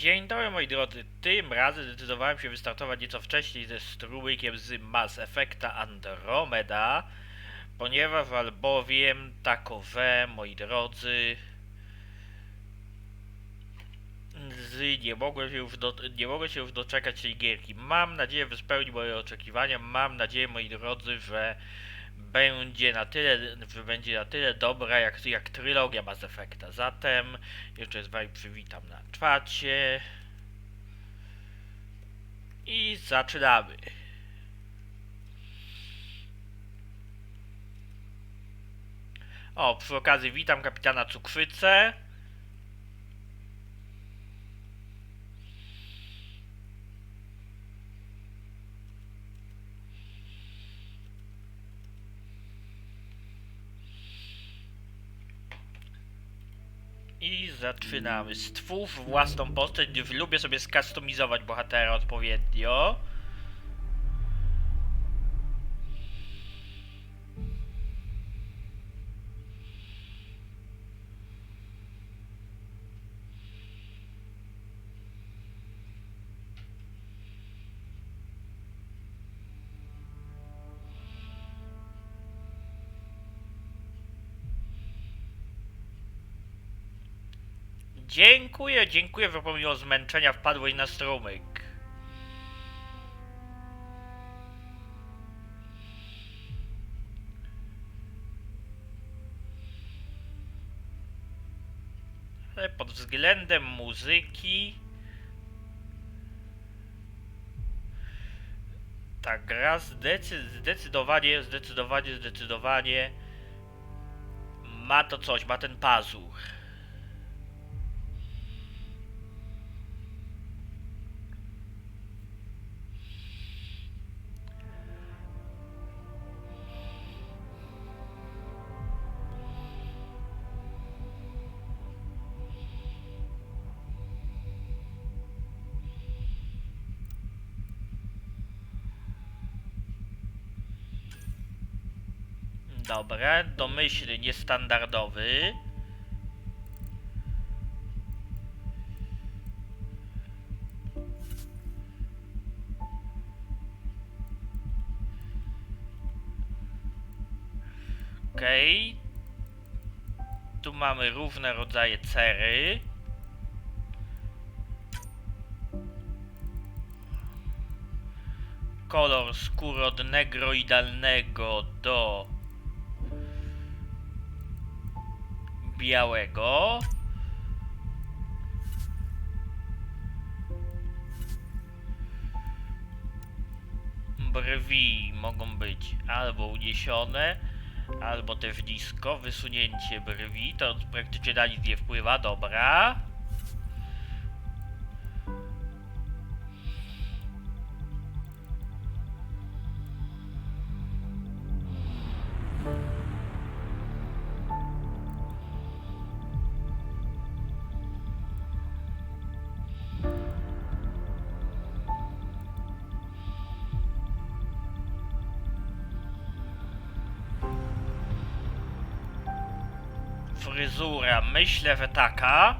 Dzień dobry moi drodzy, tym razem zdecydowałem się wystartować nieco wcześniej ze strumykiem z Mass Effecta Andromeda, ponieważ albowiem takowe, moi drodzy, nie mogłem się już doczekać tej gierki. Mam nadzieję, że spełni moje oczekiwania, mam nadzieję, moi drodzy, że będzie na tyle dobra jak trylogia Mass Effecta. Zatem jeszcze z wami przywitam na czacie. I zaczynamy. O, przy okazji witam kapitana Cukrzycę. I zaczynamy. Stwórz własną postać, gdyż lubię sobie skustomizować bohatera odpowiednio. Dziękuję, że pomimo zmęczenia wpadłeś na strumyk. Ale pod względem muzyki ta gra zdecydowanie ma to coś, ma ten pazur. Dobra, domyślny, niestandardowy. Okej. Tu mamy różne rodzaje cery. Kolor skóry od negroidalnego do białego. Brwi mogą być albo uniesione, albo też nisko. Wysunięcie brwi to praktycznie na nic nie wpływa. Dobra. Fryzura, myślę, że taka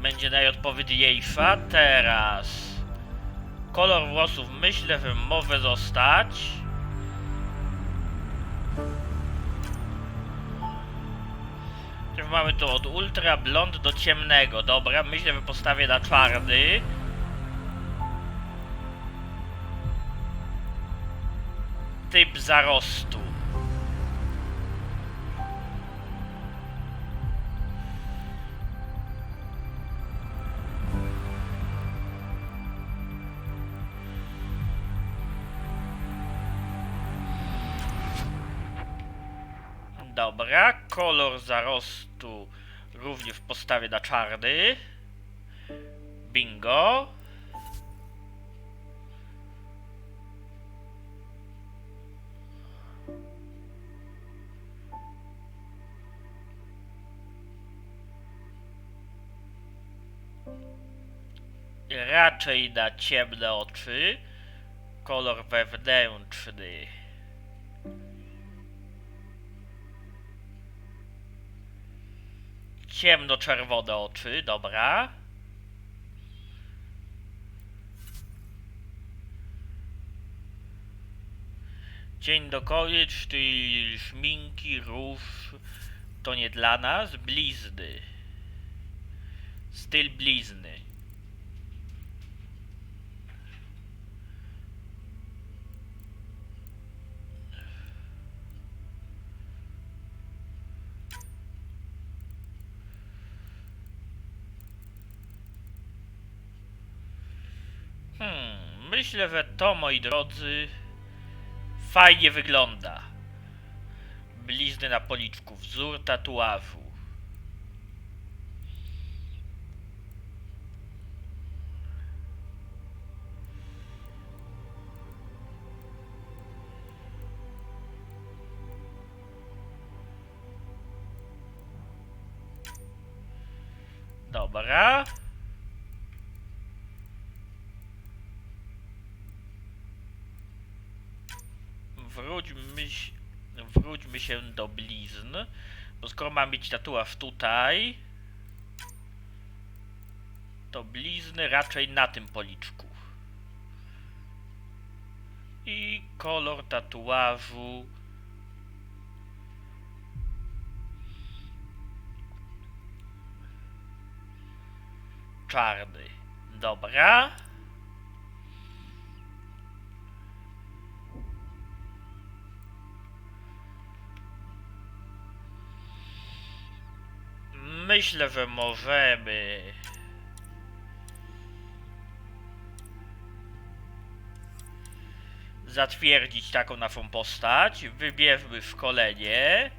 będzie najodpowiedniejsza. Teraz kolor włosów, myślę, że może zostać. Teraz mamy tu od ultra blond do ciemnego. Dobra, myślę, że postawię na czarny. Typ zarostu. Dobra, kolor zarostu również postawię na czarny. Bingo. Raczej na ciemne oczy. Kolor wewnętrzny. Ciemno-czerwone oczy, dobra. Cień do kobiet, styl szminki, róż, to nie dla nas. Blizny. Styl blizny. Myślę, że to, moi drodzy, fajnie wygląda. Blizny na policzku, wzór tatuażu. Dobra. Wróćmy się do blizn, bo skoro ma mieć tatuaż tutaj, to blizny raczej na tym policzku. I kolor tatuażu czarny. Dobra. Myślę, że możemy zatwierdzić taką naszą postać. Wybierzmy szkolenie.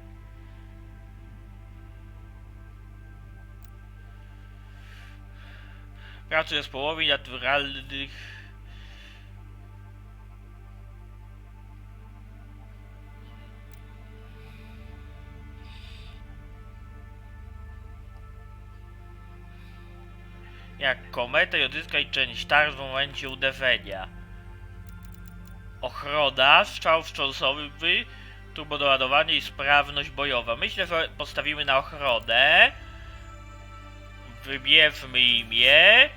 Pracuje z połowień naturalnych. Jak kometę i odzyskaj część tarcz w momencie uderzenia. Ochrona, strzał wstrząsowy, turbodoładowanie i sprawność bojowa. Myślę, że postawimy na ochronę. Wybierzmy imię.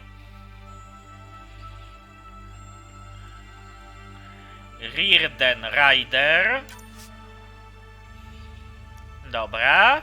Rirden Rider. Dobra.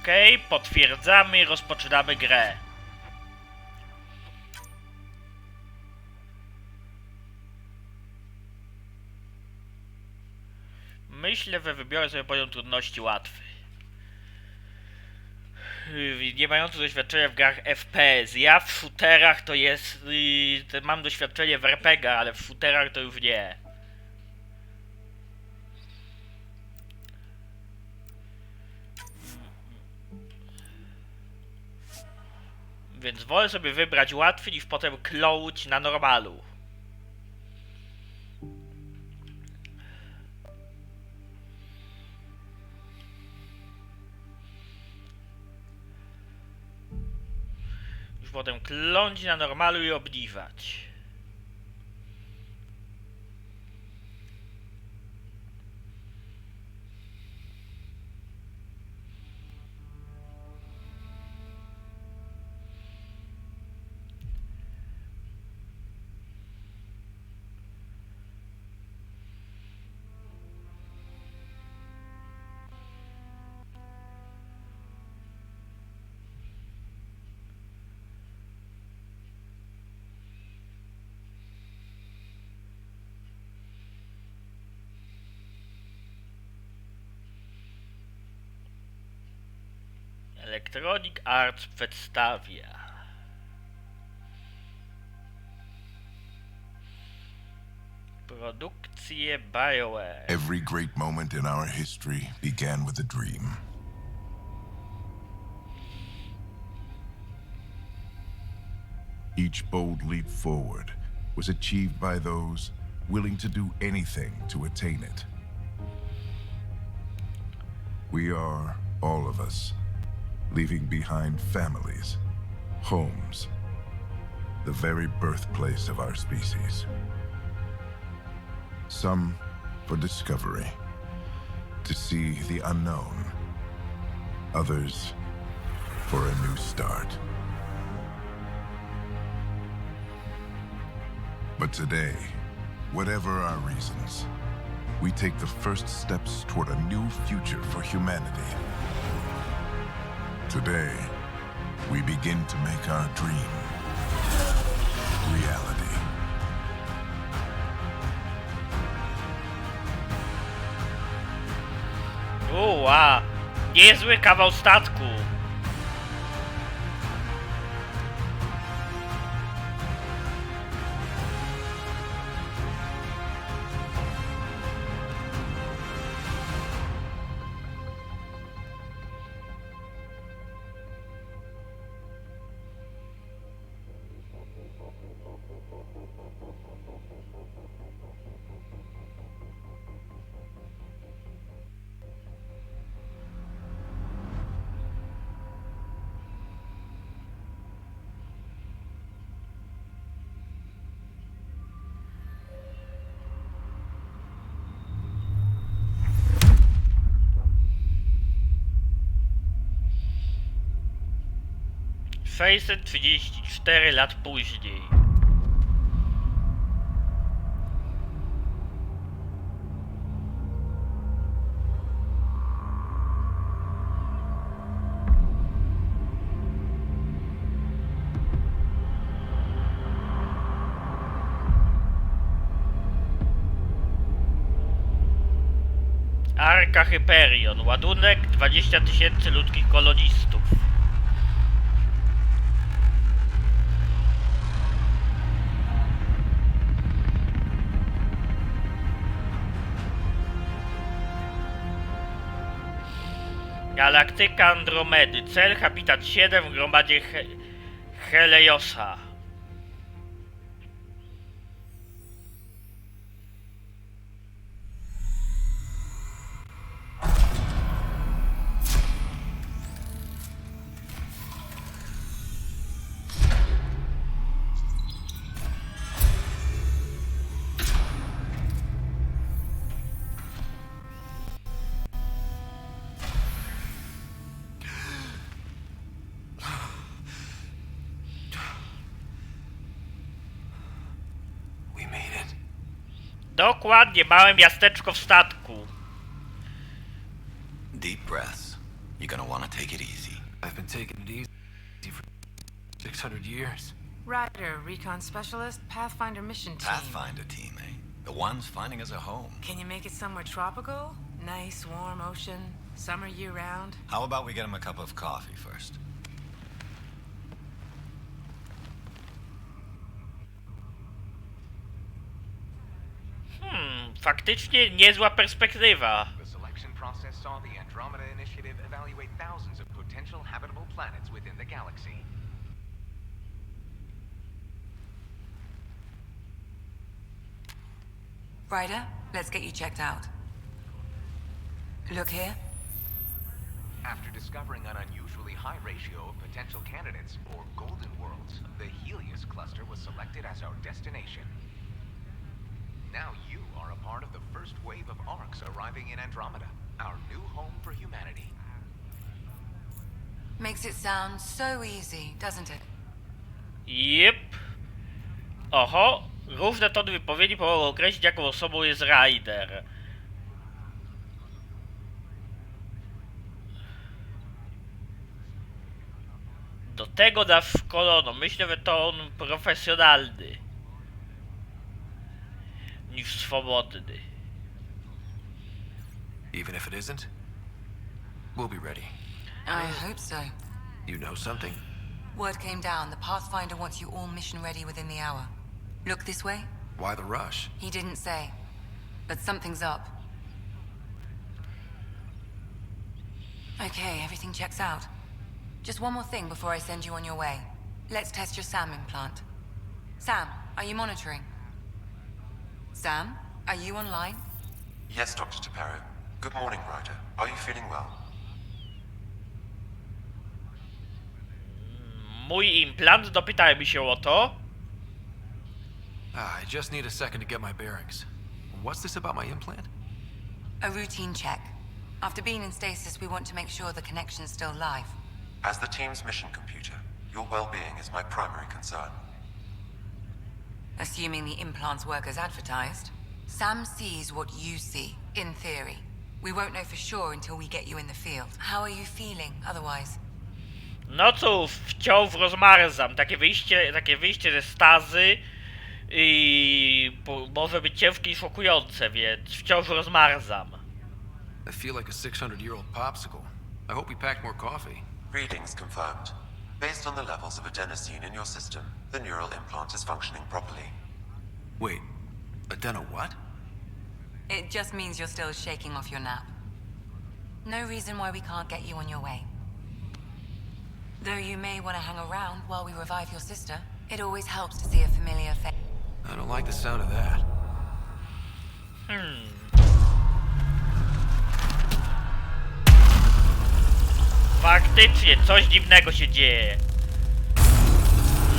Okej, potwierdzamy i rozpoczynamy grę. Myślę, że wybiorę sobie poziom trudności łatwy. Nie mający doświadczenia w grach FPS. Ja w shooterach to jest... mam doświadczenie w RPG, ale w shooterach to już nie. Więc wolę sobie wybrać łatwiej niż potem klołuć na normalu. Już potem kląć na normalu i obniżać. Electronic Arts przedstawia. Produkcje BioWare. Every great moment in our history began with a dream. Each bold leap forward was achieved by those willing to do anything to attain it. We are, all of us, leaving behind families, homes, the very birthplace of our species. Some for discovery, to see the unknown. Others for a new start. But today, whatever our reasons, we take the first steps toward a new future for humanity. Today, we begin to make our dream reality. Wow, niezły kawał statku. Sześćset 34 lat później. Arka Hyperion. Ładunek 20 000 ludzkich kolonistów. Galaktyka Andromedy. Cel habitat 7 w gromadzie Heleiosa. Dokładnie, małe miasteczko w statku. Deep breaths. You're gonna want to take it easy. I've been taking it easy for 600 years. Ryder, recon specialist, Pathfinder mission team. Pathfinder team, eh? The ones finding us a home. Can you make it somewhere tropical? Nice, warm ocean, summer year-round? How about we get him a cup of coffee first? Faktycznie niezła perspektywa. The selection process saw the Andromeda Initiative evaluate thousands of potential habitable planets within the galaxy. Ryder, let's get you checked out. Look here. After discovering an unusually high ratio of potential candidates, or golden worlds, the Helios cluster was selected as our destination. Now you are a part of the first wave of arcs arriving in Andromeda, our new home for humanity. Makes it sound so easy, doesn't it? Jep. Oho, różne tony wypowiedzi pomogą określić, jaką osobą jest Ryder. Do tego nas szkolono. Myślę, że to on profesjonalny niż swobodny. Even if it isn't, we'll be ready. I hope so. You know something? Word came down. The Pathfinder wants you all mission ready within the hour. Look this way? Why the rush? He didn't say. But something's up. Okay, everything checks out. Just one more thing before I send you on your way. Let's test your SAM implant. Sam, are you monitoring? Sam, are you online? Yes, Dr. Taparo. Good morning, Ryder. Are you feeling well? Mój implant? Dopytałem się o to. I just need a second to get my bearings. What's this about my implant? A routine check. After being in stasis, we want to make sure the connection's still live. As the team's mission computer, your well-being is my primary concern. Assuming the implants work as advertised. Sam sees what you see, in theory. We won't know for sure until we get you in the field. How are you feeling otherwise? No cóż, wciąż rozmarzam. Takie wyjście ze stazy i może być ciężkie i szokujące, więc wciąż rozmarzam. I feel like a 600-year-old popsicle. I hope we packed more coffee. Readings confirmed. Based on the levels of adenosine in your system, the neural implant is functioning properly. Wait, adeno what? It just means you're still shaking off your nap. No reason why we can't get you on your way. Though you may want to hang around while we revive your sister, it always helps to see a familiar face. I don't like the sound of that. Faktycznie, coś dziwnego się dzieje.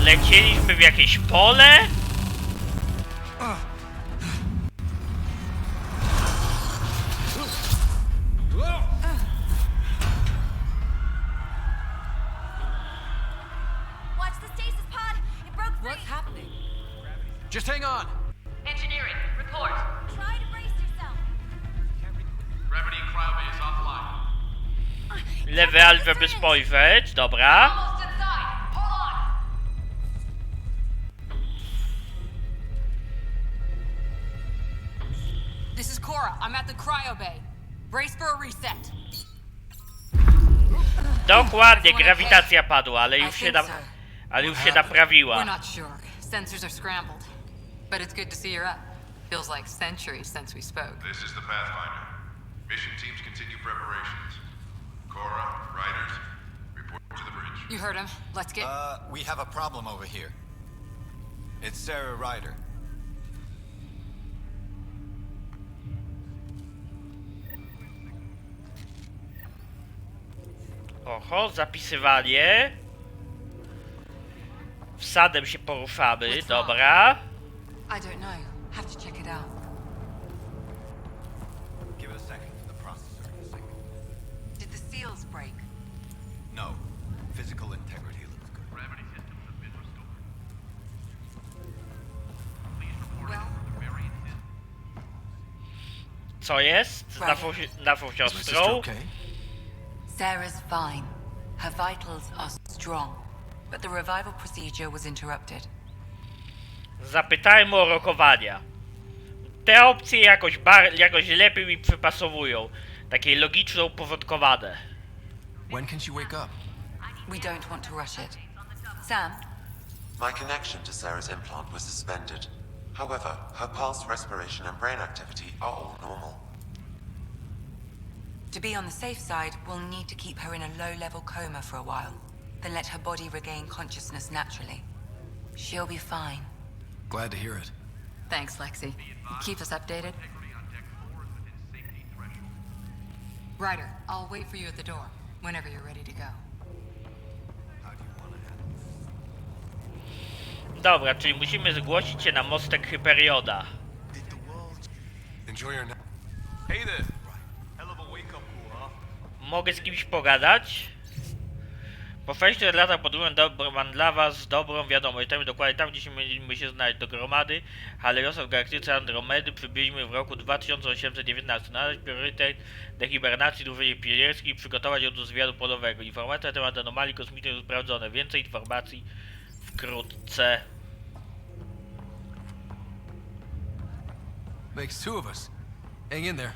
Lecieliśmy w jakieś pole? Watch the stasis pod! It broke free! What's happening? Just hang on! Engineering, report! Try to brace yourself! Gravity cryobase offline. Lewy alt, żeby spojrzeć, dobra. Almost inside! Hold on! This is Cora. I'm at the cryo bay. Brace for a reset. Dokładnie, grawitacja padła, ale już się, We're naprawiła. not sure. Sensors are scrambled. But it's good to see you're up. Feels like centuries since we spoke. This is the Pathfinder. Mission teams continue preparations. Cora, riders, report to the bridge. You heard him. Let's get... We have a problem over here. It's Sarah Ryder. Oho, zapisywanie. Wsadem się poruszamy, dobra. I don't know. Have to check it out. Give it a second for the processor to sync. Did the seals break? No. Physical integrity looks good. Gravity systems have been restored. Well, Co jest z naszą Is my sister siostrą? okay? Sarah's fine. Her vitals are strong. But the revival procedure was interrupted. Zapytajmy o rokowania. Te opcje jakoś lepiej mi przypasowują. Takie logiczno uporządkowane. When can she wake up? We don't want to rush it. Sam, My connection to Sarah's implant was suspended. However, her pulse, respiration, and brain activity are all normal. to be on the safe side, we'll need to keep her in a low-level coma for a while. Then let her body regain consciousness naturally. She'll be fine. Glad to hear it. Thanks, Lexi. Keep us updated. Ryder, I'll wait for you at the door, whenever you're ready to go. Dobra, czyli musimy zgłosić się na mostek Hyperioda. Enjoy your night. Hey there. Hell of a wake up call, huh? Mogę z kimś pogadać? Po 6 latach podróży mam dla was dobrą wiadomość. Tam dokładnie tam, gdzie mieliśmy się znaleźć do gromady Haliosa w galaktyce Andromedy przybyliśmy w roku 2819. Znaleźć priorytet dehibernacji drużyny pionierskiej i przygotować ją do zwiadu polowego. Informacje na temat anomalii kosmicznej są sprawdzone. Więcej informacji wkrótce. Makes two of us. Hang in there.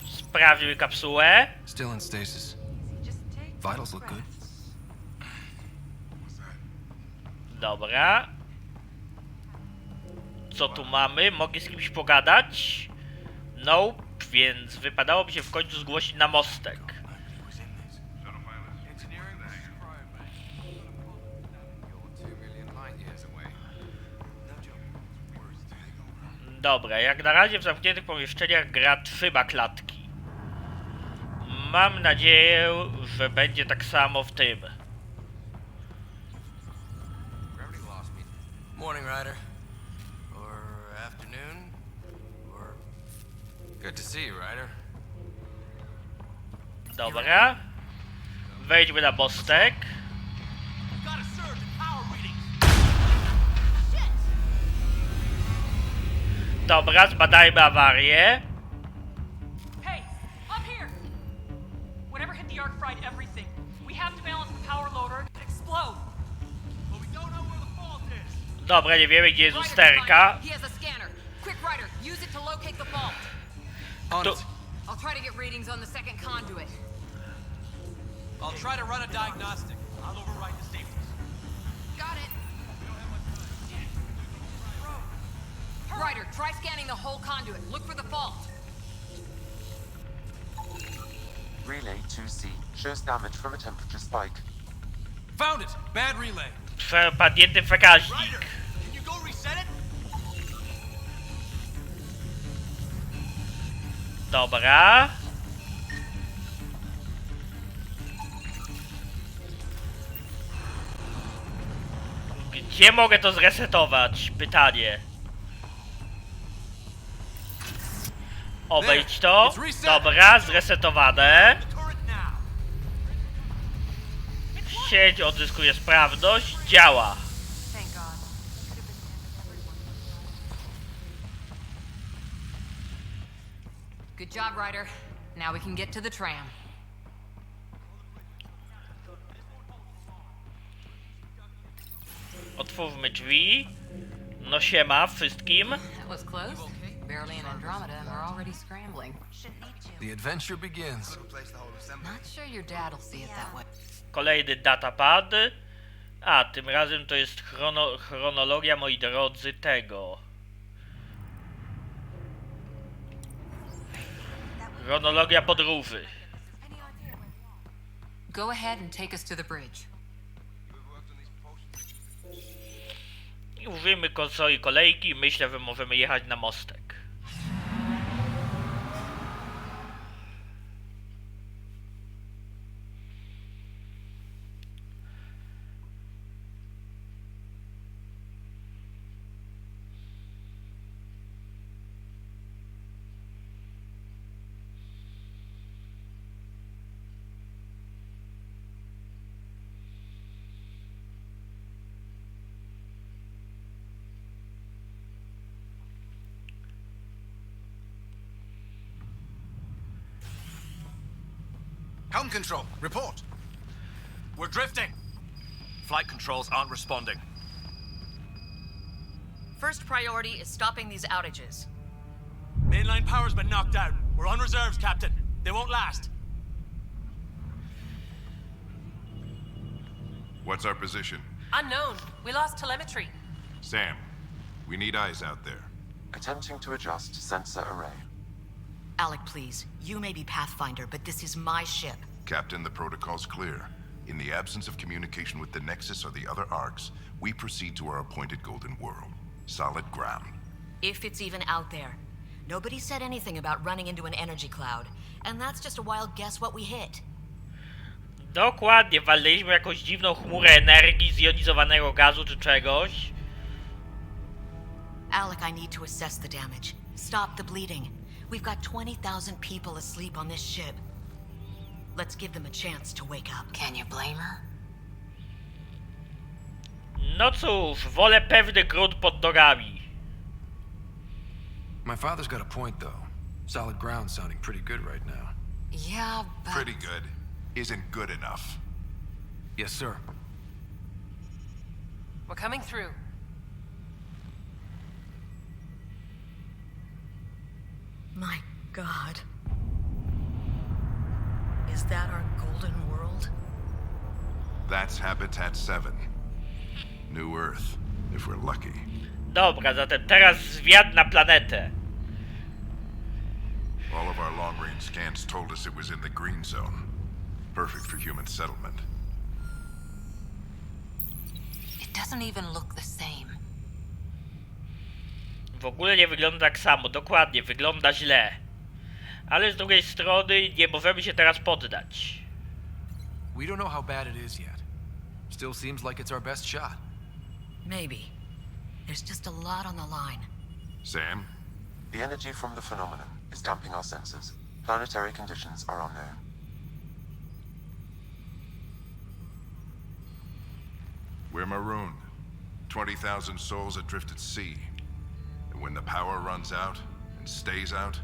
Sprawdźmy kapsułę. Still in stasis. Vitals look good. Dobra. Co tu mamy? Mogę z kimś pogadać? Nope, więc wypadałoby się w końcu zgłosić na mostek. Dobra, jak na razie w zamkniętych pomieszczeniach gra trzyma klatki. Mam nadzieję, że będzie tak samo w tym. morning, Ryder. Or afternoon. Or... Good to see you, Ryder. Dobra. Wejdźmy na mostek. Got a surge in power readings. Dobra, zbadajmy awarię. Hey, up here! Whatever hit the arc fried everything. We have to balance the power loader and explode. But we don't know where the fault is. Dobra, nie wiemy gdzie jest Ryder, usterka. he has a scanner. Quick, Ryder, use it to locate the fault. On Tu- it. I'll try to get readings on the second conduit. I'll try to run a diagnostic. I'll override the safeties. Got it. Ryder, try scanning the whole conduit. Look for the fault. Relay 2C shows damage from a temperature spike. Found it. Bad relay. Przepadnięty przekaźnik. Ryder, can you go reset it? Dobra. Gdzie mogę to zresetować? Pytanie. Obejdź to. Dobra, zresetowane. Turret now. Sieć odzyskuje sprawność. Działa. Thank God. Good job, Ryder. Now we can get to the tram. Otwórzmy drzwi. No siema wszystkim. That was close. Barely in Andromeda and we're already scrambling. The adventure begins. Not sure your dad'll see it that way. Kolejny datapad. A, tym razem to jest chronologia, moi drodzy, tego. Chronologia podróży. Go ahead and take us to the bridge. I użyjmy konsoli kolejki i myślę, że możemy jechać na mostek. Helm control, report. We're drifting. Flight controls aren't responding. First priority is stopping these outages. Mainline power's been knocked out. We're on reserves, Captain. They won't last. What's our position? Unknown. We lost telemetry. Sam, we need eyes out there. Attempting to adjust sensor array. Alec, please. You may be Pathfinder, but this is my ship. Captain, the protocol's clear. In the absence of communication with the Nexus or the other arcs, we proceed to our appointed Golden World. Solid ground. If it's even out there. Nobody said anything about running into an energy cloud, and that's just a wild guess what we hit. Dokładnie, waliliśmy jakąś dziwną chmurę energii, zjonizowanego gazu czy czegoś. Alec, I need to assess the damage. Stop the bleeding. We've got 20,000 people asleep on this ship. Let's give them a chance to wake up. Can you blame her? No cóż, wolę pewny grunt pod nogami. My father's got a point, though. Solid ground sounding pretty good right now. Yeah, but... Pretty good. Isn't good enough. Yes, sir. We're coming through. My God. Is that our golden world? That's Habitat 7. New Earth, if we're lucky. Dobra, zatem teraz zwiat na planetę. All of our long-range scans told us it was in the green zone. Perfect for human settlement. It doesn't even look the same. W ogóle nie wygląda tak samo, dokładnie, wygląda źle. Ale z drugiej strony nie możemy się teraz poddać. We don't know how bad it is yet. Still seems like it's our best shot. Maybe. There's just a lot on the line. Sam? The energy from the phenomenon is damping our senses. Planetary conditions are unknown. We're marooned. 20,000 souls adrift at sea. And when the power runs out, and stays out,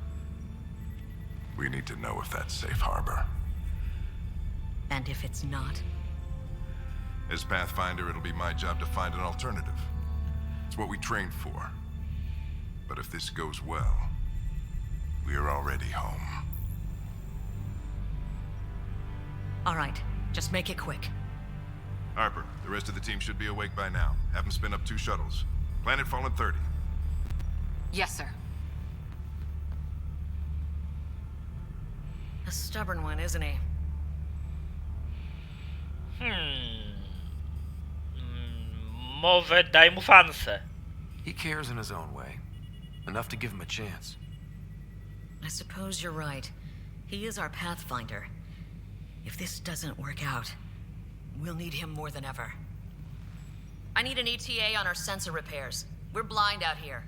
we need to know if that's safe harbor. And if it's not? As Pathfinder, it'll be my job to find an alternative. It's what we trained for. But if this goes well, we're already home. All right, just make it quick. Harper, the rest of the team should be awake by now. Have them spin up 2 shuttles. Planet Fallen 30. Yes, sir. A stubborn one, isn't he? Może daj mu fansę. He cares in his own way. Enough to give him a chance. I suppose you're right. He is our Pathfinder. If this doesn't work out, we'll need him more than ever. I need an ETA on our sensor repairs. We're blind out here.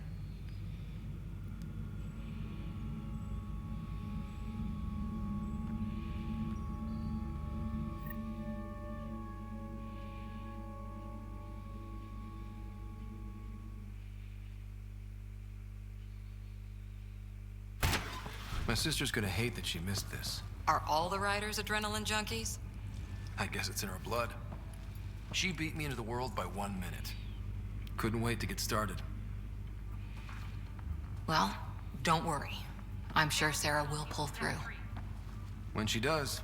My sister's gonna hate that she missed this. Are all the riders adrenaline junkies? I guess it's in her blood. She beat me into the world by 1 minute. Couldn't wait to get started. Well, don't worry. I'm sure Sarah will pull through. When she does,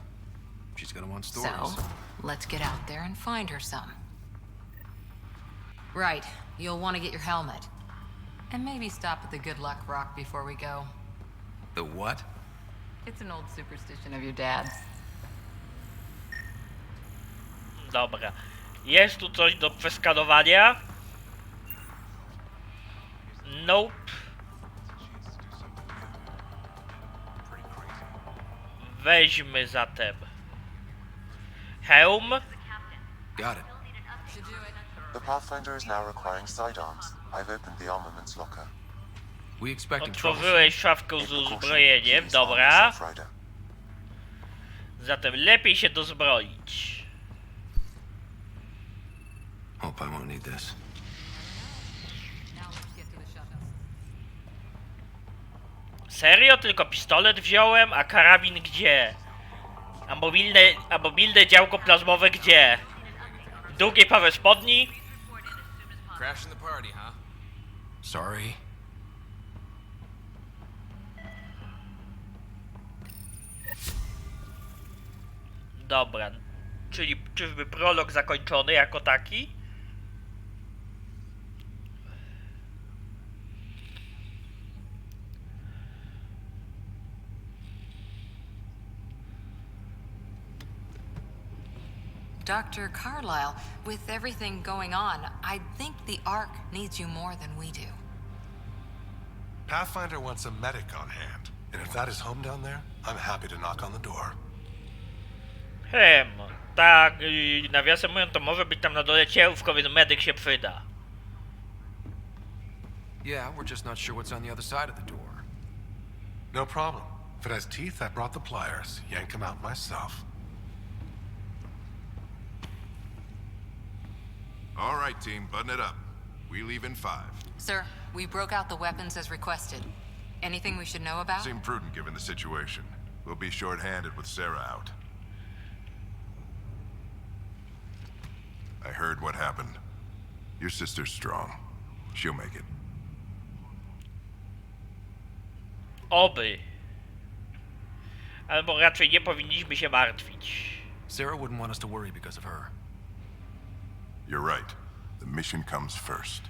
she's gonna want stories. So, let's get out there and find her some. Right, you'll want to get your helmet. And maybe stop at the Good Luck Rock before we go. The what? It's an old superstition of your dad's. Dobra. Jest tu coś do przeskanowania? Nope. Weźmy zatem hełm. Got it. The Pathfinder is now requiring sidearms. I've opened the armaments locker. We expecting trouble. Otworzyłeś szafkę z uzbrojeniem, dobra. Zatem lepiej się dozbroić. Hope I won't need this. Serio? Tylko pistolet wziąłem, a karabin gdzie? A mobilne działko plazmowe gdzie? Długie prawe spodni? Crashing the party, huh? Sorry. Dobra. Czyli czyżby prolog zakończony jako taki? Dr. Carlyle, with everything going on, I think the Ark needs you more than we do. Pathfinder wants a medic on hand, and if that is home down there, I'm happy to knock on the door. Tak, nawiasem mówiąc, to może być tam na dole ciężko, więc medyk się przyda. Yeah, we're just not sure what's on the other side of the door. No problem. If it has teeth, I brought the pliers. Yank them out myself. All right, team, button it up. We leave in 5. Sir, we broke out the weapons as requested. Anything we should know about? Seemed prudent given the situation. We'll be short-handed with Sarah out. I heard what happened. Your sister's strong. She'll make it. Oby. Albo raczej nie powinniśmy się martwić. Sarah wouldn't want us to worry because of her. You're right. The mission comes first.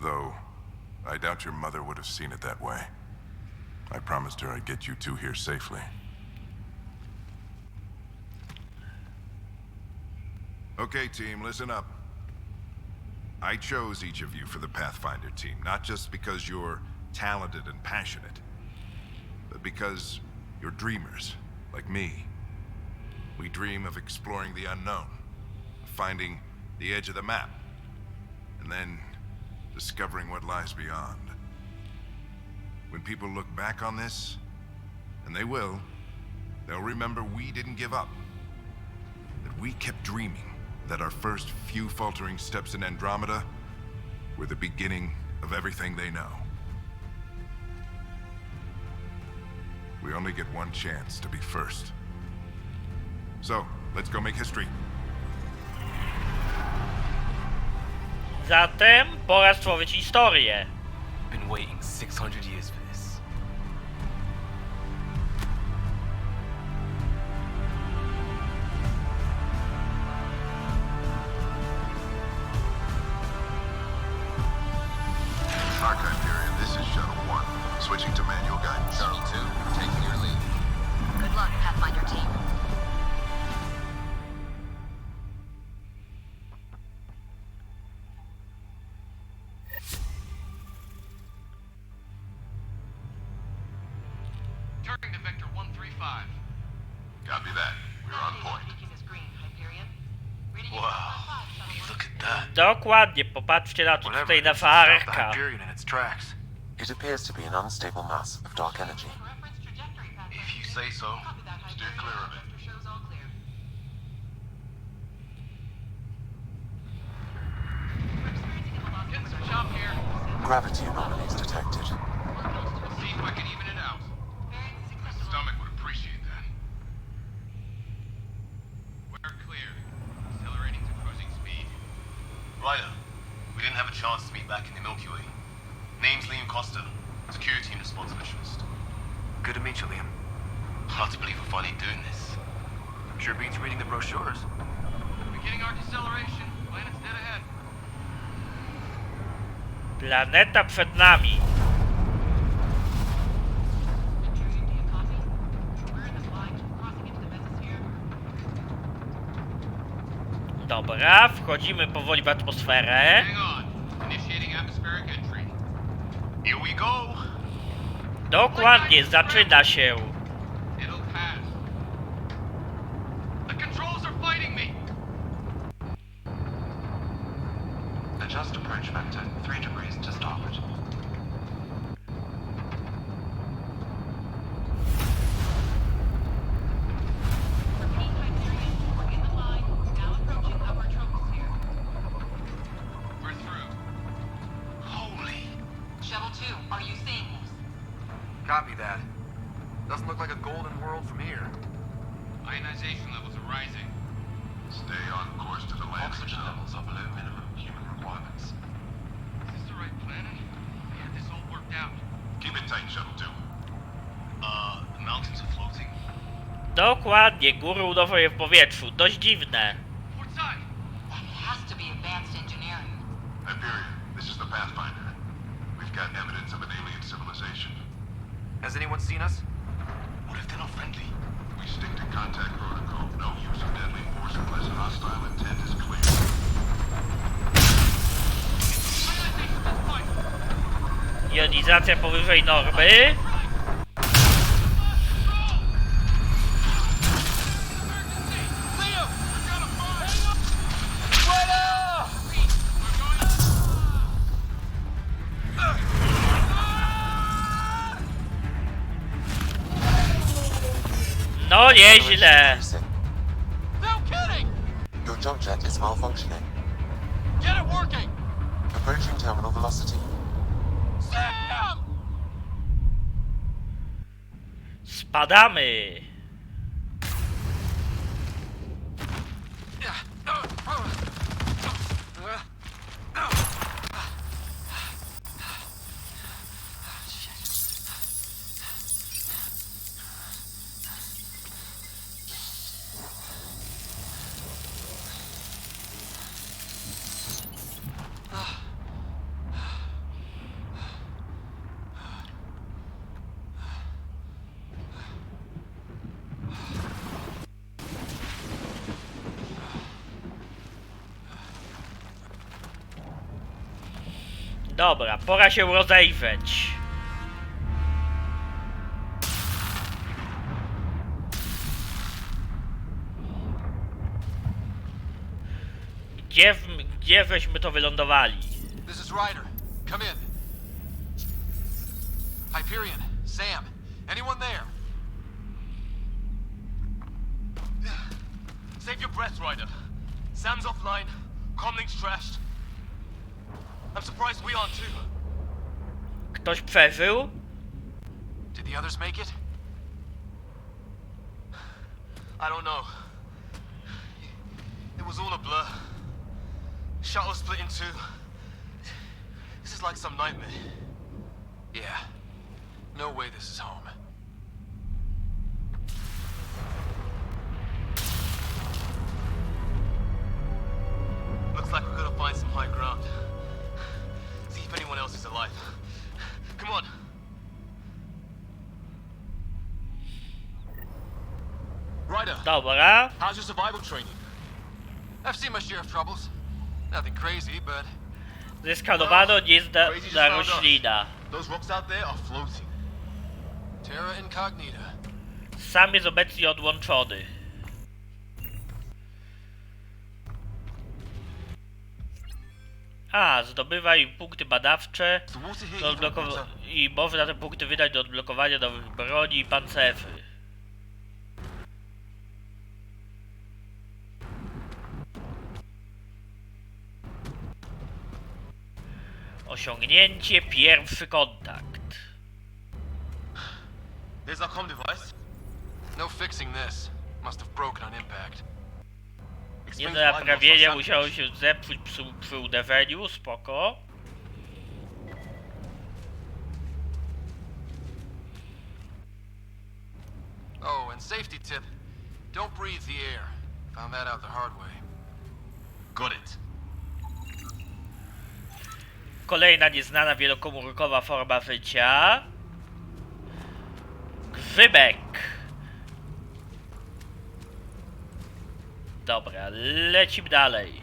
Though, I doubt your mother would have seen it that way. I promised her I'd get you two here safely. Okay, team, listen up. I chose each of you for the Pathfinder team, not just because you're talented and passionate, but because you're dreamers, like me. We dream of exploring the unknown, of finding the edge of the map, and then discovering what lies beyond. When people look back on this, and they will, they'll remember we didn't give up. That we kept dreaming, that our first few faltering steps in Andromeda were the beginning of everything they know. We only get one chance to be first. So, let's go make history. Zatem pora stworzyć historię. Been waiting 600 years for this. Archive period, this is Shuttle 1. Switching to manual guidance. Shuttle 2, taking your lead. Good luck, Pathfinder team. Turning to Vector 135. Copy that. We're on point. Wow, look at that. Dokładnie, popatrzcie na to tutaj na farka. Hyperion in its tracks. It appears to be an unstable mass of dark energy. If you say so. Steer clear of it. Getting some chop here. Gravity anomalies detected. See if I can even it out. My stomach would appreciate that. We're clear. Accelerating to cruising speed. Ryder, we didn't have a chance to meet back in the Milky Way. Name's Liam Costa, security and response specialist. Good to meet you, Liam. Hard to believe we're finally doing this. Sure beats reading the brochures. Beginning our deceleration. Planet's dead ahead. Planeta przed nami. Dobra, wchodzimy powoli w atmosferę. Hang on. Initiating atmospheric entry. Here we go! Dokładnie, zaczyna się. It'll pass. The controls are fighting me. Adjust approach vector 3 degrees to starboard. We're through. Holy! Shuttle 2, are you seeing this? Copy that. Doesn't look like a golden world from here. Ionization levels are rising. Stay on course to the landing Oxygen zone. levels are below minimum human requirements. Is this the right planet? We had this all worked out. Keep it tight, Shuttle 2. The mountains are floating. Dokładnie, góry unoszą w powietrzu. Dość dziwne. Port side. That has to be advanced engineering. Hyperion, this is the Pathfinder. We've got evidence of an alien civilization. Has anyone seen us? What if they're not friendly? We stick to contact protocol. No use of deadly force unless hostile intent is clear. Ionization is fine. Jonizacja powyżej normy. No nieźle. No kidding! Your jump jet is malfunctioning. Get it working! Approaching terminal velocity. Sam! Spadamy. Dobra, pora się rozejrzeć. Gdzie żeśmy to wylądowali? This is Ryder. Come in. Hyperion, Sam, anyone there? Save your breath, Ryder. Sam's offline. Comlink's trashed. I'm surprised we aren't too. Ktoś przeżył? Did the others make it? I don't know. It was all a blur. Shuttle split in two. This is like some nightmare. Yeah. No way this is home. Looks like we're gonna find some high ground. See if anyone else is alive. Come on. Ryder, Dobra. how's your survival training? I've seen my share of troubles. Nothing crazy, but Zeskanowano niezna roślina. Those rocks out there are floating. terra incognita. Sam jest obecnie odłączony. A, zdobywaj punkty badawcze i można te punkty wydać do odblokowania nowych broni i pancerzy. Osiągnięcie pierwszy kontakt. There's our comm device. No fixing this. Must have broken on impact. Nie do naprawienia, musiało się zepsuć przy uderzeniu, spoko. Oh, and safety tip. Don't breathe the air. Found that out the hard way. Got it. Kolejna nieznana wielokomórkowa forma życia. Grzybek. Dobra, lecimy dalej.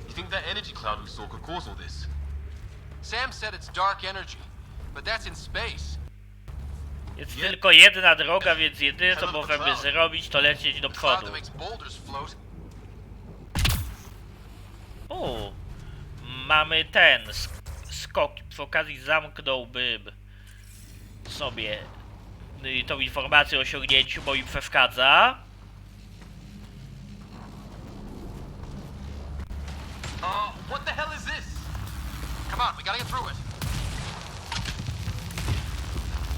You think that energy cloud we saw could cause all this? Sam said it's dark energy, but that's in space. Jest tylko jedna droga, więc jedyne co możemy zrobić to lecieć do The cloud przodu. that makes boulders float. O, mamy ten skok. Przy okazji zamknąłbym sobie tą informację o osiągnięciu, bo mi przeszkadza. What the hell is this? Come on, we gotta get through it.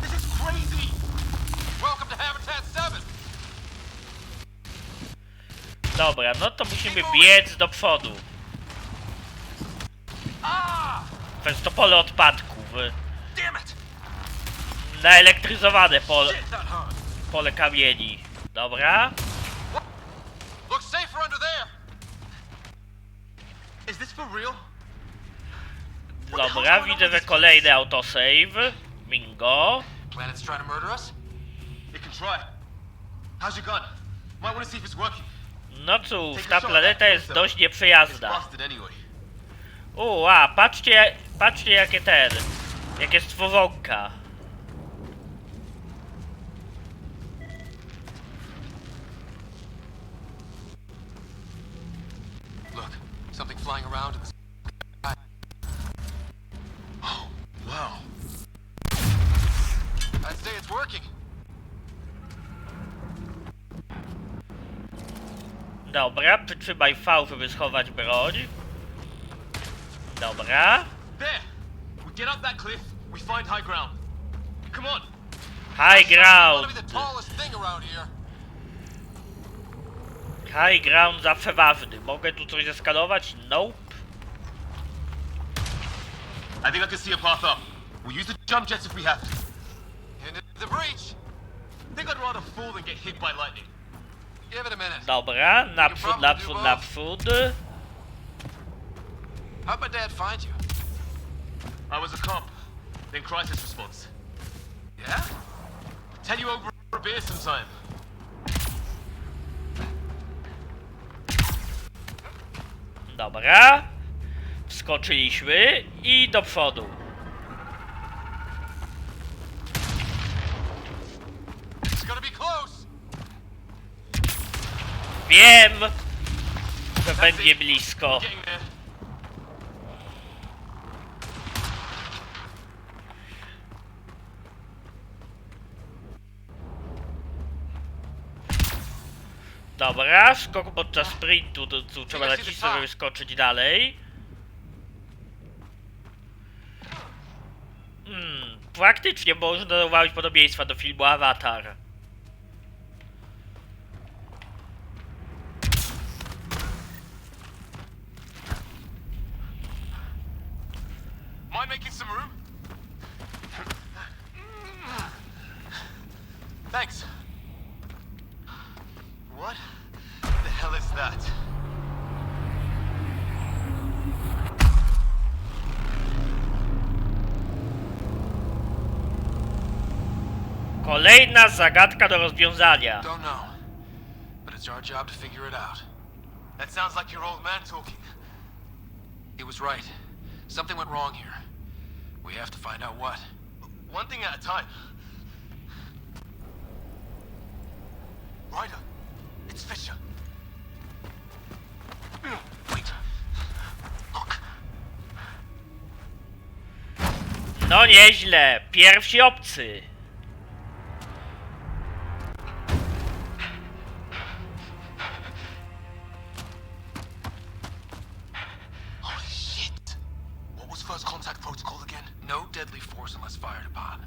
This is crazy! Welcome to Habitat 7. Dobra, no to musimy biec do przodu. Przez to pole odpadków. Damn it! Naelektryzowane Shit, that hurt. pole kamieni. Dobra. Looks safer under there. Is this for real? Dobra, widzę, że kolejny autosave. Bingo. Planet's trying to murder us? It can try. How's your gun? Might want to see if it's working. No cóż, ta planeta jest dość It's nieprzyjazna. busted anyway. Patrzcie jakie stworzonka. Look, something flying around in the sky. Oh, wow. I'd say it's working. Dobra, przytrzymaj V, żeby schować broń. Dobra. There! We get up that cliff, we find high ground. Come on! High Gotta ground. be the tallest thing around here. High ground zawsze ważny. Mogę tu coś zeskanować? Nope. I think I can see a path up. We'll use the jump jets if we have to. Into the breach. I think I'd rather fall than get hit by lightning. Give it a minute. Dobra, naprzód. How'd my dad find you? I was a cop, then crisis response. Yeah? Tell you over a beer sometime. Dobra. Wskoczyliśmy i do przodu. It's gonna be close. Wiem, że będzie blisko. Getting there. Dobra, skok podczas sprintu, to tu trzeba nacisnąć, żeby skoczyć dalej. Faktycznie można zauważyć podobieństwa do filmu Avatar. Mind making some room? Thanks. What the hell is that? Kolejna zagadka do rozwiązania. Don't know, but it's our job to figure it out. That sounds like your old man talking. He was right. Something went wrong here. We have to find out what. One thing at a time. Ryder, it's Fisher. Wait. Look. No nieźle, pierwsi obcy. Holy shit. What was first contact protocol again? No deadly force unless fired upon.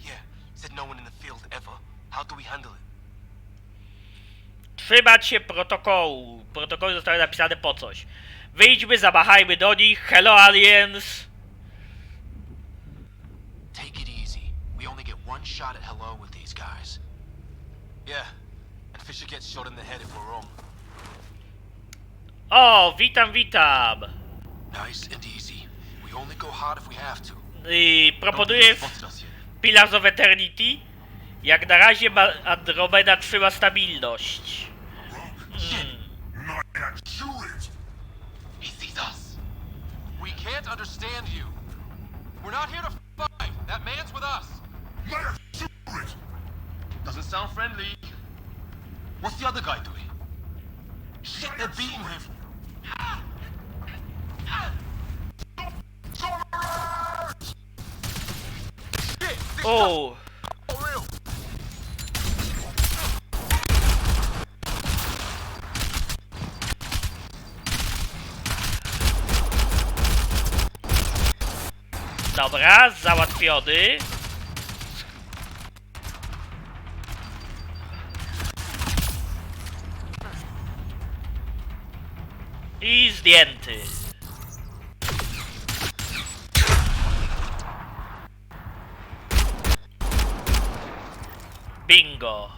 Yeah, said no one in the field ever. How do we handle it? Trzymać się protokołu. Protokoły zostały napisane po coś. Wyjdźmy, zamachajmy do nich. Hello aliens. Take it easy. We only get one shot at hello with these guys. Yeah, and Fisher gets shot in the head if we're wrong. O, witam, witam. Nice and easy. We only go hard if we have to. Proponuję Pillars of Eternity. Jak na razie Andromeda trzyma stabilność. He sees us. We can't understand you. We're not here to fight. That man's with us. Doesn't sound friendly. What's the other guy doing? Shit, they're beating him. O. Dobra, załatwiony. I zdjęty. Bingo.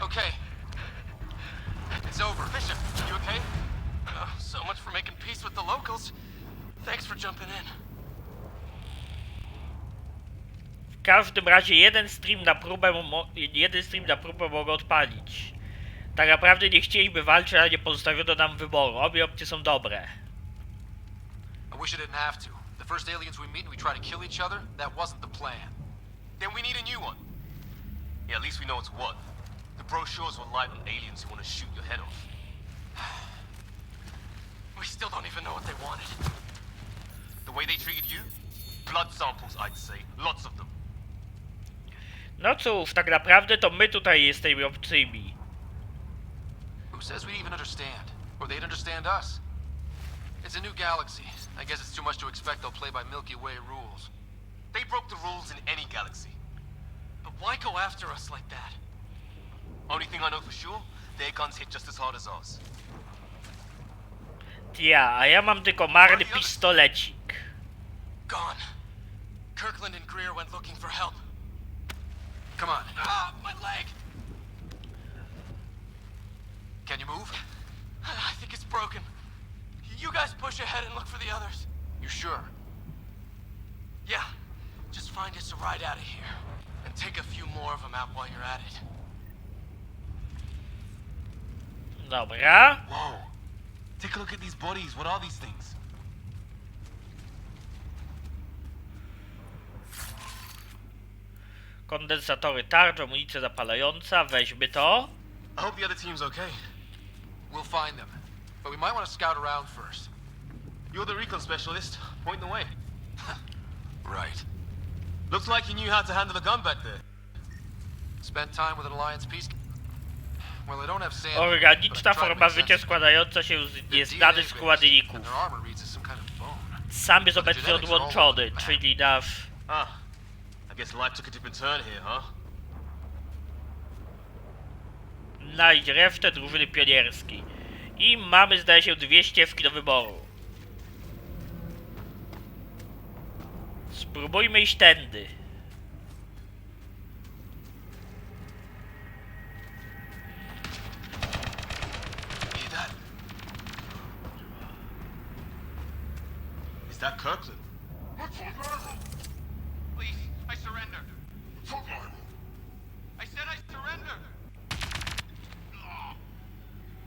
Okay. It's over. Fisher, you okay? So much for making peace with the locals. Thanks for jumping in. W każdym razie jeden stream na próbę mogę odpalić. Tak naprawdę nie chcieliby walczyć, ale nie pozostawiono nam wyboru. Obie opcje są dobre. I wish I didn't have to. The first aliens we meet and we try to kill each other, that wasn't the plan. Then we need a new one. Yeah, at least we know it's what. The brochures were light on aliens who want to shoot your head off. We still don't even know what they wanted. The way they treated you? Blood samples, I'd say. Lots of them. No cóż, tak naprawdę to my tutaj jesteśmy obcymi. Who says we'd even understand? Or they'd understand us? It's a new galaxy. I guess it's too much to expect they'll play by Milky Way rules. They broke the rules in any galaxy. But why go after us like that? Only thing I know for sure, their guns hit just as hard as ours. Ja, a ja mam tylko marny pistolecik. Gone. Kirkland and Greer went looking for help. Come on. Ah, my leg! Can you move? I think it's broken. You guys push ahead and look for the others. You sure? Yeah. Just find us a ride out of here. And take a few more of them out while you're at it. Dobra. Whoa. Take a look at these bodies. What are these things? Kondensatory tarcz, amunicja zapalająca, weźmy to. I hope the other team's okay. We'll find them. But we might want to scout around first. You're the recon specialist. Point the way. Right. Looks like you knew how to handle a gun back there. Spent time with an Alliance peace. Well, I don't have sand. Organiczna forma życia składająca się z nieznanych składników. Sam jest obecnie odłączony, czyli nasz... I guess life took a different turn here, huh? Znajdź resztę drużyny pionierskiej. I mamy, zdaje się, 2 ścieżki do wyboru. Spróbujmy iść tędy. Is that Kirkland? Please, I surrender. I said I surrender.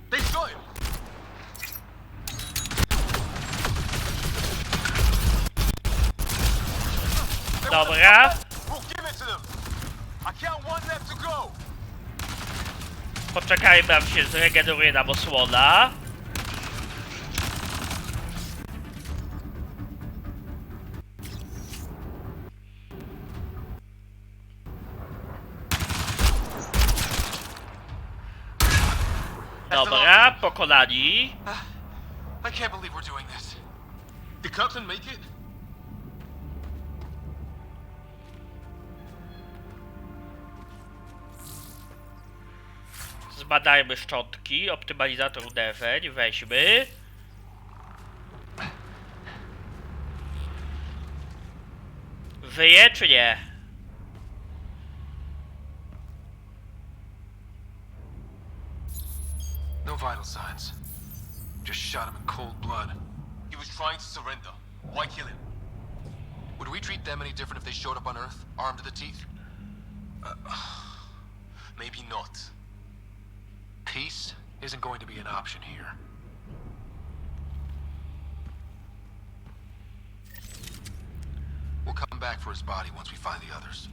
They shot him! Dobra. We'll give it to them! I count 1 left to go! Poczekajmy, aż się zregeneruje nam osłona. Dobra, pokonani. I can't believe we're doing this. Did Kirkland make it? Zbadajmy szczątki, optymalizator uderzeń, weźmy. Żyje czy nie? No vital signs. Just shot him in cold blood. He was trying to surrender. Why kill him? Would we treat them any different if they showed up on Earth, armed to the teeth? Maybe not. Peace isn't going to be an option here. We'll come back for his body once we find the others.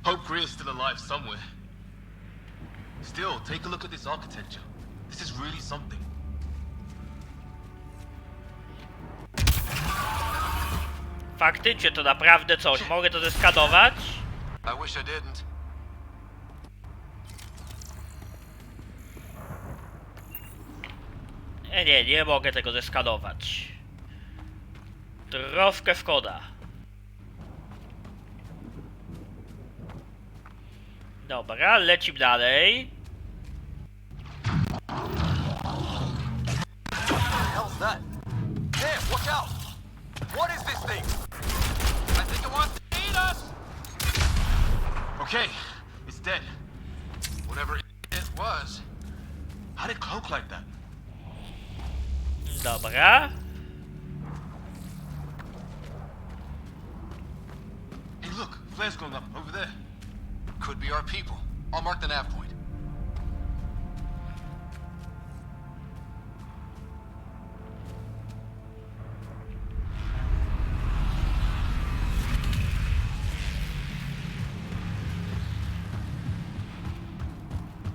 Hope Greer's still alive somewhere. Still, take a look at this architecture. This is really something. Faktycznie to naprawdę coś. Mogę to zeskanować? I wish I didn't. Nie mogę tego zeskanować. Troszkę szkoda. Dobra, lecimy dalej. Hell's that? Damn, watch out! What is this thing? I think it wants to eat us! Okay, it's dead. Whatever it was. How did it cloak like that? Dobra. Hey, look, flares going up over there. Could be our people. I'll mark the nav point.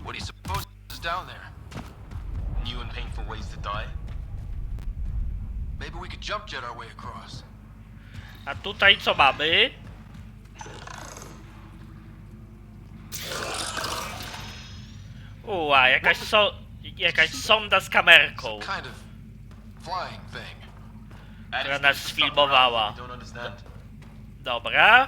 What do you suppose is down there? New and painful ways to die. Maybe we could jump jet our way across. A tutaj co mamy? Uła, jakaś sonda z kamerką, Some kind of flying thing. która nas sfilmowała. Don't understand. Dobra.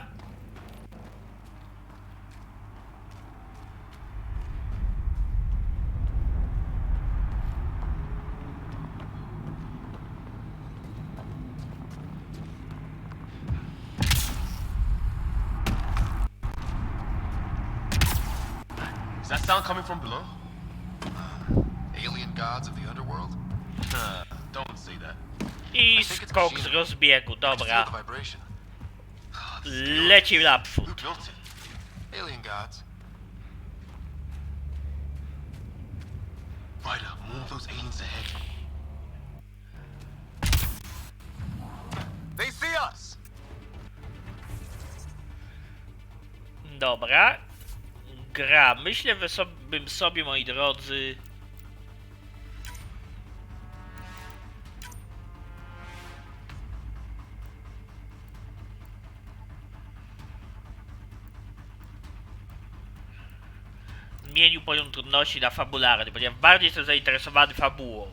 Is that sound coming from below? Alien gods of the underworld? Don't say that. I skok z rozbiegu, I can dobra. feel the vibration. Leci Who naprzód. built it? Alien gods. Ryder, more of those aliens ahead. They see us! Dobra. Gra. Myślę, że bym sobie, moi drodzy... zmienił poziom trudności na fabularny, ponieważ bardziej jestem zainteresowany fabułą.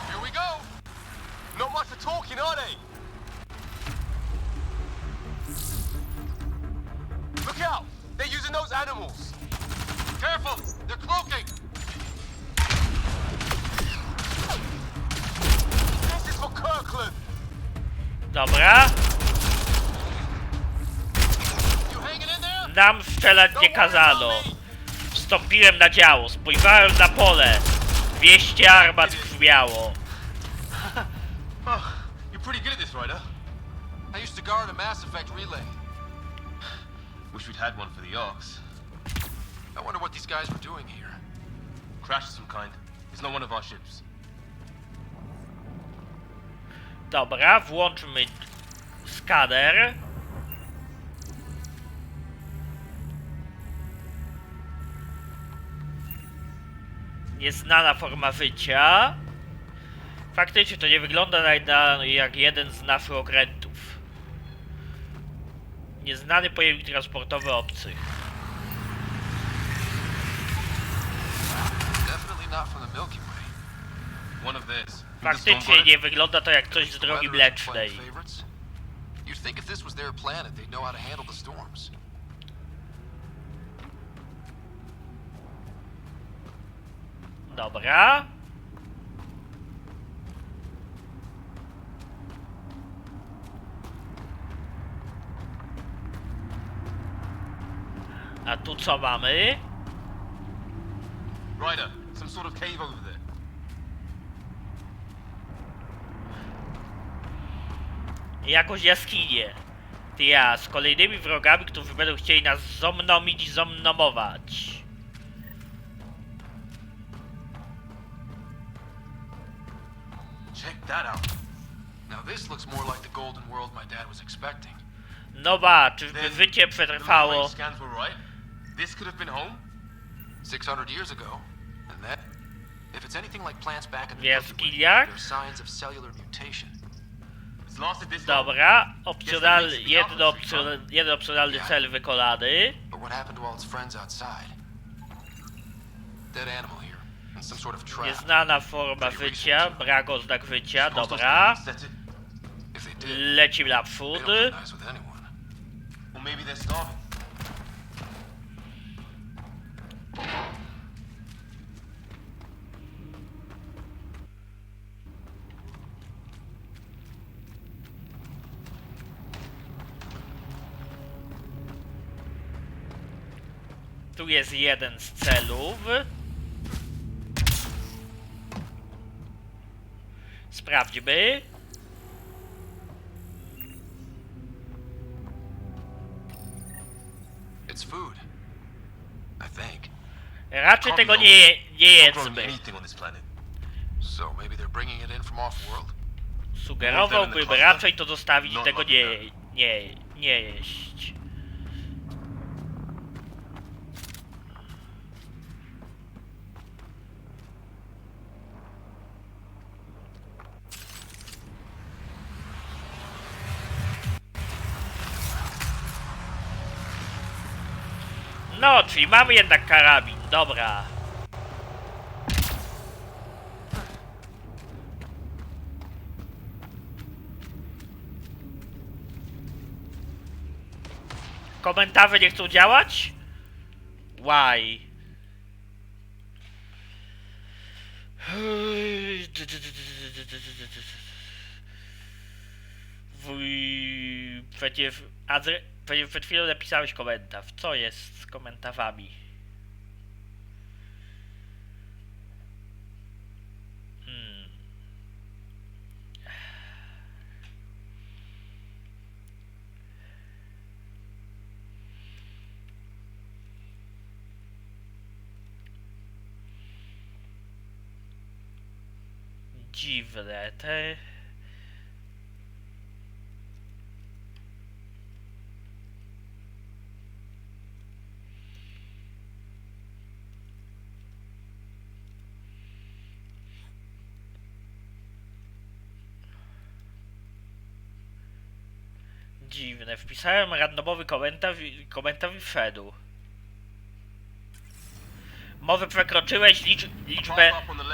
Here we go! Not much for talking, are they? Look out! They're using those animals! Careful! They're cloaking! This is for Kirkland! Dobra. You hanging in there? Nam strzelać nie kazano. Wstąpiłem na działo, spojrzałem na pole. 200 armat brzmiało. Oh, you're pretty good at this, right, huh? I used to guard a Mass Effect relay. Wish we'd had one for the Orcs. I wonder what these guys were doing here. Crash of some kind. It's not one of our ships. Dobra, włączmy skaner. Nieznana forma wycia. Faktycznie to nie wygląda jak jeden z naszych okrętów. Nieznany pojemnik transportowy obcych. Definitely not from the Milky Way. One of this. Faktycznie nie wygląda to jak coś z drogi mlecznej. You'd think if this was their planet, they'd know how to handle the storms. Dobra. A tu co mamy? Ryder, some sort of cave over there. Jakąś jaskinię. Ty ja, z kolejnymi wrogami, którzy będą chcieli nas zomnomić i zomnomować. Check that out. Now this looks more like the golden world my dad was expecting. No ba, czyżby wycie przetrwało? Scans were right. This could have been home 600 years ago. And that, if it's anything like plants back in the W Milky Way, jaskiniach? there's signs of cellular mutation. It's lasted this long. Dobra, jeden opcjonalny cel wykonany. But what happened to all its friends outside? Dead animal here, and some sort of trap. Nieznana forma wycia, brak oznak wycia, dobra. If they did, Lecimy they naprzód. don't look nice with anyone. Well, maybe they're starving. Tu jest jeden z celów. Sprawdźmy. It's food, I think. Raczej tego nie jedzmy. So maybe they're bringing it in from off-world. Sugerowałbym raczej to zostawić i tego nie jeść. No, czyli mamy jednak karabin, dobra. Komentarze nie chcą działać? Why? Przecież przed chwilą napisałeś komentarz. Co jest z komentarzami? Dziwne te... dziwne. Wpisałem randomowy komentarz i wszedł. Może przekroczyłeś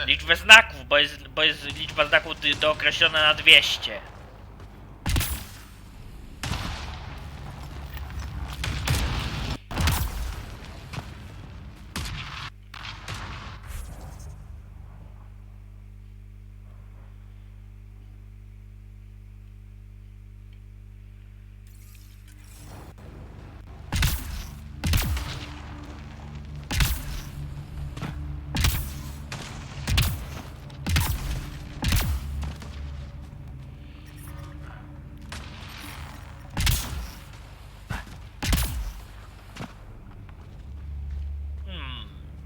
liczbę znaków, bo jest liczba znaków dookreślona na 200.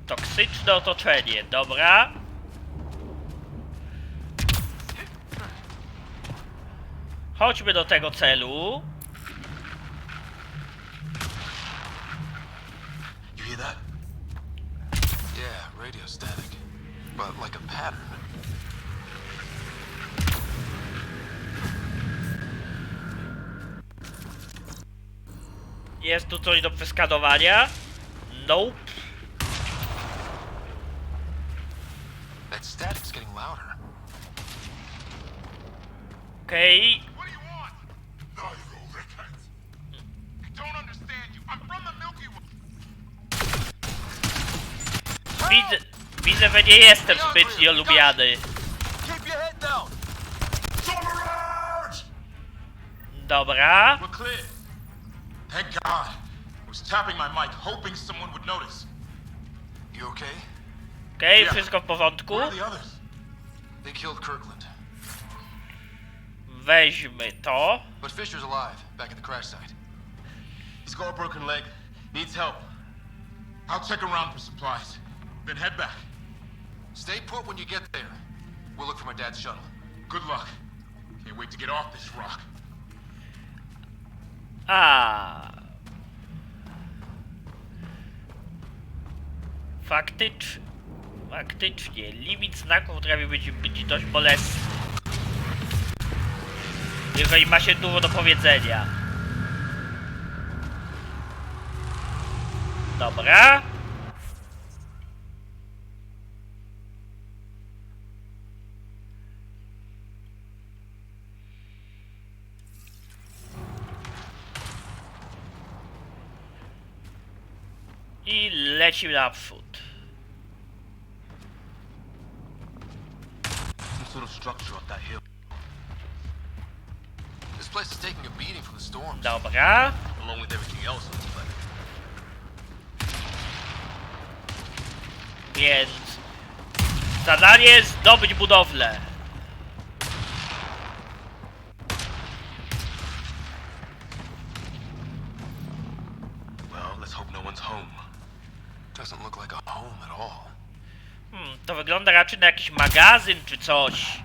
Toksyczne otoczenie, dobra. Chodźmy do tego celu. You hear that? Yeah, radio static. But like a pattern. Jest tu coś do przeskanowania? Nope. That static's getting louder. Okej. What do you want? No, you rickheads. I don't understand you. I'm from the Milky Way. Widzę, że nie jestem zbytnio lubiany. Keep your head down. Dobra. We're clear. Thank God. I was tapping my mic, hoping someone would notice. You okay? Okej, wszystko w porządku. Where are the others? They killed Kirkland. Weźmy to. But Fisher's alive, back at the crash site. He's got a broken leg. Needs help. I'll check around for supplies. Then head back. Stay put when you get there. We'll look for my dad's shuttle. Good luck. Can't wait to get off this rock. Faktycznie, limit znaków potrafi być dość bolesny. Jeżeli ma się dużo do powiedzenia. Dobra. I lecimy naprzód. Some sort of structure up that hill. This place is taking a beating from the storms. Dobra. Along with everything else on this planet. Więc zadanie zdobyć budowlę. Well, let's hope no one's home. Doesn't look like a home at all. To wygląda raczej na jakiś magazyn czy coś.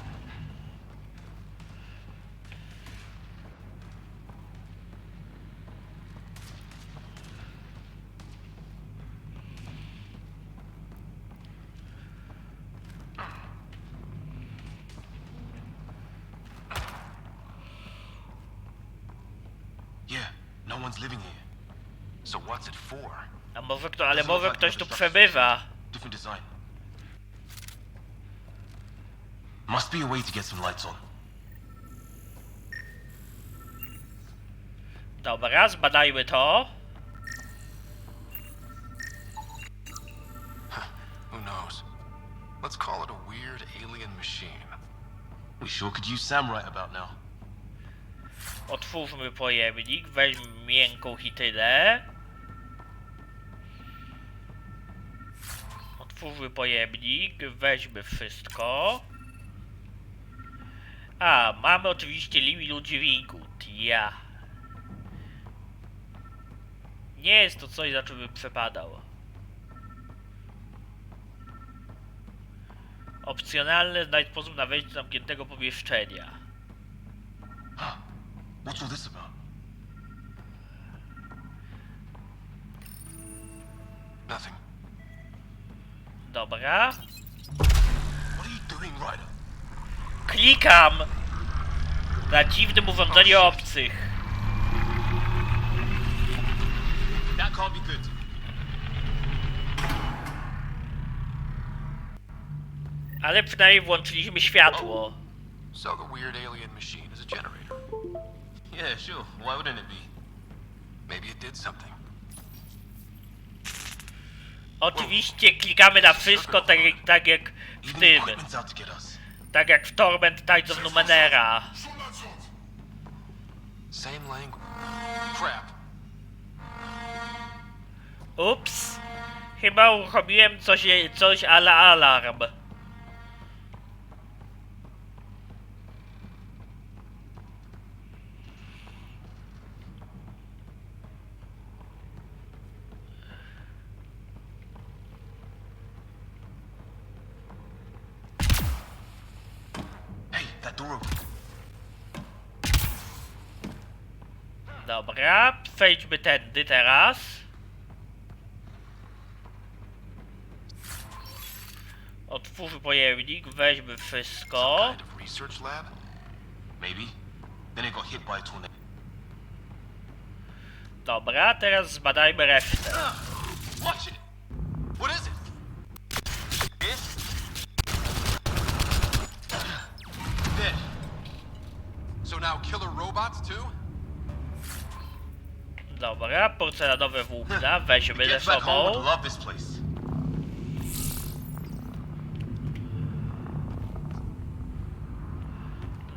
Yeah, no one's living here. So what's it for? A może ktoś tu przebywa. Different design. Must be a way to get some lights on. Dobra, zbadajmy to. Who knows? Let's call it a weird alien machine. We sure could use Sam right about now. Otwórzmy pojemnik, weźmy miękką hitylę. Otwórzmy pojemnik, weźmy wszystko. Mamy oczywiście limit dźwigu. Ja. Nie jest to coś, za czym bym przepadał. Opcjonalne, znajdź sposób na wejście do zamkniętego pomieszczenia. What's all this about? Nothing. Dobra. What are you doing, Ryder? Klikam na dziwnym urządzeniu obcych. That can't be good. Ale przynajmniej włączyliśmy światło. So the weird alien machine is a generator. Yeah, sure. Why wouldn't it be? Maybe it did something. Oczywiście klikamy na wszystko tak jak w Even the tym. equipment's out to get us. Tak jak w Torment Tides of Numenera. Same language. Crap. Ups. Chyba uruchomiłem coś ala alarm. Hey, that door opened. Dobra, przejdźmy tędy teraz. Otwórz pojemnik, weźmy wszystko. Some kind of research lab? Maybe. Then it got hit by a tornado. Dobra, teraz zbadajmy resztę. Watch it! What is it? Dead. So now killer robots too? Dobra, porcelanowe włókna, weźmy ze Get back home would sobą. love this place.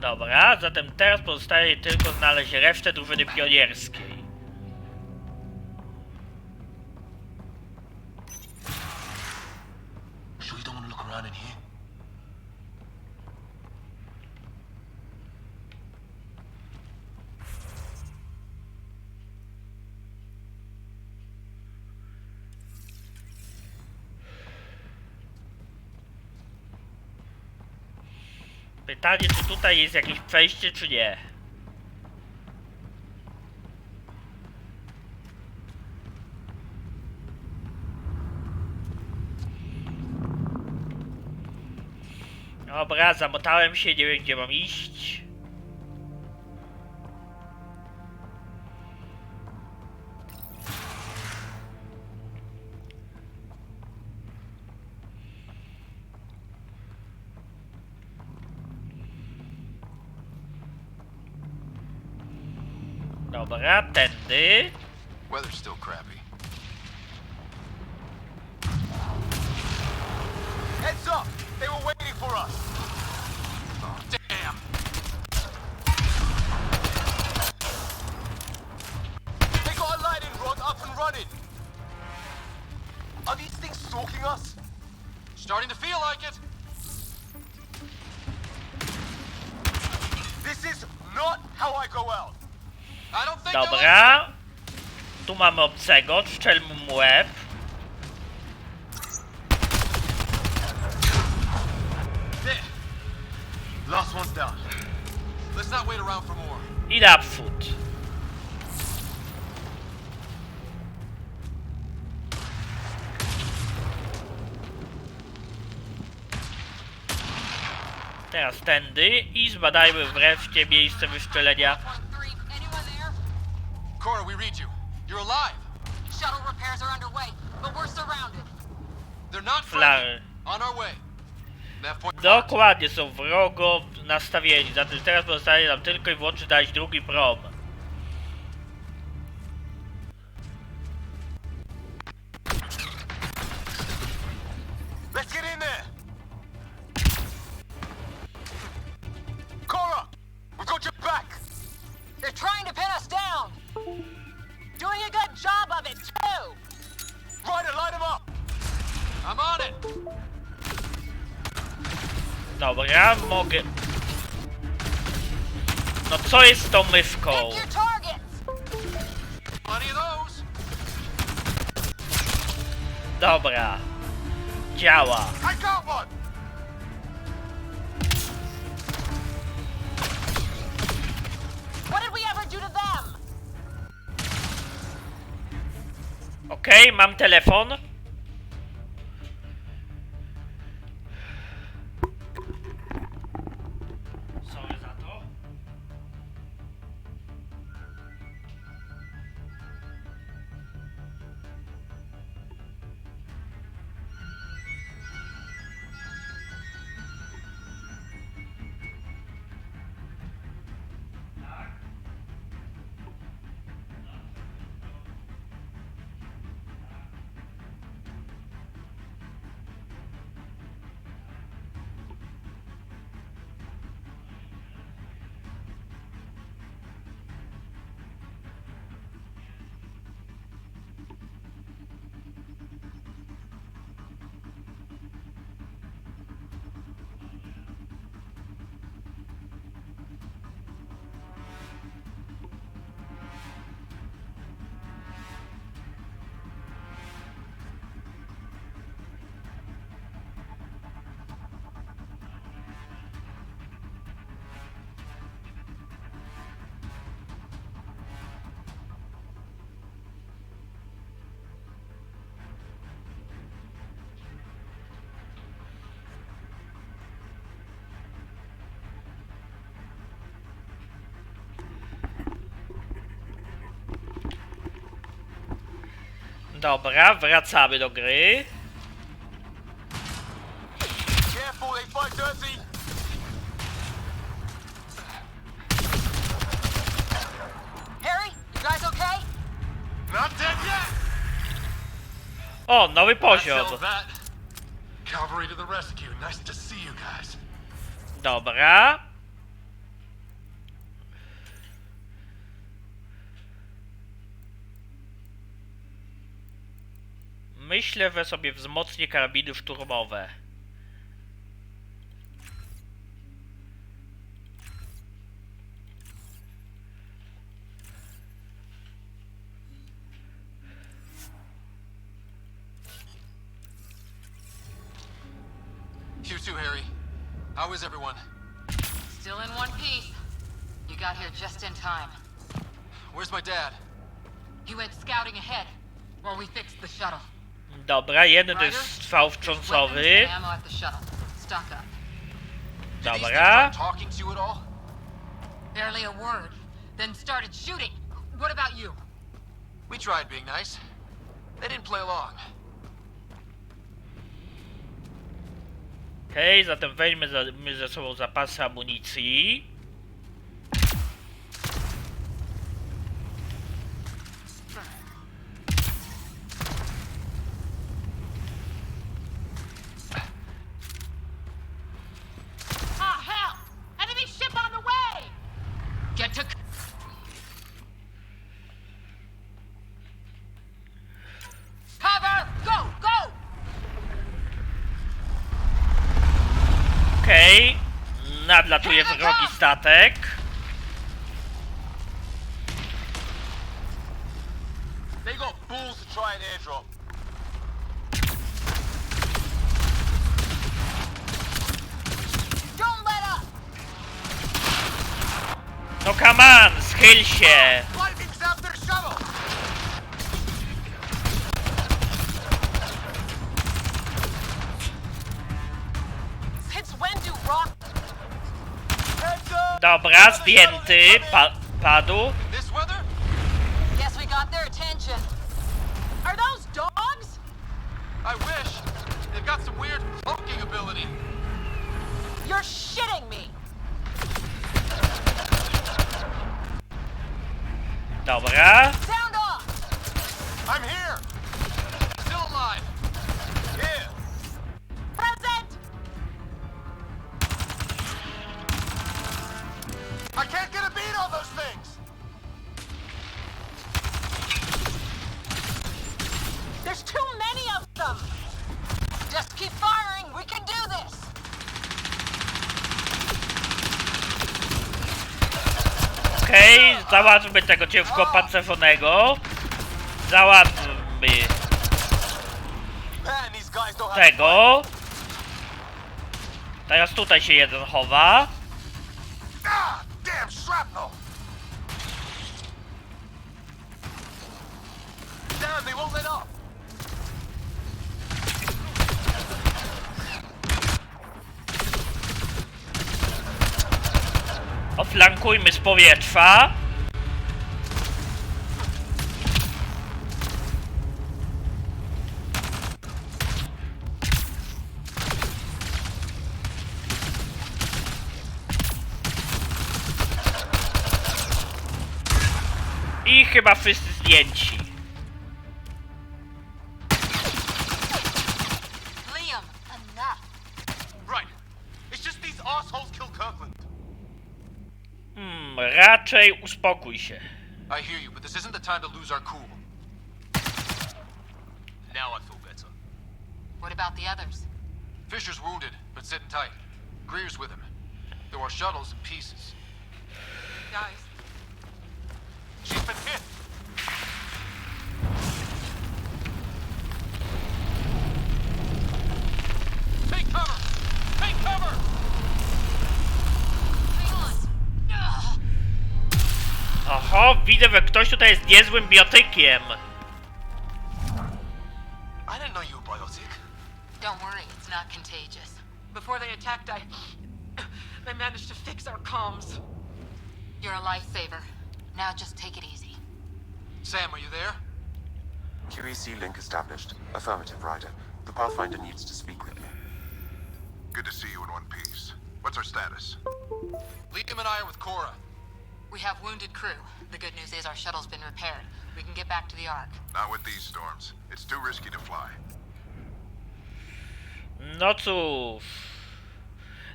Dobra, zatem teraz pozostaje tylko znaleźć resztę drużyny pionierskiej. Sure you don't want to look around in here? Pytanie, czy tutaj jest jakieś przejście, czy nie? Dobra, zamotałem się, nie wiem gdzie mam iść. Dobra, tędy. Weather's still crappy. Heads up! They were waiting for us! Oh, damn! They got a lightning rod up and running! Are these things stalking us? Starting to feel like it. This is not how I go out! I don't think Dobra. Tu mamy obcego, strzel mu łeb. There! Last one's down. Let's not wait around for more. I naprzód. Teraz tędy i zbadajmy wreszcie miejsce wystrzelenia. Cora, we read you. You're alive. Shuttle repairs are underway, but we're surrounded. They're not Flary. friendly. On our way. That point. Dokładnie, są wrogo nastawieni, zatem teraz pozostaje nam tylko i wyłącznie dać drugi prom. Let's get in there! Cora! We've got your back! They're trying to pin us down. Doing a good job of it, too. Ryder, light him up! I'm on it. Dobra, mogę... No co jest z tą myszką? Pick your targets. Plenty of those. Dobra. Działa. I got one! What did we ever do to them? Okej, mam telefon. Sorry za to. Dobra, wracamy do gry. Careful, they fight dirty. Harry, you guys okay? Not dead yet. O, nowy I poziom. felt that. Cavalry to the rescue. Nice to see you guys. Dobra. Myślę, że sobie wzmocnię karabiny szturmowe. You too, Harry. How is everyone? Still in one piece. You got here just in time. Where's my dad? He went scouting ahead while we fixed the shuttle. Dobra, jeden to Ryder, jest strzał there's wstrząsowy. weapons and ammo at the shuttle. Stock up. Did these things Dobra. start talking to you at all? Barely a word. Then started shooting. What about you? We tried being nice. They didn't play along. Okej, zatem weźmy ze sobą zapasy amunicji. Ah, hell! Enemy ship on the way! Get to... Cover! Go! Go! Okej, nadlatuje wrogi statek. They got balls to try an airdrop. Don't let up! No come on, schyl się! Lightning's after the shuttle. Since when do rock... Heads up. Dobra, zdjęty, padł. This weather? Guess we got their attention. Are those dogs? I wish. They've got some weird poking ability. You're shitting me! Dobra. Sound off! I'm here. Still alive. Here. Present! I can't get a beat on those things. There's too many of them! Just keep firing. We can do this. Okej, załatwmy tego ciężko pancerzonego. Załatwmy Man, these guys don't have tego. Teraz tutaj się jeden chowa. Ah, damn shrapnel. Damn, they won't let up. Oflankujmy z powietrza. I chyba wszyscy zdjęci. Liam, enough. Right. It's just these assholes killed Kirkland. Raczej uspokój się. I hear you, but this isn't the time to lose our cool. Now I feel better. What about the others? Fisher's wounded, but sitting tight. Greer's with him. There are shuttles in pieces. Guys, She's been hit. Take cover! Take cover! Hang on. Ugh. Oho, widzę, że ktoś tutaj jest niezłym biotykiem. I didn't know you were biotic. Don't worry, it's not contagious. before they attacked, I managed to fix our comms. You're a lifesaver. Now just take it easy. Sam, are you there? QEC link established. Affirmative, Ryder. The Pathfinder needs to speak with you. Good to see you in one piece. What's our status? Liam and I are with Cora. We have wounded crew. The good news is our shuttle's been repaired. We can get back to the Ark. Not with these storms. It's too risky to fly. No cóż.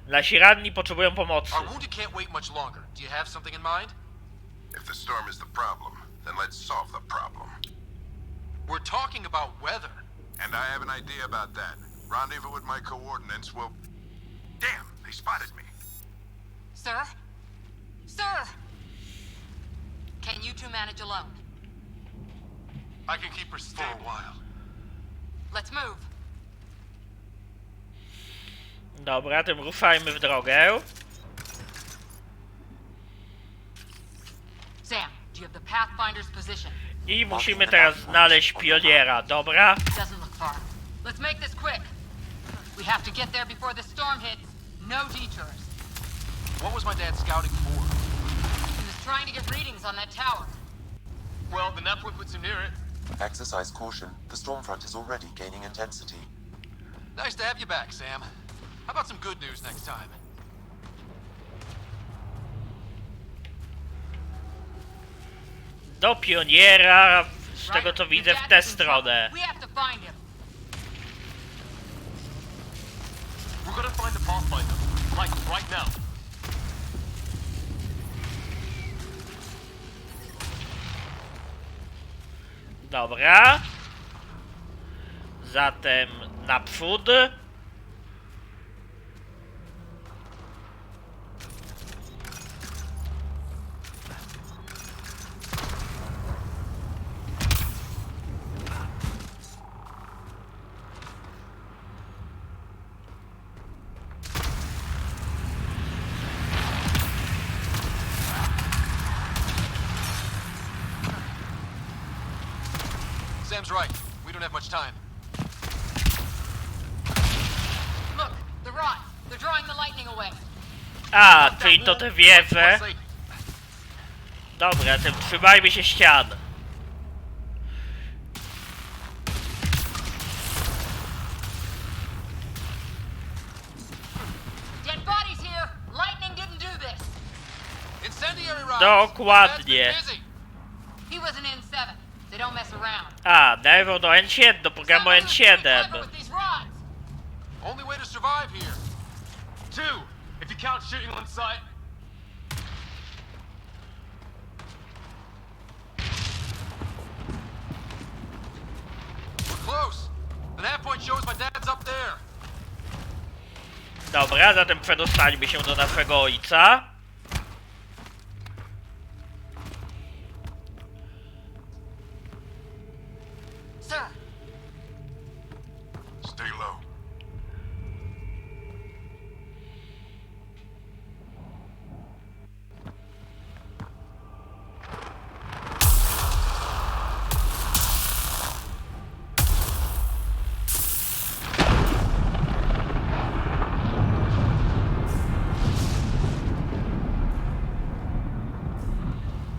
Nasi ranni potrzebują pomocy. Our wounded can't wait much longer. Do you have something in mind? If the storm is the problem, then let's solve the problem. We're talking about weather. And I have an idea about that. Rendezvous with my coordinates will... Damn, they spotted me. Sir? Sir! Can you two manage alone? I can keep her stable for a while. Let's move. Dobra, tym ruszajmy w drogę. Sam, do you have the Pathfinder's position? I musimy teraz znaleźć pioniera, dobra? Doesn't look far. Let's make this quick. We have to get there before the storm hits. No detours. What was my dad scouting for? He was trying to get readings on that tower. Well, the network puts him near it. Exercise caution. The storm front is already gaining intensity. Nice to have you back, Sam. How about some good news next time? Do pioniera, z tego co widzę, w tę stronę. We have to find him. We're gonna find the Pathfinder. Like, right now. Dobra. Zatem naprzód. Sam's right. We don't have much time. Look, the rod. They're drawing the lightning away. A, czyli to te wieże. Dobra, tym trzymajmy się ścian. Dead bodies here. Lightning didn't do this. Incendiary rods. Dokładnie. He was an N7. They don't mess around. A, nerwo do N7, do programu Some of us are pretty N7. clever with these rods. Only way to survive here. 2, if you count shooting on sight. We're close. The nav point shows my dad's up there. Dobra, zatem przedostańmy się do naszego ojca. Sir, Stay low.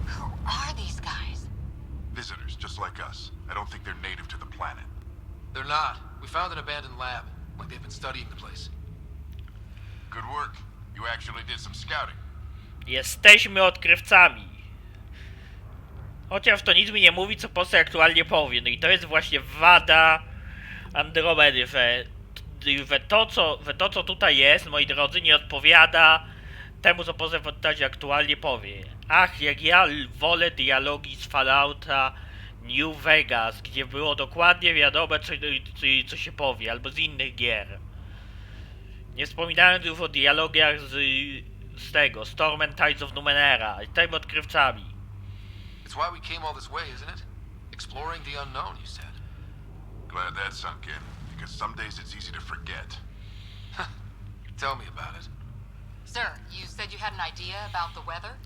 who are these guys? Visitors, just like us. I don't think they're native to the planet. They're not. We found an abandoned lab. Like they've been studying the place. Good work. You actually did some scouting. Jesteśmy odkrywcami. Chociaż to nic mi nie mówi, co postać aktualnie powie. No i to jest właśnie wada Andromedy, że to, co tutaj jest, moi drodzy, nie odpowiada temu, co postać aktualnie powie. Ach, jak ja wolę dialogi z Fallouta New Vegas, gdzie było dokładnie wiadomo, co się powie, albo z innych gier. Nie wspominając już o dialogach z tego, Storm and Tides of Numenera, i tym odkrywcami. It's why we came all this way, isn't it? Exploring the unknown, you said. Glad that sunk in, because some days it's easy to forget. Tell me about it. Sir, you said you had an idea about the weather?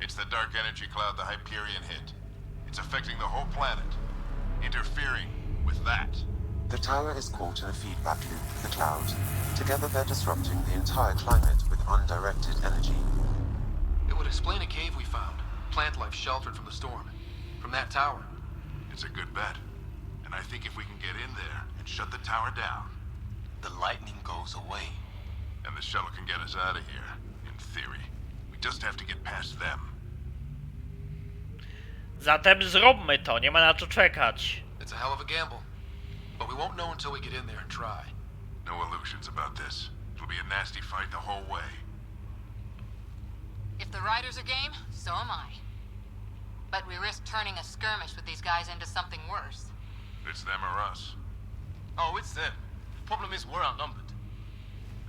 It's the dark energy cloud the Hyperion hit. It's affecting the whole planet, interfering with that. The tower is caught in a feedback loop with the cloud. Together they're disrupting the entire climate with undirected energy. It would explain a cave we found. Plant life sheltered from the storm. From that tower. It's a good bet. And I think if we can get in there and shut the tower down, The lightning goes away. and the shuttle can get us out of here, in theory. We just have to get past them. Zatem zróbmy to, nie ma na co czekać. It's a hell of a gamble. But we won't know until we get in there and try. No illusions about this. It'll be a nasty fight the whole way. If the riders are game, so am I. But we risk turning a skirmish with these guys into something worse. It's them or us. Oh, it's them. Problem is, we're outnumbered.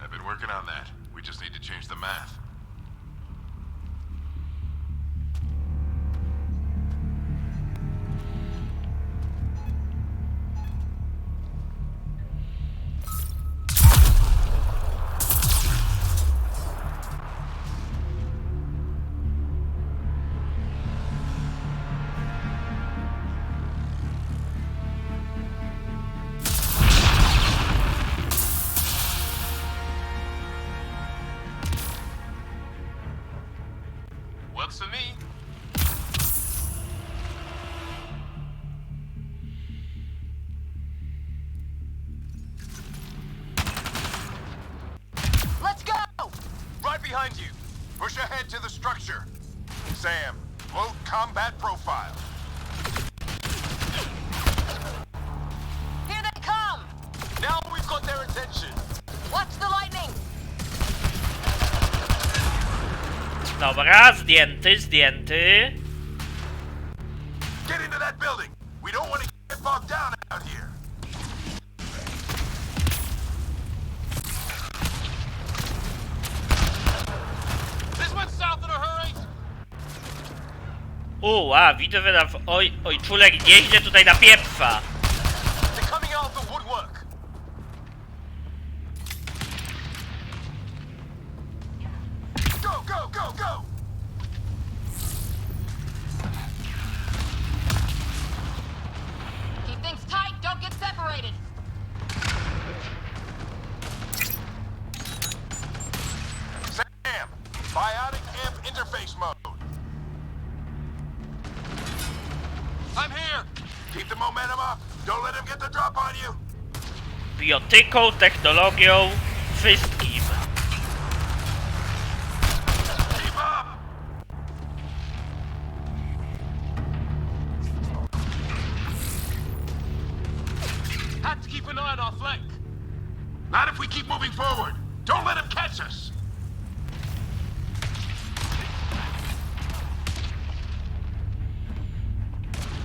I've been working on that. We just need to change the math. Works for me. Let's go! Right behind you. Push ahead to the structure. Sam, load combat profile. Here they come! Now we've got their attention. Watch the lightning! Dobra, zdjęty. Get into that building. We don't want to get bogged down out here. This went south in a hurry. Widzę, że nam ojczulek nieźle tutaj napieprza. They're coming out of the woodwork. Go, go, go, go! Keep things tight, don't get separated. Sam, biotic amp interface mode. I'm here. Keep the momentum up. Don't let him get the drop on you. Biotyką, technologią, wszystkim. Keep up. Have to keep an eye on our flank. Not if we keep moving forward. Don't let him catch us.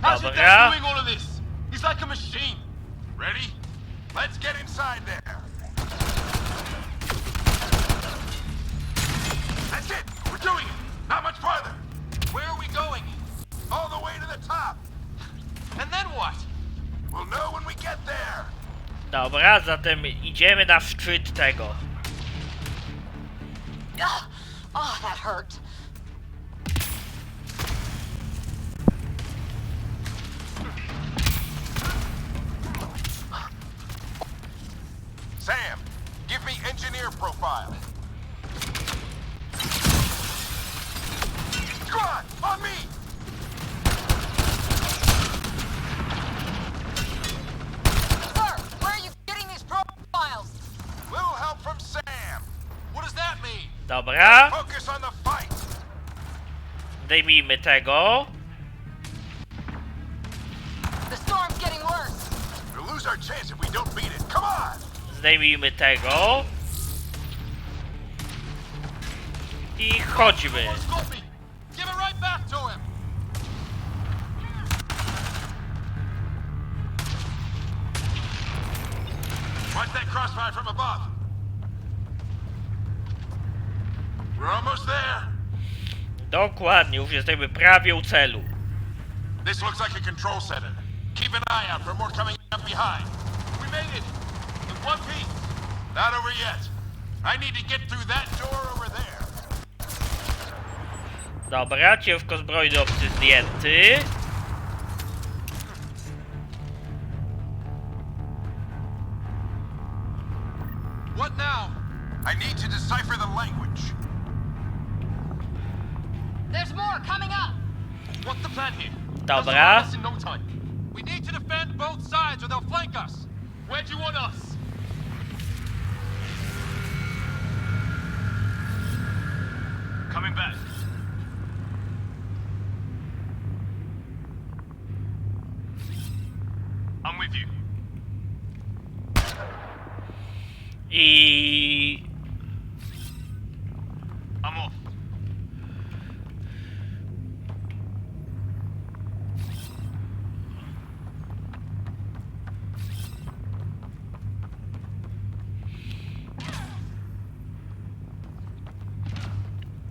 How's your Dobra. dad doing all of this? He's like a machine. Ready? Let's get inside there. That's it. We're doing it. Not much farther. Where are we going? All the way to the top. And then what? We'll know when we get there. Dobra, zatem idziemy na szczyt tego. Oh, that hurt. Sam, give me engineer profile. Come on me! Sir, where are you getting these profiles? Little help from Sam. What does that mean? Dobra, Focus on the fight. zdejmijmy tego. The storm's getting worse. We'll lose our chance if we don't beat it. Come on! Zdejmijmy tego. I chodźmy. One's got me. Give it right back to him. Watch that crossfire from above. We're almost there. Dokładnie, już jesteśmy prawie u celu. This looks like a control center. Keep an eye out for more coming up behind. We made it. In one piece. Not over yet. I need to get through that door over there. Dobra, ciężko zbrojny obcy zdjęty. What now? I need to decipher the language. There's more coming up. What's the plan here? Dobra. They'll surround us in no time. We need to defend both sides or they'll flank us. Where do you want us? Coming back. I'm with you. I'm off.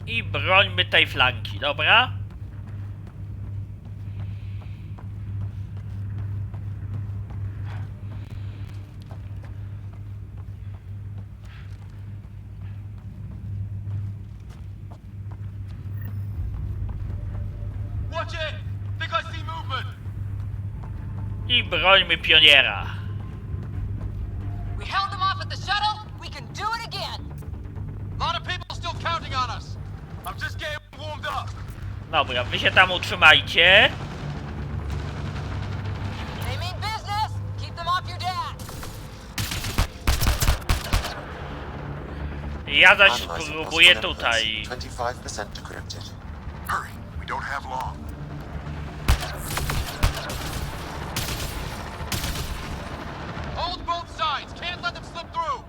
I brońmy tej flanki, dobra? Watch it! Think I see movement! I brońmy pioniera. We held them off at the shuttle. We can do it again. A lot of people still counting on us. I'm just getting warmed up. Dobra, wy się tam utrzymajcie. They mean business. Keep them off your dad. Ja zaś Analyzing spróbuję possible tutaj. evidence. 25% decrypted. Hurry, we don't have long. Hold both sides. Can't let them slip through.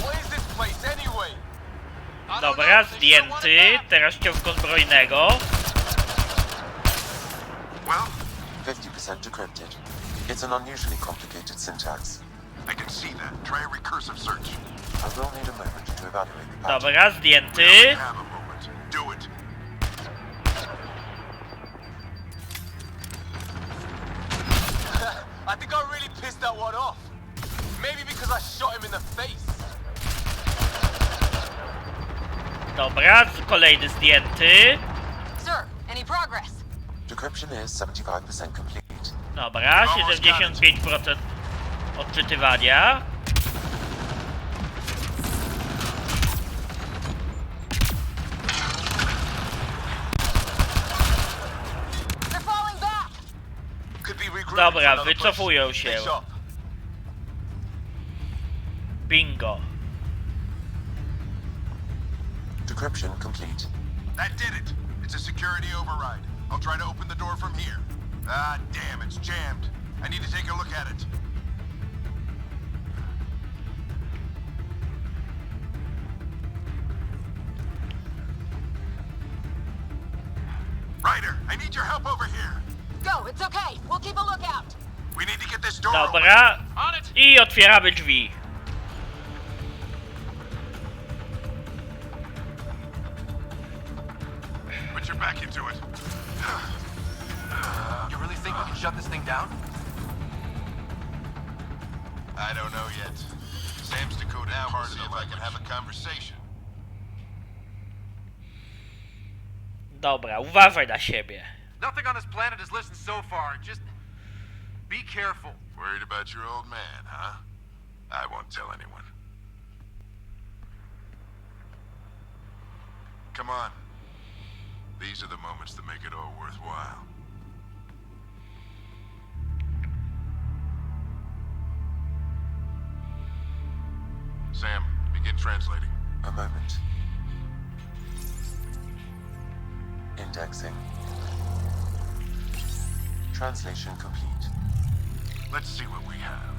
What is this place anyway? I don't Dobra, know. They sure want it zdjęty. back. Teraz ciągu zbrojnego. Well, 50% decrypted. It's an unusually complicated syntax. I can see that. Try a recursive search. I will need a moment to evaluate the pattern. Dobra, We zdjęty. only have a moment. Do it. I think I really pissed that one off. Maybe because I shot him in the face. Dobra, kolejny zdjęty. Sir, any progress? Decryption is 75% complete. Dobra, 75% odczytywania. They're falling back. Could be regrouping Dobra, to another wycofują place. się. Stay sharp. Bingo. Decryption complete. That did it. It's a security override. I'll try to open the door from here. Ah, damn, it's jammed. I need to take a look at it. Ryder, I need your help over here. Go, it's okay. We'll keep a lookout. We need to get this door open. Dobra. On it. I otwieramy drzwi. Put your back into it. You really think we can shut this thing down? I don't know yet. Sam's decoding now part of it if I can have a conversation. Dobra, uważaj na siebie. Nothing on this planet has listened so far. Just be careful. Worried about your old man, huh? I won't tell anyone. Come on. These are the moments that make it all worthwhile. Sam, begin translating. A moment. Indexing. Translation complete. Let's see what we have.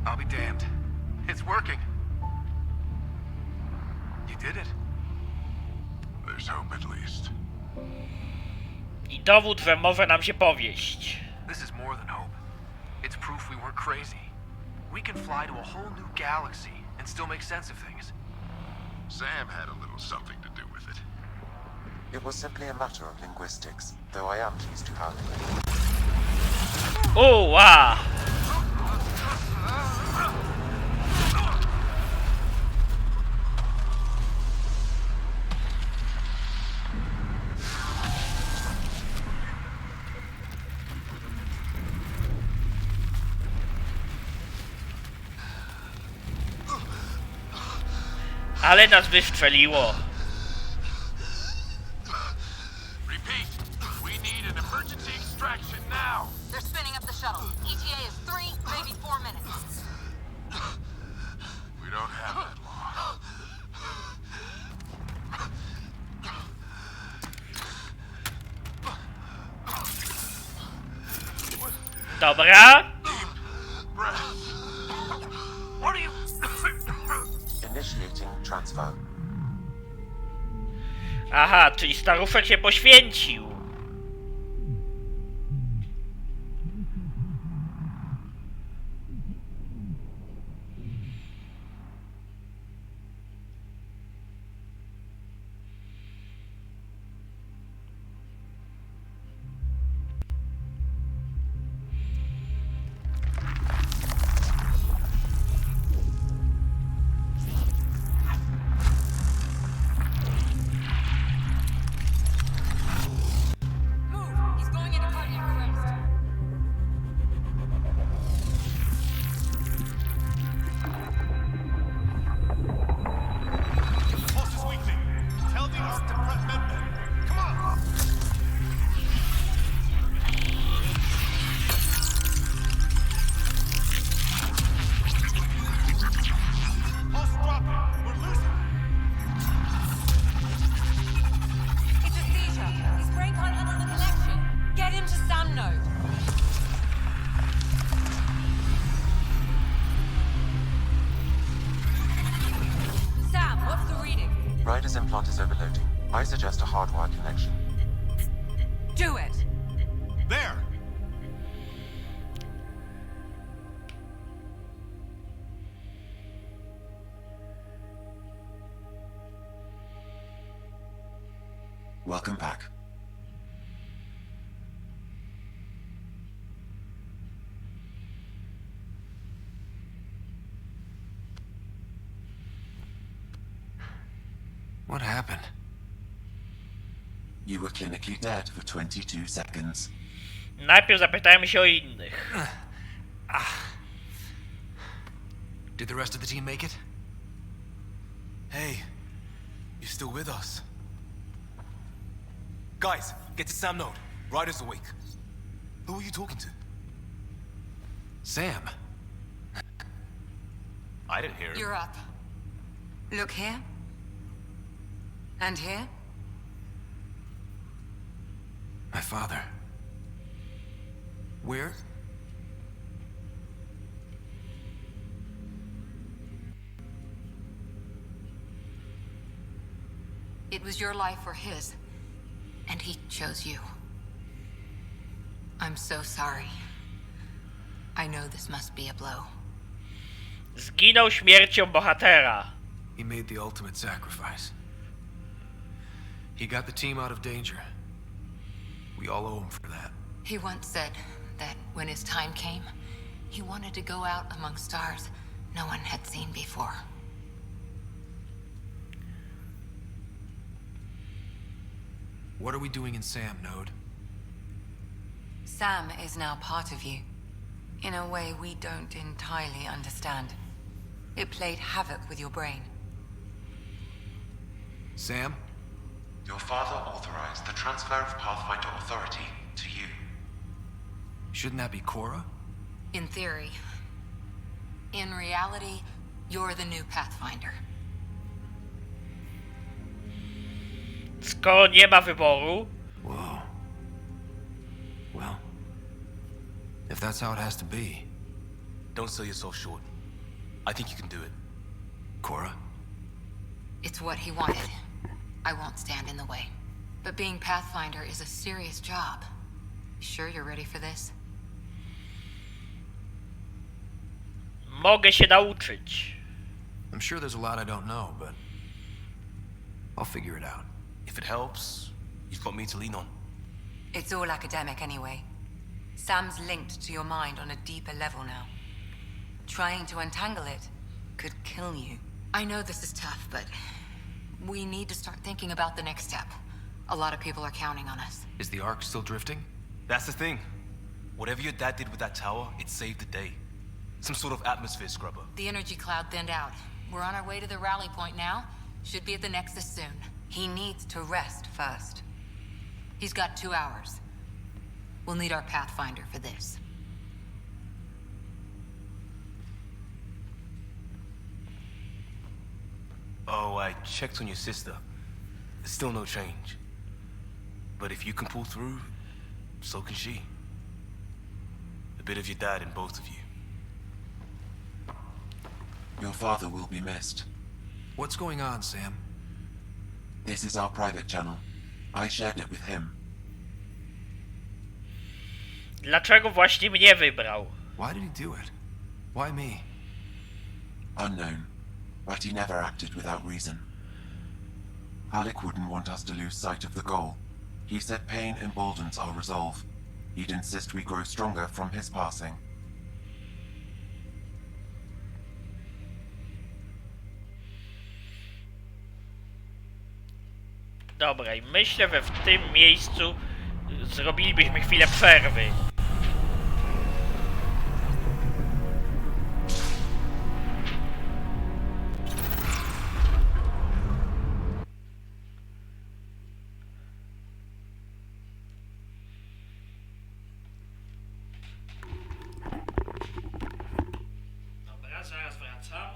I'll be damned. It's working. did it. There's hope at least. I dowód, że może nam się powieść. This is more than hope. It's proof we weren't crazy. We can fly to a whole new galaxy and still make sense of things. Sam had a little something to do with it. It was simply a matter of linguistics, though I am pleased to have it. O, wow! Ale nas wystrzeliło. Repeat, we need an emergency extraction now. They're spinning up the shuttle. ETA is 3, maybe 4 minutes. We don't have that long. Dobra. What are you... Initiating transfer. Aha, czyli staruszek się poświęcił. He's going into cardiac arrest. Pulse is weakening. Tell the Ark to prep medbay. Come on! Pulse dropping. We're losing. It's a seizure. His brain can't handle the connection. Get him to Sam node. Sam, what's the reading? Ryder's implant is overloading. I suggest a hardwire connection. Do it. There! Welcome back. What happened? You were clinically dead for 22 seconds. Najpierw zapytajmy się o innych. Did the rest of the team make it? Hey, you still with us? Guys, get to Sam node. Ryder's awake. Who are you talking to? Sam. I didn't hear him. You're up. Look here. And here. My father. Where? It was your life or his, and he chose you. I'm so sorry. I know this must be a blow. Zginął śmiercią bohatera. He made the ultimate sacrifice. He got the team out of danger. We all owe him for that. He once said that when his time came, he wanted to go out among stars no one had seen before. What are we doing in Sam node? Sam is now part of you. In a way we don't entirely understand. It played havoc with your brain. Sam? Your father authorized the transfer of Pathfinder authority to you. Shouldn't that be Cora? In theory. In reality, you're the new Pathfinder. Skoro nie ma wyboru, Whoa. Well, if that's how it has to be. Don't sell yourself short. I think you can do it. Cora? It's what he wanted. I won't stand in the way. But being Pathfinder is a serious job. You sure you're ready for this? Mogę się nauczyć. I'm sure there's a lot I don't know, but I'll figure it out. If it helps, you've got me to lean on. It's all academic anyway. Sam's linked to your mind on a deeper level now. Trying to untangle it could kill you. I know this is tough, but we need to start thinking about the next step. A lot of people are counting on us. Is the Ark still drifting? That's the thing. Whatever your dad did with that tower, it saved the day. Some sort of atmosphere scrubber. The energy cloud thinned out. We're on our way to the rally point now. Should be at the Nexus soon. He needs to rest first. He's got 2 hours. We'll need our Pathfinder for this. Oh, I checked on your sister. There's still no change. But if you can pull through, so can she. A bit of your dad in both of you. Your father will be missed. What's going on, Sam? This is our private channel. I shared it with him. Dlaczego właśnie mnie wybrał? Why did he do it? Why me? Unknown, but he never acted without reason. Alec wouldn't want us to lose sight of the goal. He said pain emboldens our resolve. He'd insist we grow stronger from his passing. Dobra, i myślę, że w tym miejscu zrobilibyśmy chwilę przerwy. Dobra, zaraz wracam.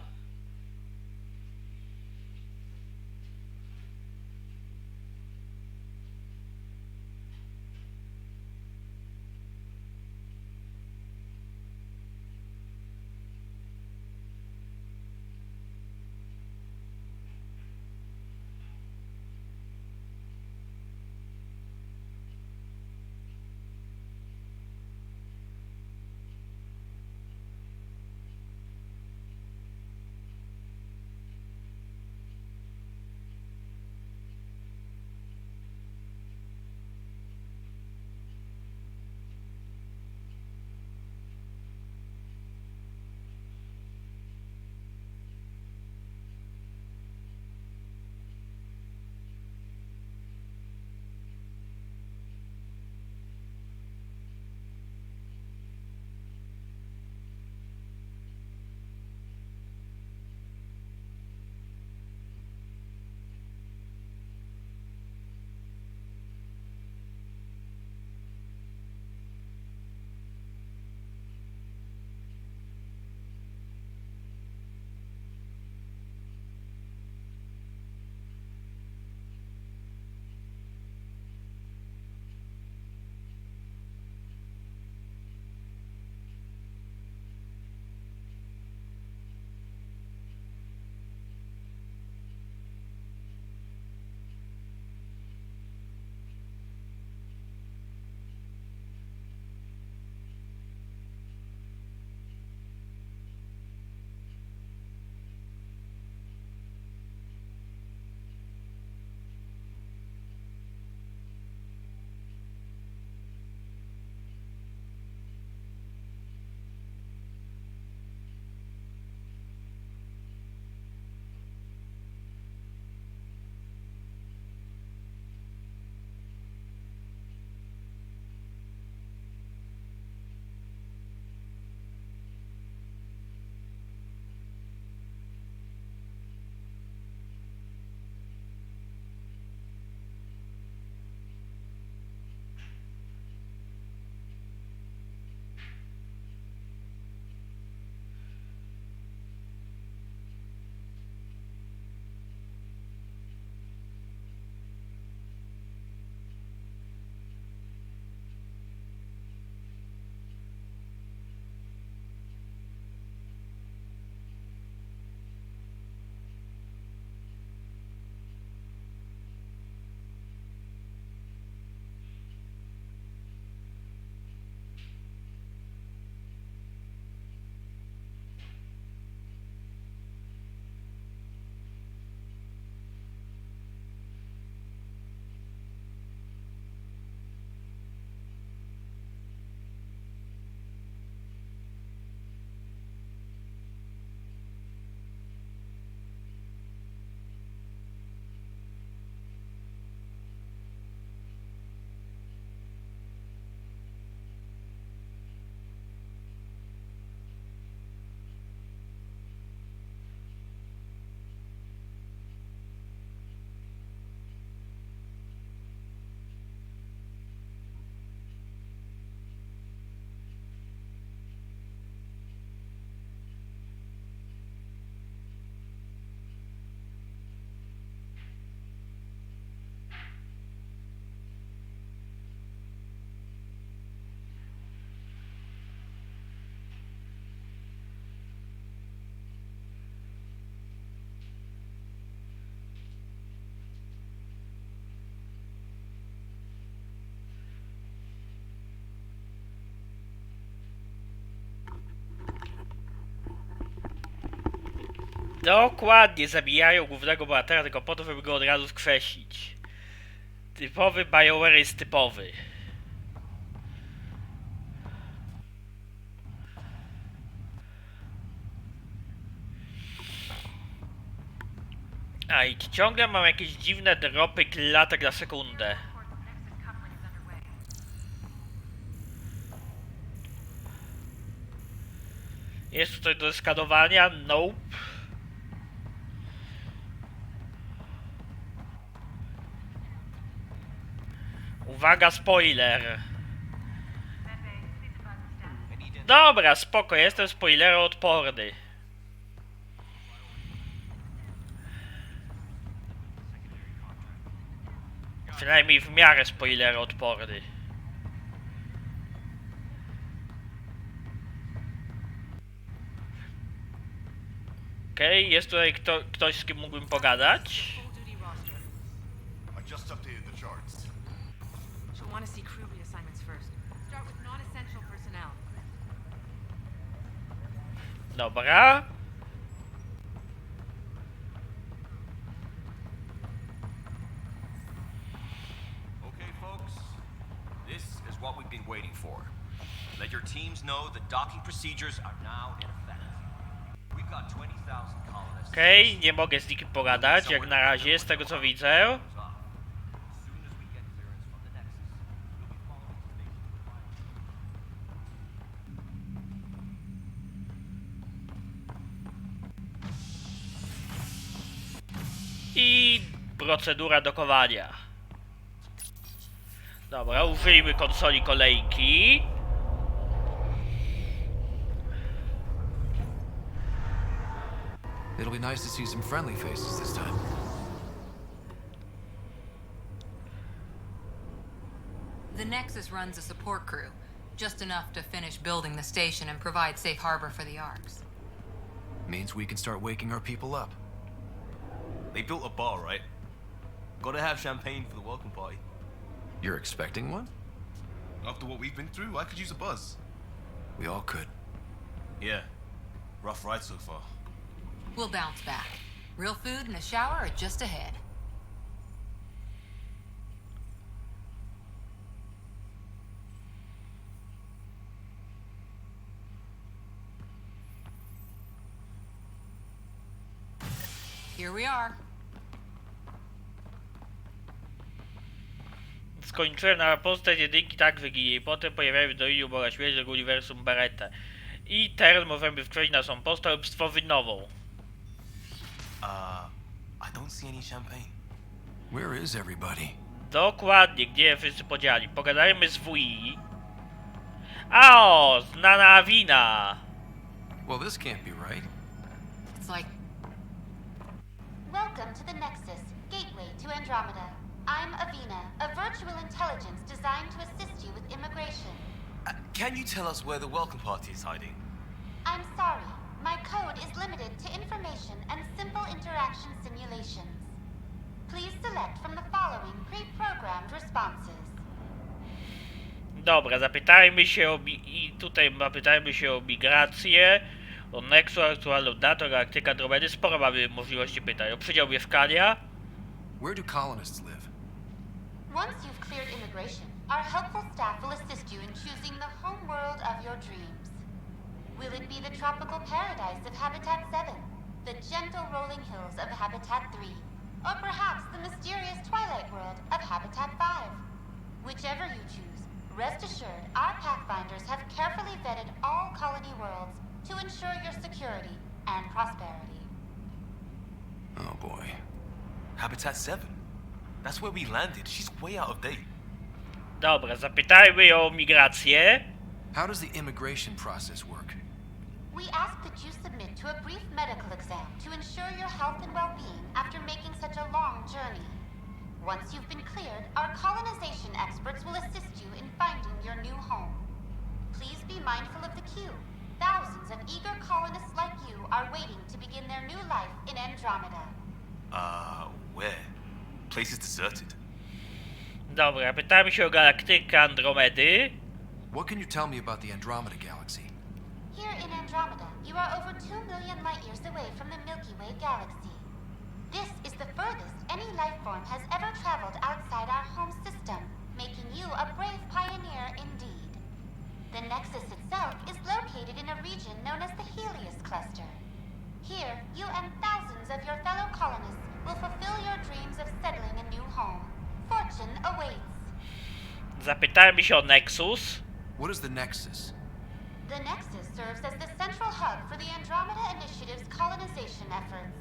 Dokładnie, zabijają głównego bohatera tylko po to, żeby go od razu skrzesić. Typowy BioWare jest typowy. A i ciągle mam jakieś dziwne dropy klatek na sekundę. Jest tutaj do skanowania? Nope. Uwaga, spoiler. Dobra, spoko, jestem spoileroodporny. Przynajmniej w miarę spoileroodporny. Okej, jest tutaj ktoś, z kim mógłbym pogadać. I just updated the charts. She'll want to see crew reassignments first. Start with non-essential personnel. Dobra. Okay, folks. This is what we've been waiting for. Let your teams know the docking procedures are now in effect. We've got 20,000 colonists. Okej, nie mogę z nikim pogadać, jak na razie, z tego co widzę. I procedura dokowania. Dobra, użyjmy konsoli kolejki. It'll be nice to see some friendly faces this time. The Nexus runs a support crew, just enough to finish building the station and provide safe harbor for the Arks. Means we can start waking our people up. They built a bar, right? Gotta have champagne for the welcome party. You're expecting one? After what we've been through, I could use a buzz. We all could. Yeah. Rough ride so far. We'll bounce back. Real food and a shower are just ahead. Here we are. Skończyłem na postać jedynki, tak wyginie. I potem pojawiają się do innych Boga Śmierci do uniwersum Beretta. I teraz możemy wkroić na tą postać lub stworzyć nową. I don't see any champagne. Where is everybody? Dokładnie, gdzie wszyscy podzieli. Pogadajmy z WI. A o, znana wina. Well, this can't be right. It's like... Welcome to the Nexus, gateway to Andromeda. I'm Avina, a virtual intelligence designed to assist you with immigration. Can you tell us where the welcome party is hiding? I'm sorry, my code is limited to information and simple interaction simulations. Please select from the following pre-programmed responses. Dobra, zapytajmy się o... I tutaj zapytajmy się o migrację, o Nexus, aktualną datę, galaktykę Andromedy. Sporo mamy możliwości pytań. O przydział mieszkania. Where do colonists live? Once you've cleared immigration, our helpful staff will assist you in choosing the home world of your dreams. Will it be the tropical paradise of Habitat 7, the gentle rolling hills of Habitat 3, or perhaps the mysterious twilight world of Habitat 5? Whichever you choose, rest assured our Pathfinders have carefully vetted all colony worlds to ensure your security and prosperity. Oh boy. Habitat 7? That's where we landed. She's way out of date. Dobra, zapytajmy ją o migrację. How does the immigration process work? We ask that you submit to a brief medical exam to ensure your health and well-being after making such a long journey. Once you've been cleared, our colonization experts will assist you in finding your new home. Please be mindful of the queue. Thousands of eager colonists like you are waiting to begin their new life in Andromeda. Where? Place is deserted. Dobra, pytamy się o galaktykę Andromedy. What can you tell me about the Andromeda Galaxy? Here in Andromeda, you are over 2 million light years away from the Milky Way galaxy. This is the furthest any life form has ever traveled outside our home system, making you a brave pioneer indeed. The Nexus itself is located in a region known as the Helios Cluster. Here, you and thousands of your fellow colonists will fulfill your dreams of settling a new home. Fortune awaits. Zapytałem się o Nexus. What is the Nexus? The Nexus serves as the central hub for the Andromeda Initiative's colonization efforts.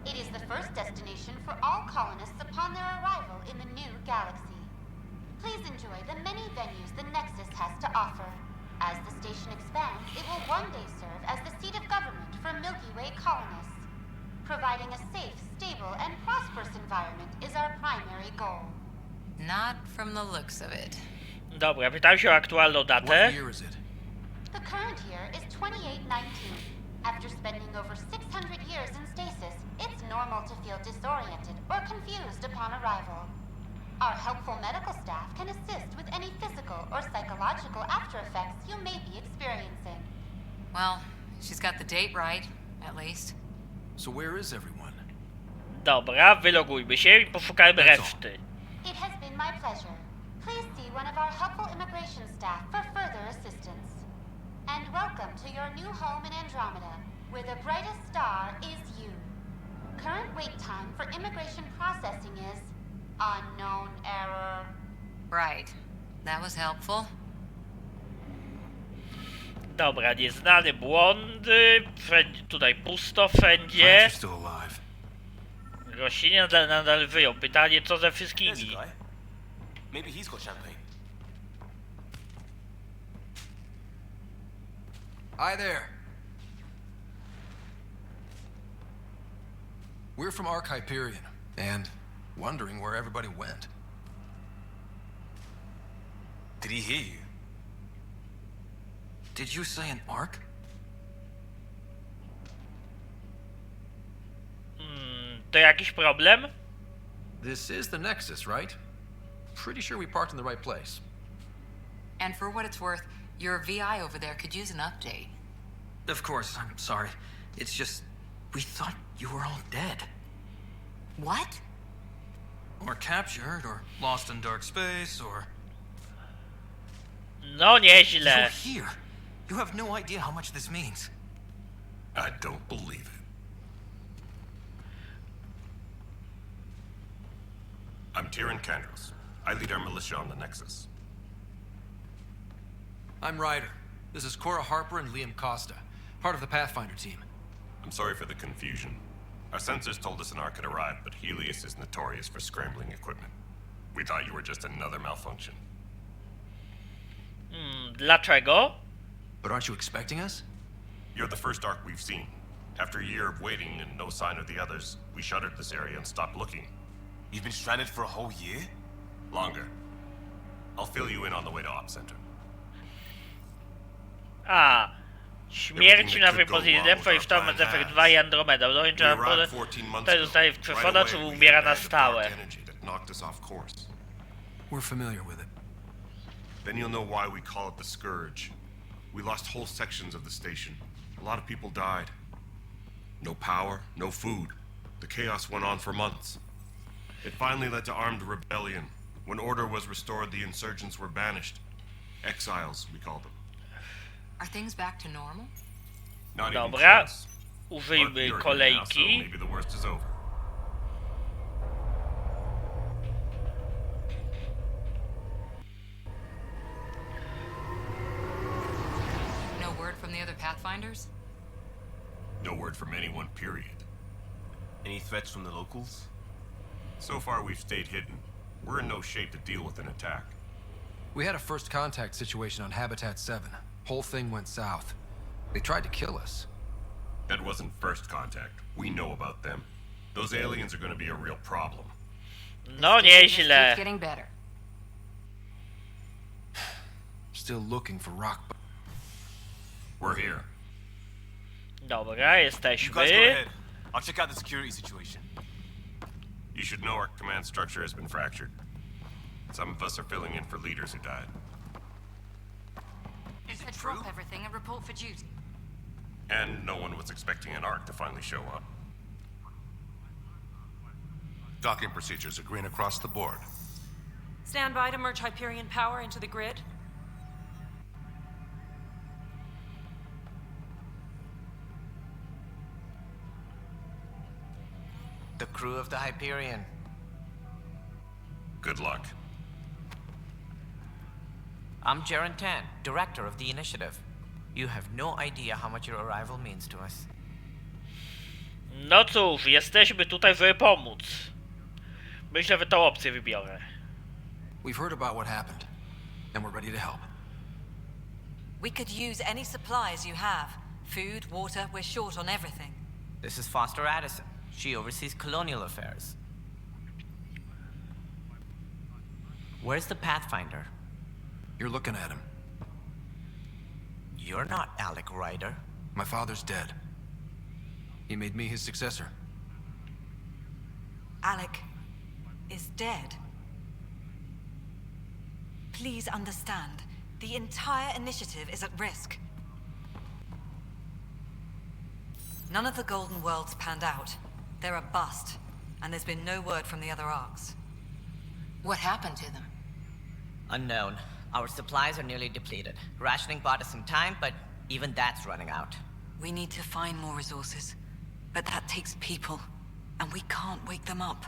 It is the first destination for all colonists upon their arrival in the new galaxy. Please enjoy the many venues the Nexus has to offer. As the station expands, it will one day serve as the seat of government for Milky Way colonists. Providing a safe, stable, and prosperous environment is our primary goal. Not from the looks of it. Dobra, pytałem się o aktualną datę. What year is it? The current year is 2819. After spending over 600 years in stasis, it's normal to feel disoriented or confused upon arrival. Our helpful medical staff can assist with any physical or psychological after effects you may be experiencing. Well, she's got the date right, at least. So where is everyone? Dobra, wylogujmy się i poszukajmy reszty. It has been my pleasure. Please see one of our helpful immigration staff for further assistance. And welcome to your new home in Andromeda, where the brightest star is you. Current wait time for immigration processing is unknown error. Right. That was helpful. Dobra, nieznane błądy. Wszędzie, tutaj pusto, wszędzie. Still alive. Rośliny nadal wyją. Pytanie, co ze There's a wszystkimi? guy. Maybe he's got champagne. Hi there. We're from Ark Hyperion, and wondering where everybody went. Did he hear you? Did you say an Ark? To jakiś problem? This is the Nexus, right? Pretty sure we parked in the right place. And for what it's worth, your VI over there could use an update. Of course, I'm sorry. It's just, we thought you were all dead. What? Or captured, or lost in dark space, or... No nieźle. You're here. You have no idea how much this means. I don't believe it. I'm Tyrion Kandros. I lead our militia on the Nexus. I'm Ryder. This is Cora Harper and Liam Costa, part of the Pathfinder team. I'm sorry for the confusion. Our sensors told us an Ark had arrived, but Helios is notorious for scrambling equipment. We thought you were just another malfunction. Dlaczego? But aren't you expecting us? You're the first Ark we've seen. After a year of waiting and no sign of the others, we shuttered this area and stopped looking. You've been stranded for a whole year? Longer. I'll fill you in on the way to Op Center. A. Śmierć na wypozycji Defo i Storm Mass Effect 2 i Andromeda. Dołącza tutaj zostaje wkrzeszona, czy umiera na stałe. We're familiar with it. Then you'll know why we call it the Scourge. We lost whole sections of the station. A lot of people died. No power, no food. The chaos went on for months. It finally led to armed rebellion. When order was restored, the insurgents were banished. Exiles, we call them. Are things back to normal? Not even Dobra, close. użyjmy But you're here now, so kolejki. maybe the worst is over. No word from the other Pathfinders? No word from anyone, period. Any threats from the locals? So far, we've stayed hidden. We're in no shape to deal with an attack. We had a first contact situation on Habitat 7. Whole thing went south. They tried to kill us. That wasn't first contact. We know about them. Those aliens are going to be a real problem. No nieźle. Keeps getting better. Still looking for rock. We're here. Dobra, You guys go jesteśmy. ahead. I'll check out the security situation. You should know our command structure has been fractured. Some of us are filling in for leaders who died. Is it true? Drop everything and report for duty. And no one was expecting an arc to finally show up. Docking procedures are green across the board. Stand by to merge Hyperion power into the grid. The crew of the Hyperion. Good luck. I'm Jaren Tan, director of the initiative. You have no idea how much your arrival means to us. No cóż, jesteśmy tutaj, żeby pomóc. Myślę, że tą opcję wybiorę. We've heard about what happened, and we're ready to help. We could use any supplies you have. Food, water, we're short on everything. This is Foster Addison. She oversees colonial affairs. Where's the Pathfinder? You're looking at him. You're not Alec Ryder. My father's dead. He made me his successor. Alec is dead. Please understand, the entire initiative is at risk. None of the Golden Worlds panned out. They're a bust, and there's been no word from the other arcs. What happened to them? Unknown. Our supplies are nearly depleted. Rationing bought us some time, but even that's running out. We need to find more resources, but that takes people, and we can't wake them up.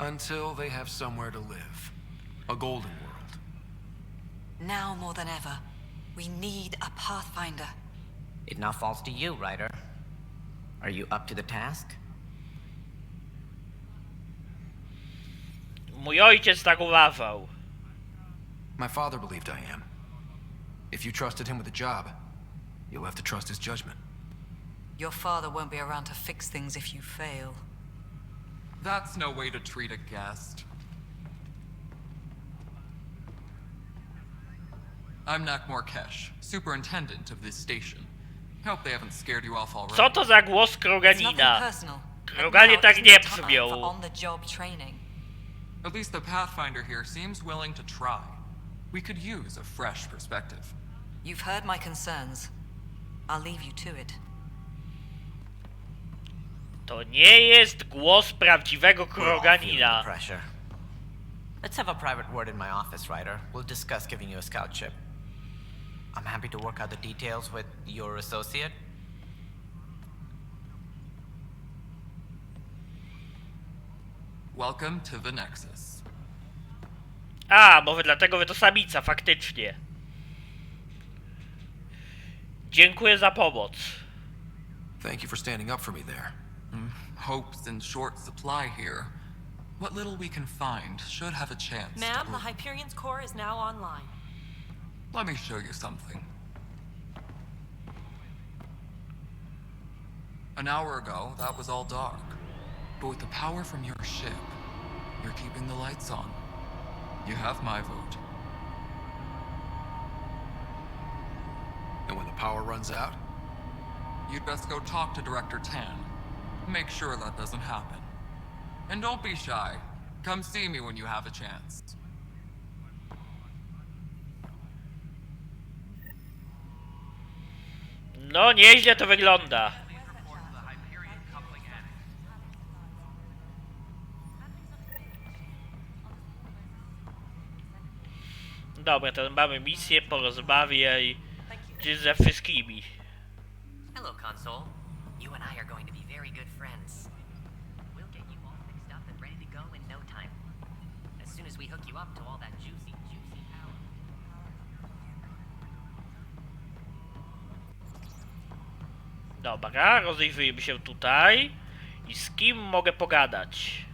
Until they have somewhere to live. A golden world. Now more than ever, we need a Pathfinder. It now falls to you, Ryder. Are you up to the task? Mój ojciec tak uważał. My father believed I am. If you trusted him with a job, you'll have to trust his judgment. Your father won't be around to fix things if you fail. That's no way to treat a guest. I'm Nakmor Kesh, superintendent of this station. Hope they haven't scared you off already. Co to za głos Kroganina? Kroganie tak nie brzmią. On-the-job training. At least the Pathfinder here seems willing to try. We could use a fresh perspective. You've heard my concerns. I'll leave you to it. To nie jest głos prawdziwego Kroganina. Pressure. Let's have a private word in my office, Ryder. We'll discuss giving you a scout ship. I'm happy to work out the details with your associate. Welcome to the Nexus. A, może dlatego, że to samica, faktycznie. Dziękuję za pomoc. Thank you for standing up for me there. Hope's in short supply here. What little we can find should have a chance. Ma'am, the Hyperion's core is now online. Let me show you something. An hour ago, that was all dark. But with the power from your ship, you're keeping the lights on. You have my vote. And when the power runs out? You'd best go talk to Director Tan. Make sure that doesn't happen. And don't be shy. Come see me when you have a chance. No, nieźle to wygląda. Dobra, to mamy misję, porozmawiaj ze wszystkimi. Hello, Console. You and I are going to be very good friends. We'll get you all fixed up and ready to go in no time. As soon as we hook you up to all that juicy power. Dobra, rozejrzyjmy się tutaj. I z kim mogę pogadać?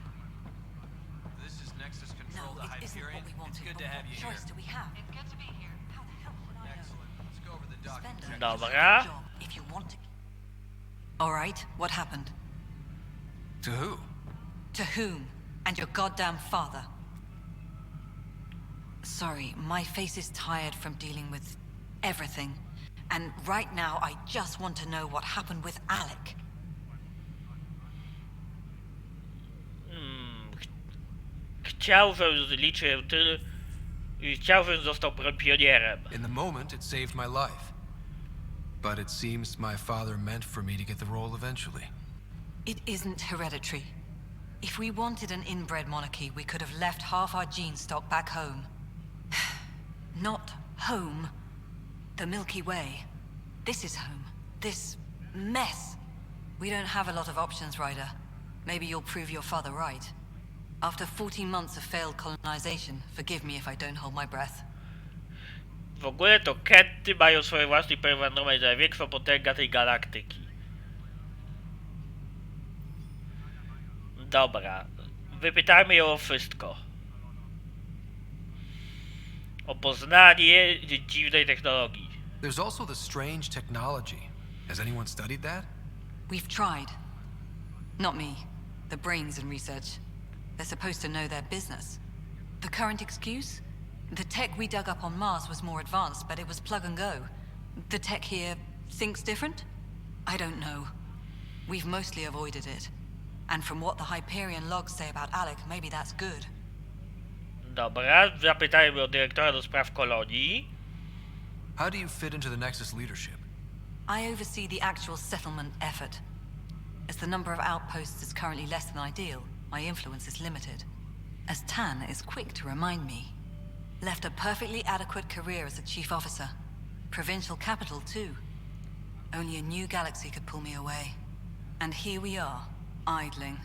This is Nexus Control to Hyperion. It's good to have you here. Let's go over the document. Dobra. All right, what happened? To who? To whom? And your goddamn father. Sorry, my face is tired from dealing with everything. And right now, I just want to know what happened with Alec. Chciałbym zliczył tyle... Chciałbym został pionierem. In the moment, it saved my life. but it seems my father meant for me to get the role eventually. It isn't hereditary. If we wanted an inbred monarchy, we could have left half our gene stock back home. Not home. The Milky Way. This is home. This mess. We don't have a lot of options, Ryder. Maybe you'll prove your father right. After 14 months of failed colonization, forgive me if I don't hold my breath. W ogóle to Ketty mają swoje własne Effect Andromeda, największa potęga tej galaktyki. Dobra, wypytajmy ją o wszystko. O poznanie dziwnej technologii. There's also the strange technology. Has anyone studied that? We've tried. Not me. The brains in research. They're supposed to know their business. The current excuse? The tech we dug up on Mars was more advanced, but it was plug and go. The tech here thinks different? I don't know. We've mostly avoided it. And from what the Hyperion logs say about Alec, maybe that's good. Dobra, zapytajmy o dyrektora do spraw kolonii. How do you fit into the Nexus leadership? I oversee the actual settlement effort. As the number of outposts is currently less than ideal, my influence is limited. As Tan is quick to remind me. Left a perfectly adequate career as a chief officer. Provincial capital, too. Only a new galaxy could pull me away. And here we are, idling.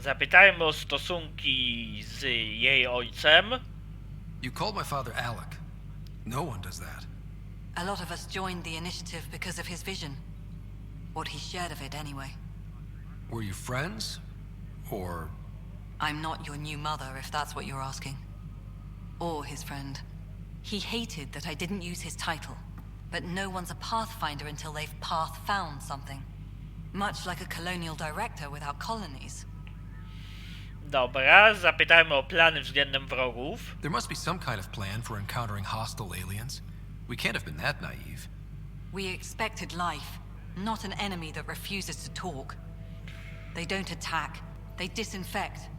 Zapytajmy o stosunki z jej ojcem. You called my father Alec. No one does that. A lot of us joined the initiative because of his vision. What he shared of it, anyway. Were you friends? Or... I'm not your new mother, if that's what you're asking. Or his friend. He hated that I didn't use his title. But no one's a pathfinder until they've path-found something. Much like a colonial director without colonies. Dobra, zapytajmy o plany względem wrogów. There must be some kind of plan for encountering hostile aliens. We can't have been that naive. We expected life, not an enemy that refuses to talk. They don't attack, they disinfect.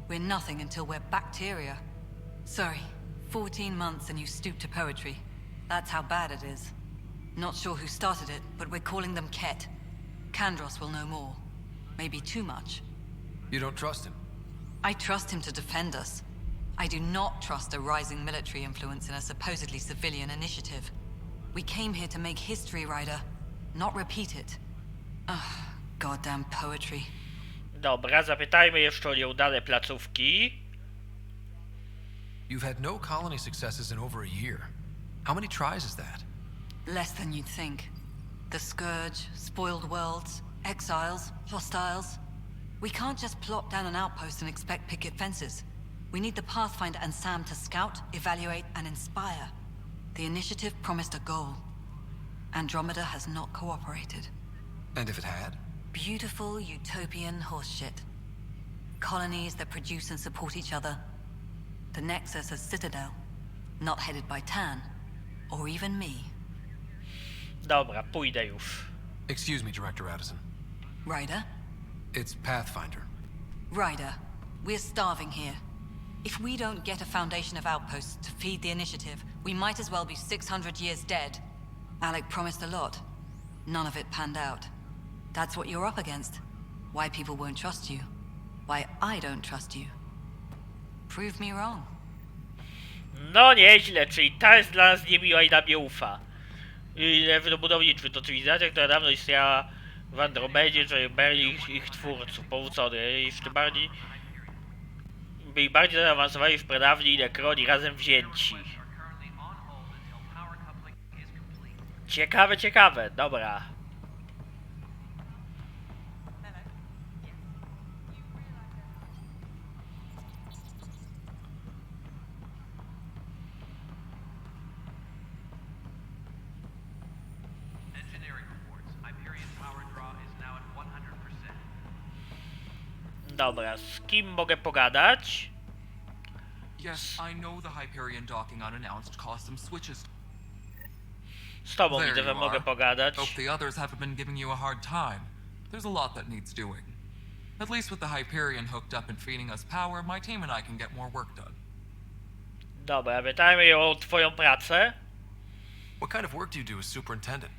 We're nothing until we're bacteria. Sorry, 14 months and you stoop to poetry. That's how bad it is. Not sure who started it, but we're calling them Ket. Kandros will know more. Maybe too much. You don't trust him? I trust him to defend us. I do not trust a rising military influence in a supposedly civilian initiative. We came here to make history, Ryder, not repeat it. Ugh, goddamn poetry. Dobra, zapytajmy jeszcze o nieudane placówki. You've had no colony successes in over a year. How many tries is that? Less than you'd think. The Scourge, spoiled worlds, exiles, hostiles. We can't just plop down an outpost and expect picket fences. We need the Pathfinder and Sam to scout, evaluate, and inspire. The initiative promised a goal. Andromeda has not cooperated. And if it had? Beautiful utopian horseshit. Colonies that produce and support each other. The Nexus as Citadel. Not headed by Tan. Or even me. Dobra, pójdę już. Excuse me, Director Addison. Ryder? It's Pathfinder. Ryder, we're starving here. If we don't get a foundation of outposts to feed the initiative, we might as well be 600 years dead. Alec promised a lot. None of it panned out. That's what you're up against. Why people won't trust you. Why I don't trust you. Prove me wrong. No nieźle, czyli ta jest dla nas niemiła i nam nie ufa. Budowniczy to cywilizacja, która dawno istniała w Andromedzie, czyli Berlin ich twórców, powrócony. Jeszcze bardziej... byli bardziej zaawansowani w pradawni i Nekroni razem wzięci. Ciekawe, ciekawe, dobra. Dobra, z kim mogę pogadać? Yes, I know the Hyperion docking unannounced caused some switches. Z tobą There widzę, że you mogę are. pogadać. Hope the others haven't been giving you a hard time. There's a lot that needs doing. At least with the Hyperion hooked up and feeding us power, my team and I can get more work done. Dobra, pytajmy ją o twoją pracę. What kind of work do you do as superintendent?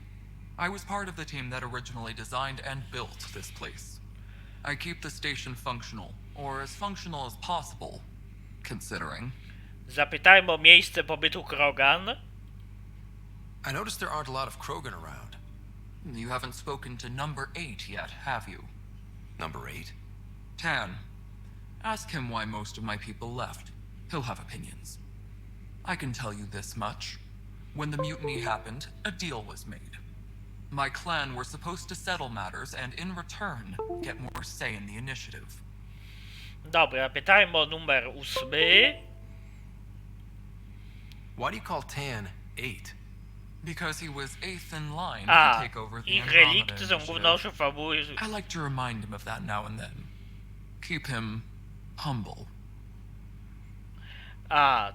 I was part of the team that originally designed and built this place. I keep the station functional, or as functional as possible, considering. Zapytajmy o miejsce pobytu Krogan. I noticed there aren't a lot of Krogan around. You haven't spoken to number 8 yet, have you? Number 8? Tan. Ask him why most of my people left. He'll have opinions. I can tell you this much. When the mutiny happened, a deal was made. My clan were supposed to settle matters and in return, get more say in the initiative. Dobra, pytajmy o numer 8. Why do you call Tan 8? Because he was 8th in line to take over the ich Andromeda relikty są głównością fabuły. I like to remind him of that now and then. Keep him humble.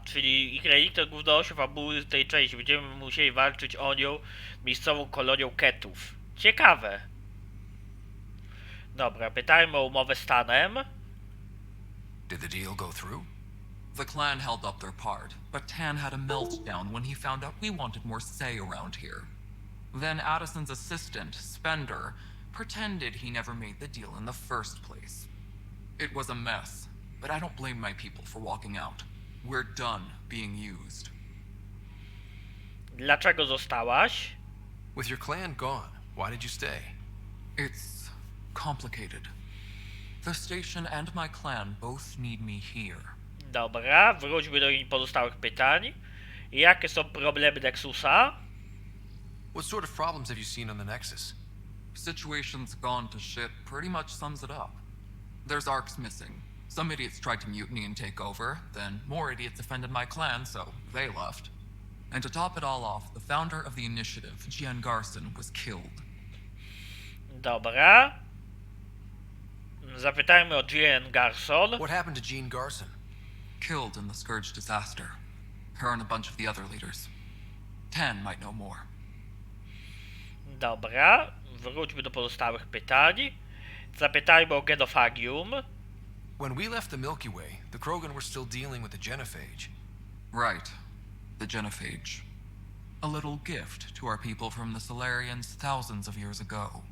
Czyli ich relikty to głównością fabuły tej części. Będziemy musieli walczyć o nią miejscową kolonią ketów. Ciekawe. Dobra, pytajmy o umowę z Tanem. Did the deal go through? The clan held up their part, but Tan had a meltdown when he found out we wanted more say around here. Then Addison's assistant, Spender, pretended he never made the deal in the first place. It was a mess, but I don't blame my people for walking out. We're done being used. Dlaczego zostałaś? With your clan gone, why did you stay? It's complicated. The station and my clan both need me here. Dobra, wróćmy do pozostałych pytań. Jakie są problemy Nexusa? What sort of problems have you seen on the Nexus? Situation's gone to shit pretty much sums it up. There's arcs missing. Some idiots tried to mutiny and take over, then more idiots offended my clan, so they left. And to top it all off, the founder of the initiative, Gian Garson, was killed. Dobra. Zapytajmy o Jean Garson. What happened to Jean Garson? Killed in the Scourge disaster. Her and a bunch of the other leaders. Tan might know more. Dobra, wróćmy do pozostałych pytań. Zapytajmy o genofagium. When we left the Milky Way, the Krogan were still dealing with the genophage. Right. The genophage. A little gift to our people from the Solarians thousands of years ago.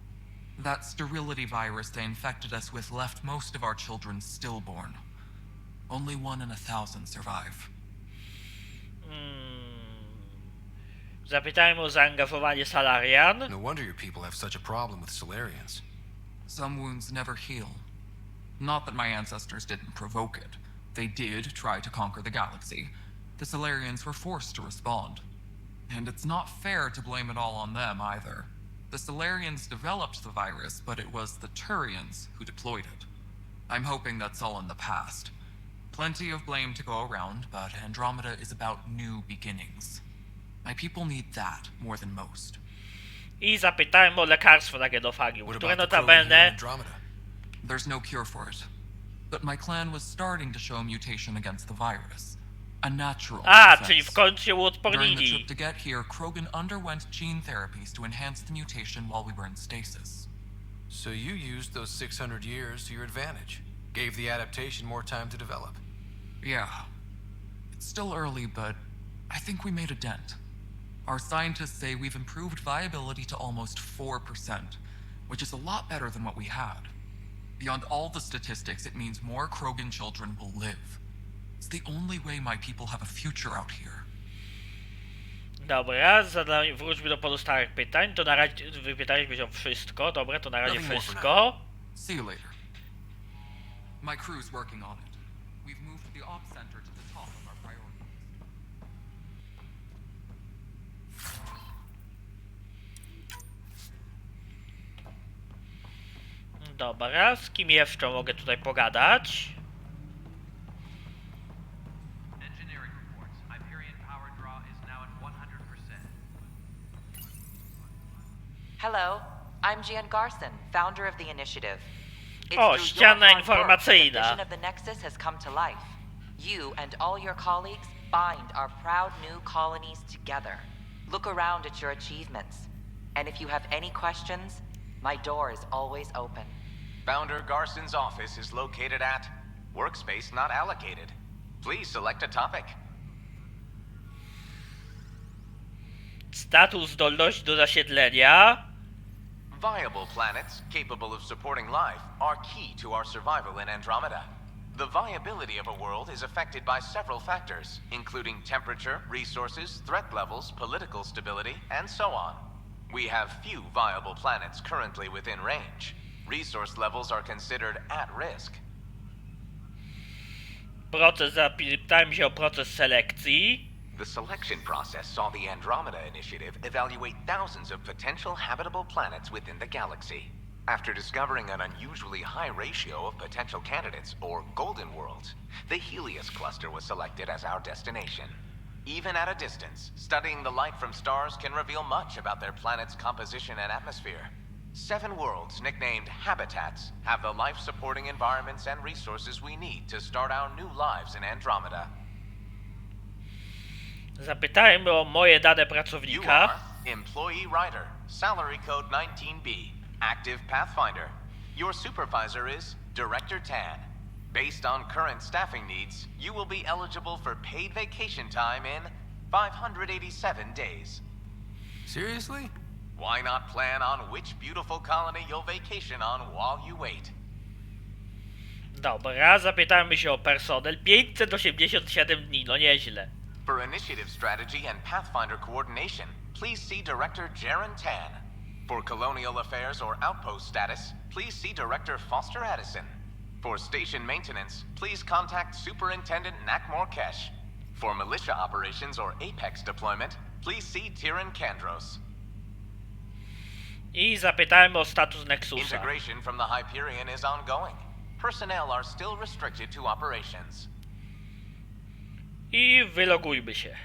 That sterility virus they infected us with left most of our children stillborn. Only 1 in 1,000 survive. Zapytajmy o zaangażowanie Salarian. No wonder your people have such a problem with Solarians. Some wounds never heal. Not that my ancestors didn't provoke it. They did try to conquer the galaxy. The Solarians were forced to respond. And it's not fair to blame it all on them either. The Solarians developed the virus, but it was the Turians who deployed it. I'm hoping that's all in the past. Plenty of blame to go around, but Andromeda is about new beginnings. My people need that more than most. I zapytajmy o lekarstwo na genofagium, które notabene... There's no cure for it. But my clan was starting to show a mutation against the virus. A natural czyli w końcu się During the uodpornili. trip to get here, Krogan underwent gene therapies to enhance the mutation while we were in stasis. So you used those 600 years to your advantage. Gave the adaptation more time to develop. Yeah. It's still early, but I think we made a dent. Our scientists say we've improved viability to almost 4%, which is a lot better than what we had. Beyond all the statistics, it means more Krogan children will live. It's the only way my people have a future out here. Dobra, wróćmy do pozostałych pytań. To na razie wypytaliśmy się wszystko. Dobra, to na razie wszystko. See you later. My crew's working on it. We've moved the op center to the top of our priority. Dobra, z kim jeszcze mogę tutaj pogadać? Hello, I'm Gian Garson, founder of the initiative. It's O, through ściana your hard work that the informacyjna. vision of the Nexus has come to life. You and all your colleagues bind our proud new colonies together. Look around at your achievements. And if you have any questions, my door is always open. Founder Garson's office is located at Workspace Not Allocated. Please select a topic. Status zdolności do zasiedlenia. Viable planets capable of supporting life are key to our survival in Andromeda. The viability of a world is affected by several factors, including temperature, resources, threat levels, political stability, and so on. We have few viable planets currently within range. Resource levels are considered at risk. Zapytałem się o proces selekcji. The selection process saw the Andromeda Initiative evaluate thousands of potential habitable planets within the galaxy. After discovering an unusually high ratio of potential candidates, or golden worlds, the Helios cluster was selected as our destination. Even at a distance, studying the light from stars can reveal much about their planet's composition and atmosphere. 7 worlds, nicknamed habitats, have the life-supporting environments and resources we need to start our new lives in Andromeda. Zapytałem o moje dane You pracownika. are Employee Writer, Salary Code 19B, Active Pathfinder. Your supervisor is Director Tan. Based on current staffing needs, you will be eligible for paid vacation time in 587 days. Seriously? Why not plan on which beautiful colony you'll vacation on while you wait? Dobra, zapytamy się o personel. 587 dni, no nieźle. For initiative strategy and Pathfinder coordination, please see Director Jaren Tan. For colonial affairs or outpost status, please see Director Foster Addison. For station maintenance, please contact Superintendent Nakmor Kesh. For militia operations or Apex deployment, please see Tyran Kandros. I zapytałem o status Nexusa. Integration from the Hyperion is ongoing. Personnel are still restricted to operations. I wylogujmy się.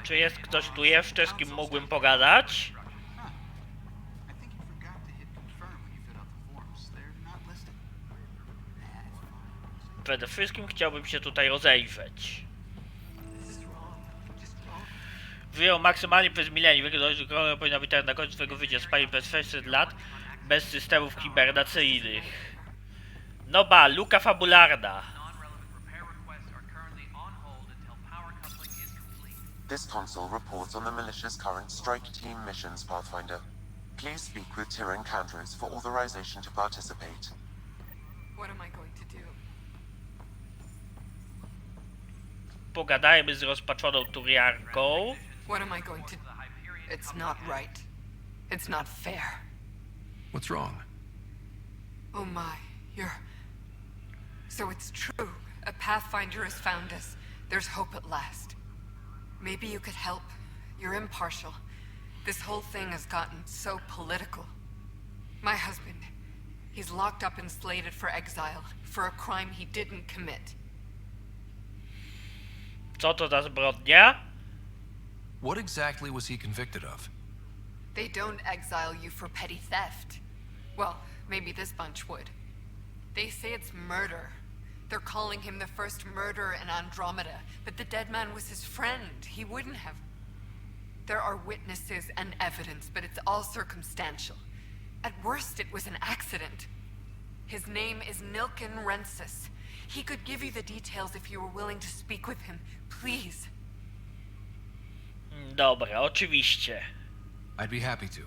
Czy jest ktoś tu jeszcze, z kim mógłbym pogadać? Przede wszystkim chciałbym się tutaj rozejrzeć. Wyjął maksymalnie przez milenium. Wygląda powinna być tak na końcu swojego życia. Spali przez 600 lat bez systemów hibernacyjnych. No ba, luka fabularna. This console reports on the militia's current strike team missions, Pathfinder. Please speak with Tyran Kandros for authorization to participate. What am I going to do? Pogadajmy z rozpaczoną Turiarką. What am I going to... It's not right. It's not fair. What's wrong? Oh my, you're... So it's true. A Pathfinder has found us. There's hope at last. Maybe you could help. You're impartial. This whole thing has gotten so political. My husband, he's locked up and slated for exile for a crime he didn't commit. Co to za zbrodnia? What exactly was he convicted of? They don't exile you for petty theft. Well, maybe this bunch would. They say it's murder. They're calling him the first murderer in Andromeda, but the dead man was his friend. He wouldn't have... There are witnesses and evidence, but it's all circumstantial. At worst, it was an accident. His name is Nilken Rensis. He could give you the details if you were willing to speak with him. Please. Dobra, oczywiście. I'd be happy to.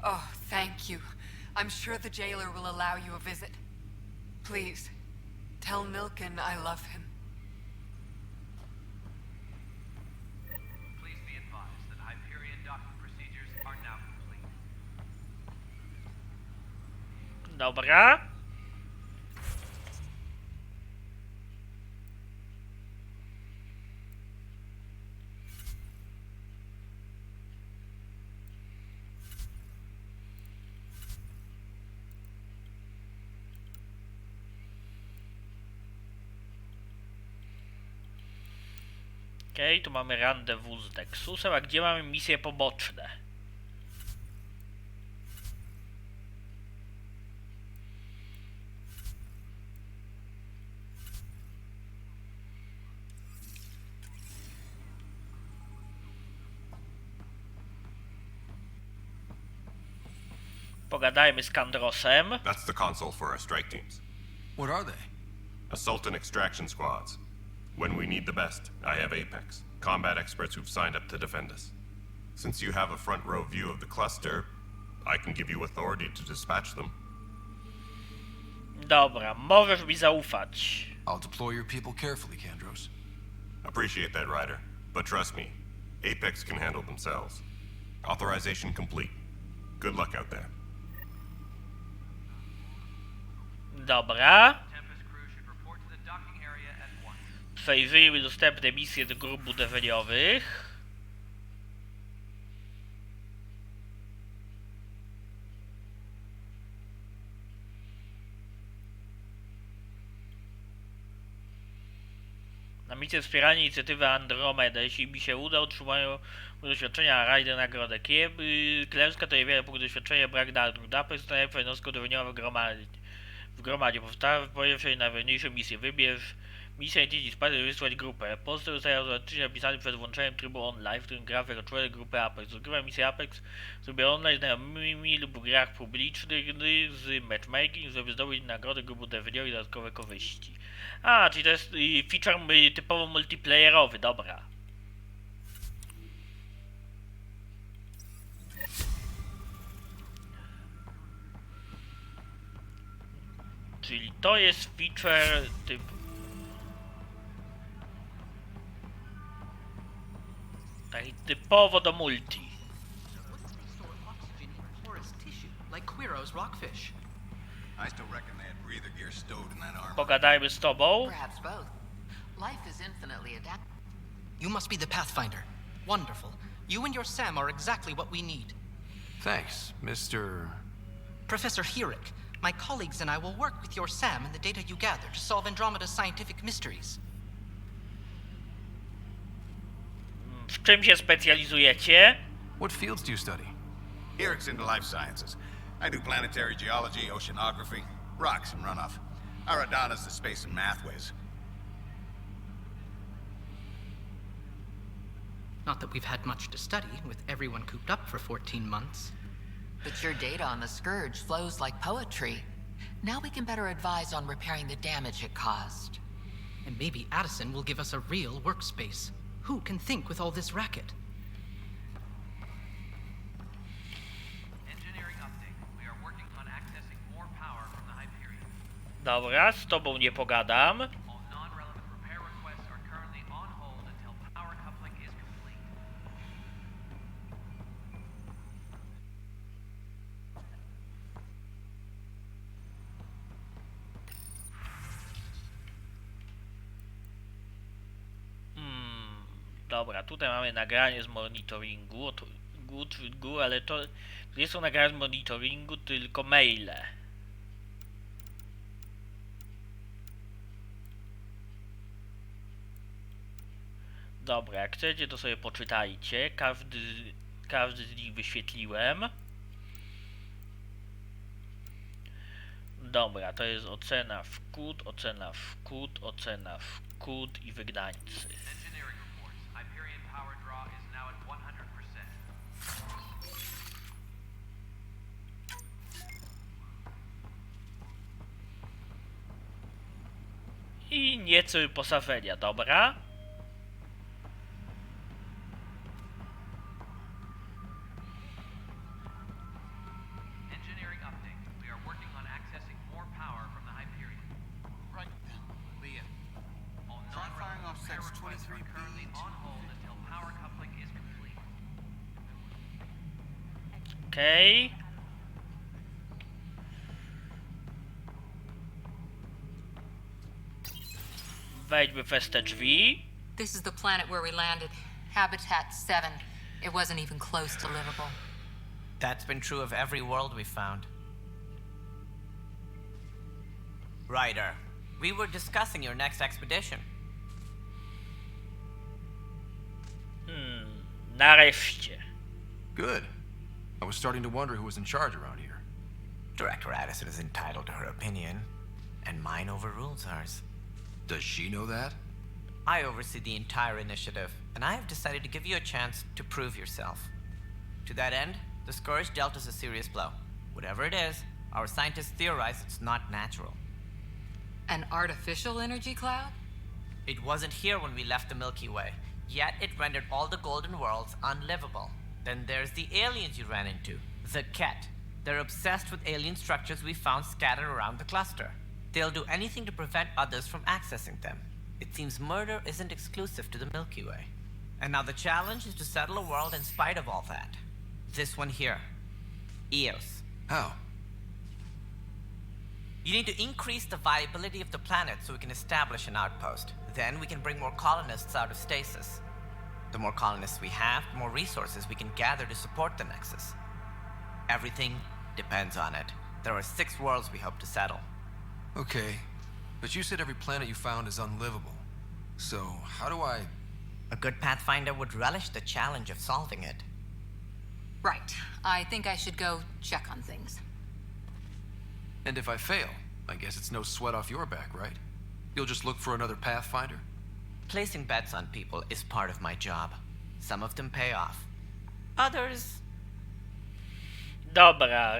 Oh, thank you. I'm sure the jailer will allow you a visit. Please, tell Nilken I love him. Please be advised that Hyperion docking procedures are now complete. Dobra. Okej, tu mamy rendezvous z Nexusem, a gdzie mamy misje poboczne? Pogadajmy z Kandrosem. That's the console for our strike teams. What are they? Assault and extraction squads. When we need the best, I have Apex, combat experts who've signed up to defend us. Since you have a front row view of the cluster, I can give you authority to dispatch them. Dobra, możesz mi zaufać. I'll deploy your people carefully, Kandros. Appreciate that, Ryder. But trust me, Apex can handle themselves. Authorization complete. Good luck out there. Dobra. Przejrzyjmy dostępne misje do grup budowlaniowych. Na misję wspierania inicjatywy Andromeda. Jeśli mi się uda, otrzymają doświadczenia, a Ryder nagrodę. Klęska to niewiele punktów doświadczenia, brak nagród. Apex to najlepsza jednostka udowadniona w gromadzie. Powtarza pierwszej najważniejszą misję. Wybierz misję i spadek wysłać grupę. Poster zostaje automatycznie napisany przed włączeniem trybu online, w którym gra jako członek grupy Apex. Rozgrywa misję Apex sobie online z znajomymi lub w grach publicznych z matchmaking, żeby zdobyć nagrody grup budowlaniowych i dodatkowe korzyści. A, czyli to jest feature typowo multiplayerowy, dobra. Czyli to jest feature taki typowo do multi. Like Quiro's rockfish. I still reckon they had breather gear stowed in that armor. Pogadajmy z tobą. Perhaps both. Life is infinitely adaptable. You must be the Pathfinder. Wonderful. You and your Sam are exactly what we need. Thanks, Mr. Professor Herrick, my colleagues and I will work with your Sam and the data you gather to solve Andromeda's scientific mysteries. W czym się specjalizujecie? What fields do you study? Herrick's into life sciences. I do planetary geology, oceanography, rocks and runoff. Aradana's the space and math whiz. Not that we've had much to study, with everyone cooped up for 14 months. But your data on the Scourge flows like poetry. Now we can better advise on repairing the damage it caused. And maybe Addison will give us a real workspace. Who can think with all this racket? Engineering update. We are working on accessing more power from the Hyperion. Dobra, z tobą nie pogadam. All non-relevant repair requests are currently on hold until power coupling is complete. Dobra, tutaj mamy nagranie z monitoringu, ale to nie są nagrania z monitoringu, tylko maile. Dobra, jak chcecie, to sobie poczytajcie. Każdy z nich wyświetliłem. Dobra, to jest ocena wkład, ocena wkład, ocena wkład i wygnańcy. Hyperion power draw is now at 100%. I nieco wyposażenia, dobra? Engineering update. We are working on accessing more power from the Hyperion. Right then, Leah. All Try firing off non-relevant repair sects requests are 23B currently on hold until power coupling is complete. Okej. Wejdźmy przez te drzwi. This is the planet where we landed. Habitat 7. It wasn't even close to livable. That's been true of every world we've found. Ryder, we were discussing your next expedition. Nareszcie. Good. I was starting to wonder who was in charge around here. Director Addison is entitled to her opinion, and mine overrules hers. Does she know that? I oversee the entire initiative, and I have decided to give you a chance to prove yourself. To that end, the Scourge dealt us a serious blow. Whatever it is, our scientists theorize it's not natural. An artificial energy cloud? It wasn't here when we left the Milky Way, yet it rendered all the golden worlds unlivable. Then there's the aliens you ran into, the Ket. They're obsessed with alien structures we found scattered around the cluster. They'll do anything to prevent others from accessing them. It seems murder isn't exclusive to the Milky Way. And now the challenge is to settle a world in spite of all that. This one here. Eos. How? You need to increase the viability of the planet so we can establish an outpost. Then we can bring more colonists out of stasis. The more colonists we have, the more resources we can gather to support the Nexus. Everything depends on it. There are 6 worlds we hope to settle. Okay, but you said every planet you found is unlivable. So, how do I... A good Pathfinder would relish the challenge of solving it. Right. I think I should go check on things. And if I fail, I guess it's no sweat off your back, right? You'll just look for another Pathfinder? Placing bets on people is part of my job. Some of them pay off. Others... Dobra,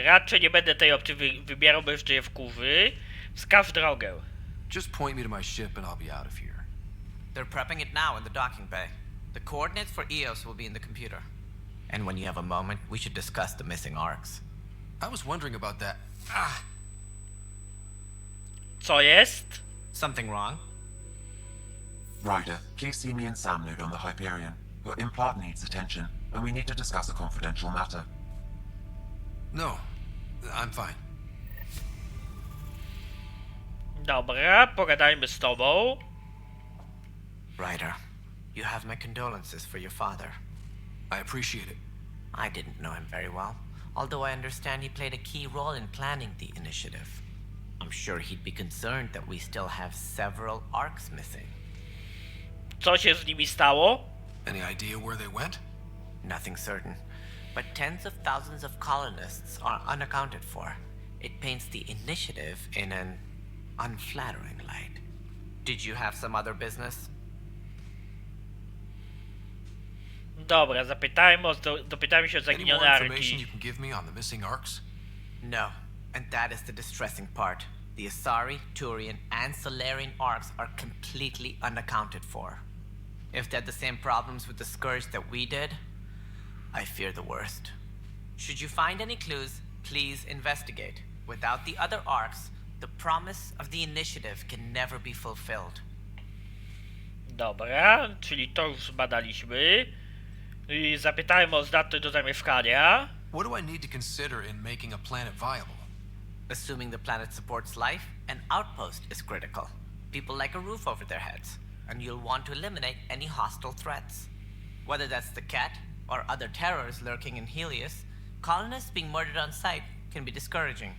raczej nie będę tej opcji wybierał, bo jeszcze je wkurzy. Wskaż drogę. Just point me to my ship and I'll be out of here. They're prepping it now in the docking bay. The coordinates for Eos will be in the computer. And when you have a moment, we should discuss the missing arcs. I was wondering about that. Co jest? Something wrong? Ryder, please see me and Sam Node on the Hyperion. Your implant needs attention, and we need to discuss a confidential matter. No, I'm fine. Dobra, pogadajmy z tobą. Ryder, you have my condolences for your father. I appreciate it. I didn't know him very well, although I understand he played a key role in planning the initiative. I'm sure he'd be concerned that we still have several arcs missing. Co się z nimi stało? Any idea where they went? Nothing certain, but tens of thousands of colonists are unaccounted for. It paints the initiative in an unflattering light. Did you have some other business? Dobra, dopytajmy się o Any zaginione more information arki. you can give me on the missing arcs? No, and that is the distressing part. The Asari, Turian, and Solarian arcs are completely unaccounted for. If they had the same problems with the Scourge that we did, I fear the worst. Should you find any clues, please investigate. Without the other arcs, the promise of the initiative can never be fulfilled. Dobra, czyli to już zbadaliśmy. I zapytajmy o zdatność do zamieszkania. What do I need to consider in making a planet viable? Assuming the planet supports life, an outpost is critical. People like a roof over their heads, and you'll want to eliminate any hostile threats. Whether that's the Ket or other terrors lurking in Helios, colonists being murdered on sight can be discouraging.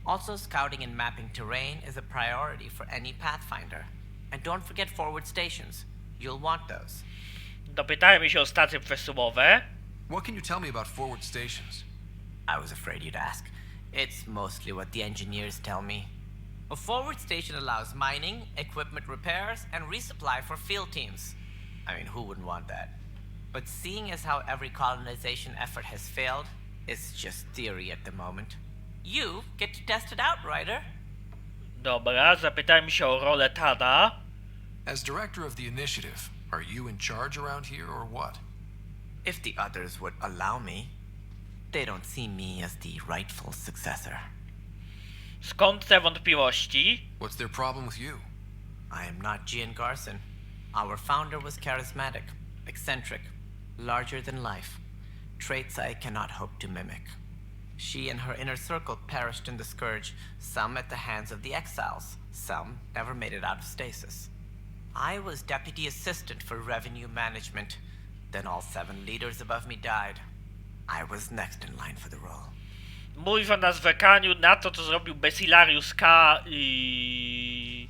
Also, scouting and mapping terrain is a priority for any Pathfinder. And don't forget forward stations. You'll want those. Dopytajmy się o stacje przesyłowe. What can you tell me about forward stations? I was afraid you'd ask. It's mostly what the engineers tell me. A forward station allows mining, equipment repairs, and resupply for field teams. I mean, who wouldn't want that? But seeing as how every colonization effort has failed, it's just theory at the moment. You get to test it out, Ryder. Dobra, zapytajmy się o rolę Tada. As director of the initiative, are you in charge around here or what? If the others would allow me. They don't see me as the rightful successor. Skąd te wątpliwości? What's their problem with you? I am not Gian Garson. Our founder was charismatic, eccentric, larger than life. Traits I cannot hope to mimic. She and her inner circle perished in the Scourge, some at the hands of the exiles, some never made it out of stasis. I was deputy assistant for revenue management. Then all 7 leaders above me died. I was next in line for the role. Mówi o nazwekaniu na to, co zrobił Basilarius K. i...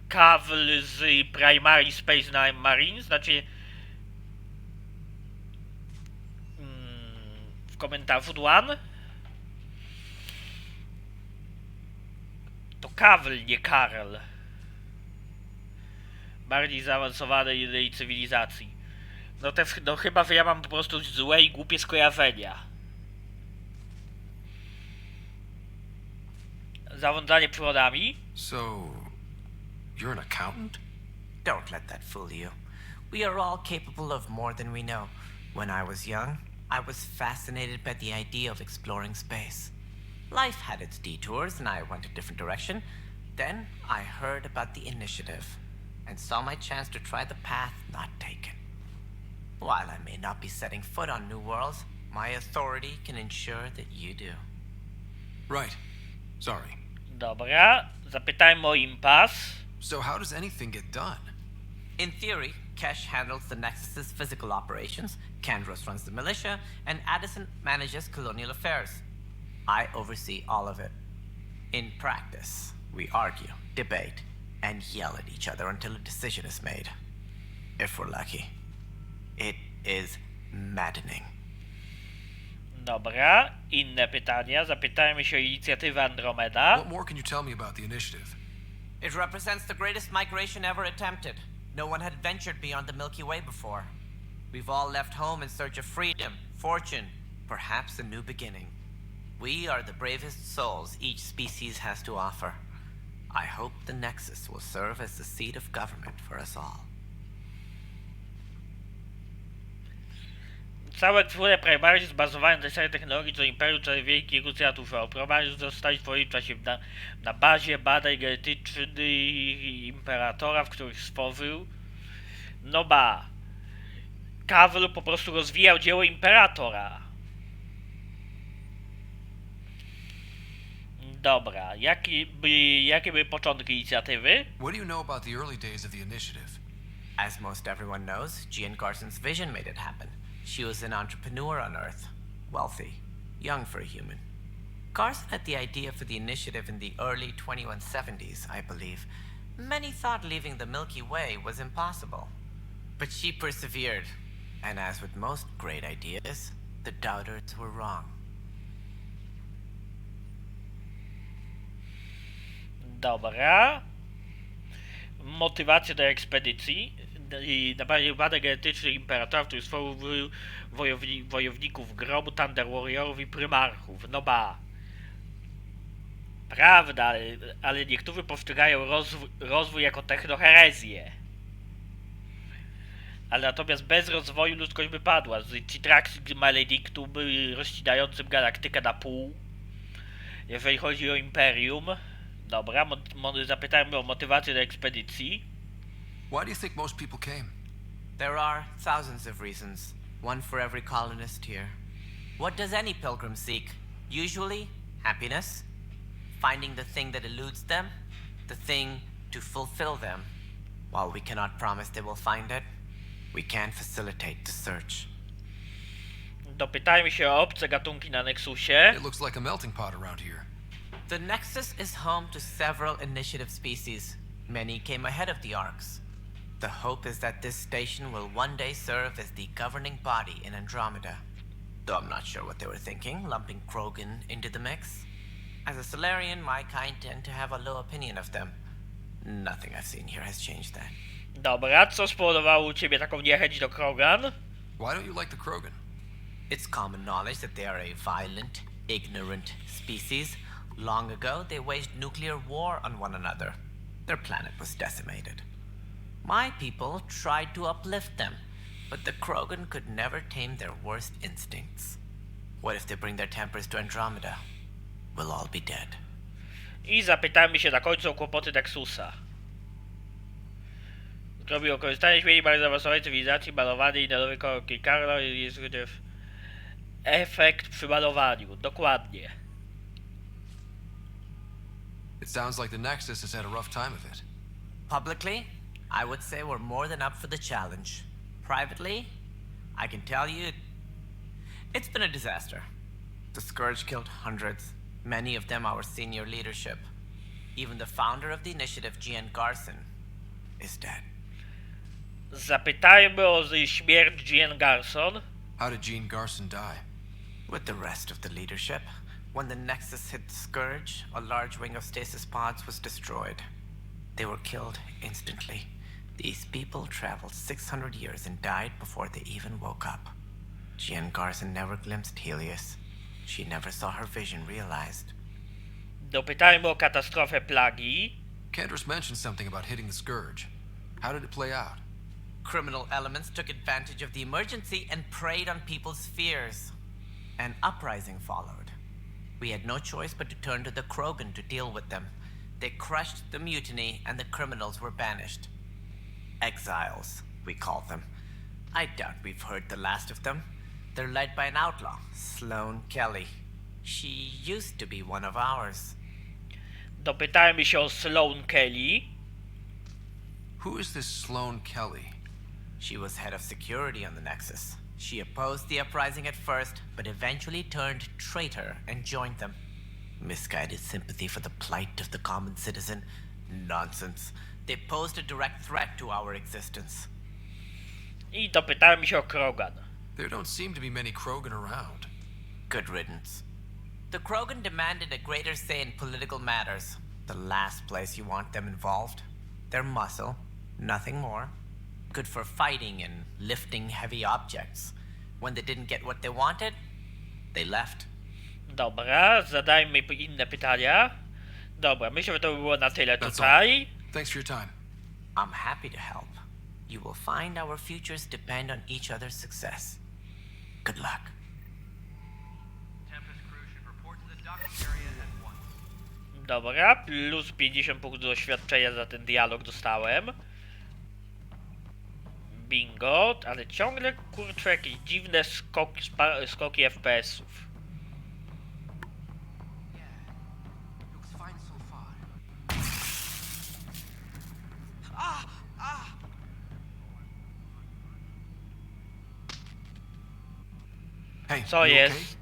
Caval z Primary Space Nine Marines, znaczy... w komentarzu One. To Caval, nie Karel. Bardziej zaawansowanej cywilizacji. No chyba ja mam po prostu złe i głupie skojarzenia. Zarządzanie przewodami? So, you're an accountant? Don't let that fool you. We are all capable of more than we know. When I was young, I was fascinated by the idea of exploring space. Life had its detours, and I went a different direction. Then I heard about the initiative, and saw my chance to try the path not taken. While I may not be setting foot on new worlds, my authority can ensure that you do. Right. Sorry. Dobra, zapytajmy o impas. So how does anything get done? In theory, Kesh handles the Nexus's physical operations, Kandros runs the militia, and Addison manages colonial affairs. I oversee all of it. In practice, we argue, debate, and yell at each other until a decision is made. If we're lucky. It is maddening. Dobra, inne pytania. Zapytajmy się o inicjatywę Andromeda. What more can you tell me about the initiative? It represents the greatest migration ever attempted. No one had ventured beyond the Milky Way before. We've all left home in search of freedom, fortune, perhaps a new beginning. We are the bravest souls each species has to offer. I hope the Nexus will serve as the seat of government for us all. Całe eksplory najbardziej zbazowane na starej technologii do Imperium Czarnej Wielkiej Rucjatów. Próbowali zostać w swoim czasie na bazie badań genetycznych Imperatora, w których stworzył... No ba... Kawel po prostu rozwijał dzieło Imperatora. Dobra, jakie były początki inicjatywy? What do you know about the early days of the initiative? As most everyone knows, Jean Garson's vision made it happen. She was an entrepreneur on Earth, wealthy, young for a human. Garson had the idea for the initiative in the early 2170s, I believe. Many thought leaving the Milky Way was impossible. But she persevered, and as with most great ideas, the doubters were wrong. Dobra. Motywacja do ekspedycji. I na bazie badań genetycznych Imperatora, który stworzył wojowników grobu, Thunder Warriorów i Prymarchów. No ba. Prawda, ale niektórzy postrzegają rozwój jako technoherezję. Ale natomiast bez rozwoju ludzkość by padła. Z Citraxi Maledictum rozcinającym galaktykę na pół. Jeżeli chodzi o Imperium. Dobra, zapytajmy o motywację do ekspedycji. Why do you think most people came? There are thousands of reasons, one for every colonist here. What does any pilgrim seek? Usually, happiness. Finding the thing that eludes them, the thing to fulfill them. While we cannot promise they will find it, we can facilitate the search. Dopytajmy się o obce gatunki na Nexusie. It looks like a melting pot around here. The Nexus is home to several initiative species. Many came ahead of the Arks. The hope is that this station will one day serve as the governing body in Andromeda. Though I'm not sure what they were thinking, lumping Krogan into the mix. As a Solarian, my kind tend to have a low opinion of them. Nothing I've seen here has changed that. Dobra, co spowodowało u ciebie taką niechęć do Krogan? Why don't you like the Krogan? It's common knowledge that they are a violent, ignorant species. Long ago, they waged nuclear war on one another. Their planet was decimated. My people tried to uplift them, but the Krogan could never tame their worst instincts. What if they bring their tempers to Andromeda? We'll all be dead. I zapytajmy się na końcu o kłopoty Nexusa. Zrobił o korzystanie śmieci bardzo zaawansowanej cywilizacji malowanej i narodowej kolorki Karlo jest efekt przy malowaniu. Dokładnie. It sounds like the Nexus has had a rough time of it. Publicly, I would say we're more than up for the challenge. Privately, I can tell you, it's been a disaster. The Scourge killed hundreds, many of them our senior leadership. Even the founder of the initiative, Jean Garson, is dead. Zapytajmy o śmierć Jean Garson. How did Jean Garson die? With the rest of the leadership. When the Nexus hit the Scourge, a large wing of stasis pods was destroyed. They were killed instantly. These people traveled 600 years and died before they even woke up. Jen Garson never glimpsed Helios. She never saw her vision realized. Dopytajmy o katastrofę plagi. Candace mentioned something about hitting the Scourge. How did it play out? Criminal elements took advantage of the emergency and preyed on people's fears. An uprising followed. We had no choice but to turn to the Krogan to deal with them. They crushed the mutiny and the criminals were banished. Exiles, we call them. I doubt we've heard the last of them. They're led by an outlaw, Sloane Kelly. She used to be one of ours. Dopytajmy się o Sloane Kelly. Who is this Sloane Kelly? She was head of security on the Nexus. She opposed the uprising at first, but eventually turned traitor and joined them. Misguided sympathy for the plight of the common citizen? Nonsense. They posed a direct threat to our existence. I dopytajmy się o Krogan. There don't seem to be many Krogan around. Good riddance. The Krogan demanded a greater say in political matters. The last place you want them involved. Their muscle, nothing more. Good for fighting and lifting heavy objects. When they didn't get what they wanted, they left. Dobra, zadajmy inne pytania. Dobra, myślę, że to by było na tyle tutaj. Thanks for your time. I'm happy to help. You will find our futures depend on each other's success. Good luck. Tempest crew should report to the docking area at once. Dobra, plus 50 punktów doświadczenia za ten dialog dostałem. Bingo, ale ciągle kurczę jakieś dziwne skoki FPS-ów. Hey, Co you jest?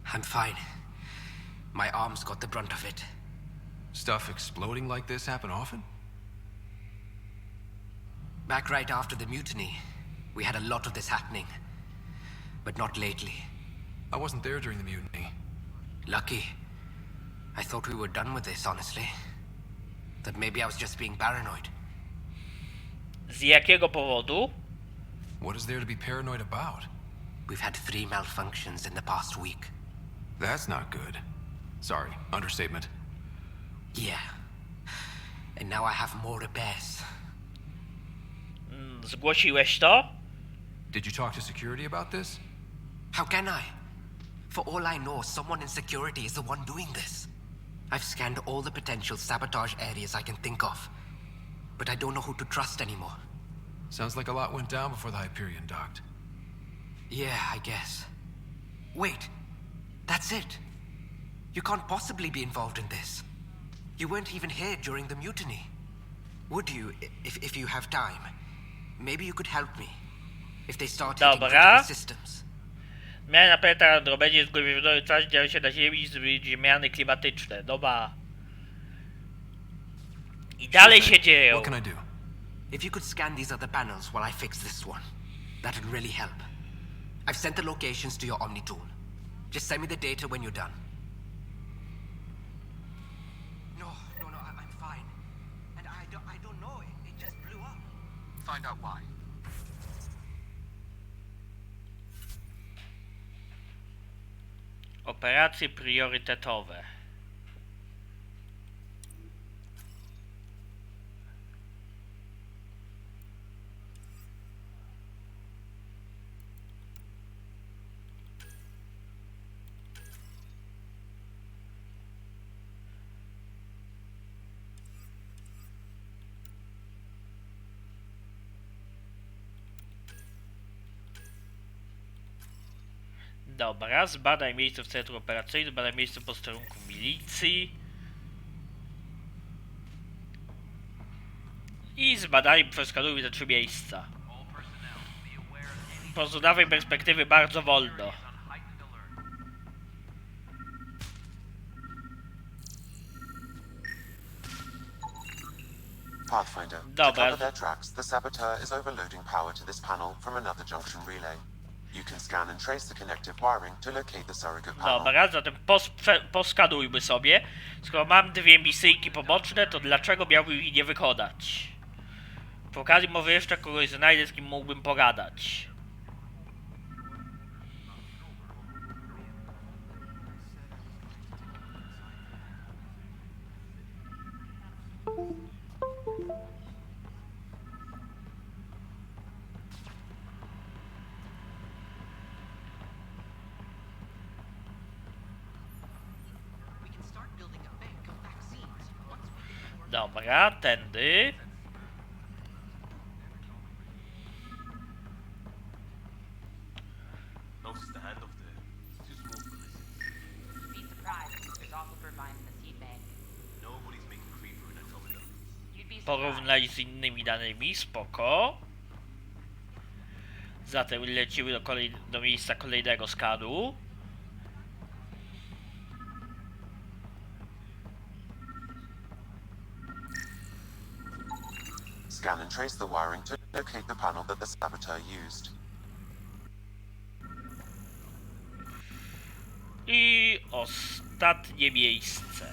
okay? I'm fine. My arms got the brunt of it. Stuff exploding like this happen often? Back right after the mutiny, we had a lot of this happening. But not lately. I wasn't there during the mutiny. Lucky. I thought we were done with this, honestly. That maybe I was just being paranoid. Z jakiego powodu? What is there to be paranoid about? We've had 3 malfunctions in the past week. That's not good. Sorry, understatement. Yeah. And now I have more repairs. Zgłosiłeś to? Did you talk to security about this? How can I? For all I know, someone in security is the one doing this. I've scanned all the potential sabotage areas I can think of. But I don't know who to trust anymore. Sounds like a lot went down before the Hyperion docked. Yeah, I guess. Wait. That's it. You can't possibly be involved in this. You weren't even here during the mutiny. Would you, if you have time? Maybe you could help me. If they start hitting critical systems. Zmiany na planetach Andromedzie w czas dzieją się na Ziemi zmiany klimatyczne. Dobra. I dalej się dzieją. What can I do? If you could scan these other panels while I fix this one, that would really help. I've sent the locations to your Omni tool. Just send me the data when you're done. No, I'm fine. And I don't know. It just blew up. Find out why. Operacje priorytetowe. Dobra, zbadaj miejsce w centrum operacyjnym, zbadaj miejsce posterunku milicji. I zbadaj, przeskanuj te 3 miejsca. Po prostu dawaj perspektywy bardzo wolno. Pathfinder, to cover their tracks, the saboteur is overloading power to this panel from another junction relay. You can scan and trace the connective wiring to locate the surrogate panel. Dobra, zatem poskanujmy sobie. Skoro mam 2 misyjki poboczne, to dlaczego miałbym ich nie wykonać? Przy okazji może jeszcze kogoś znajdę, z kim mógłbym pogadać. Dobra, tędy. Notice the handoff there. Too small for this. Be surprised. There's also bird mine in the seed bank. Nobody's making creeper in Andromeda. You'd be surprised. Porównać z innymi danymi, spoko. Zatem lecimy do miejsca kolejnego skanu. Scan and trace the wiring to locate the panel that the saboteur used. I ostatnie miejsce.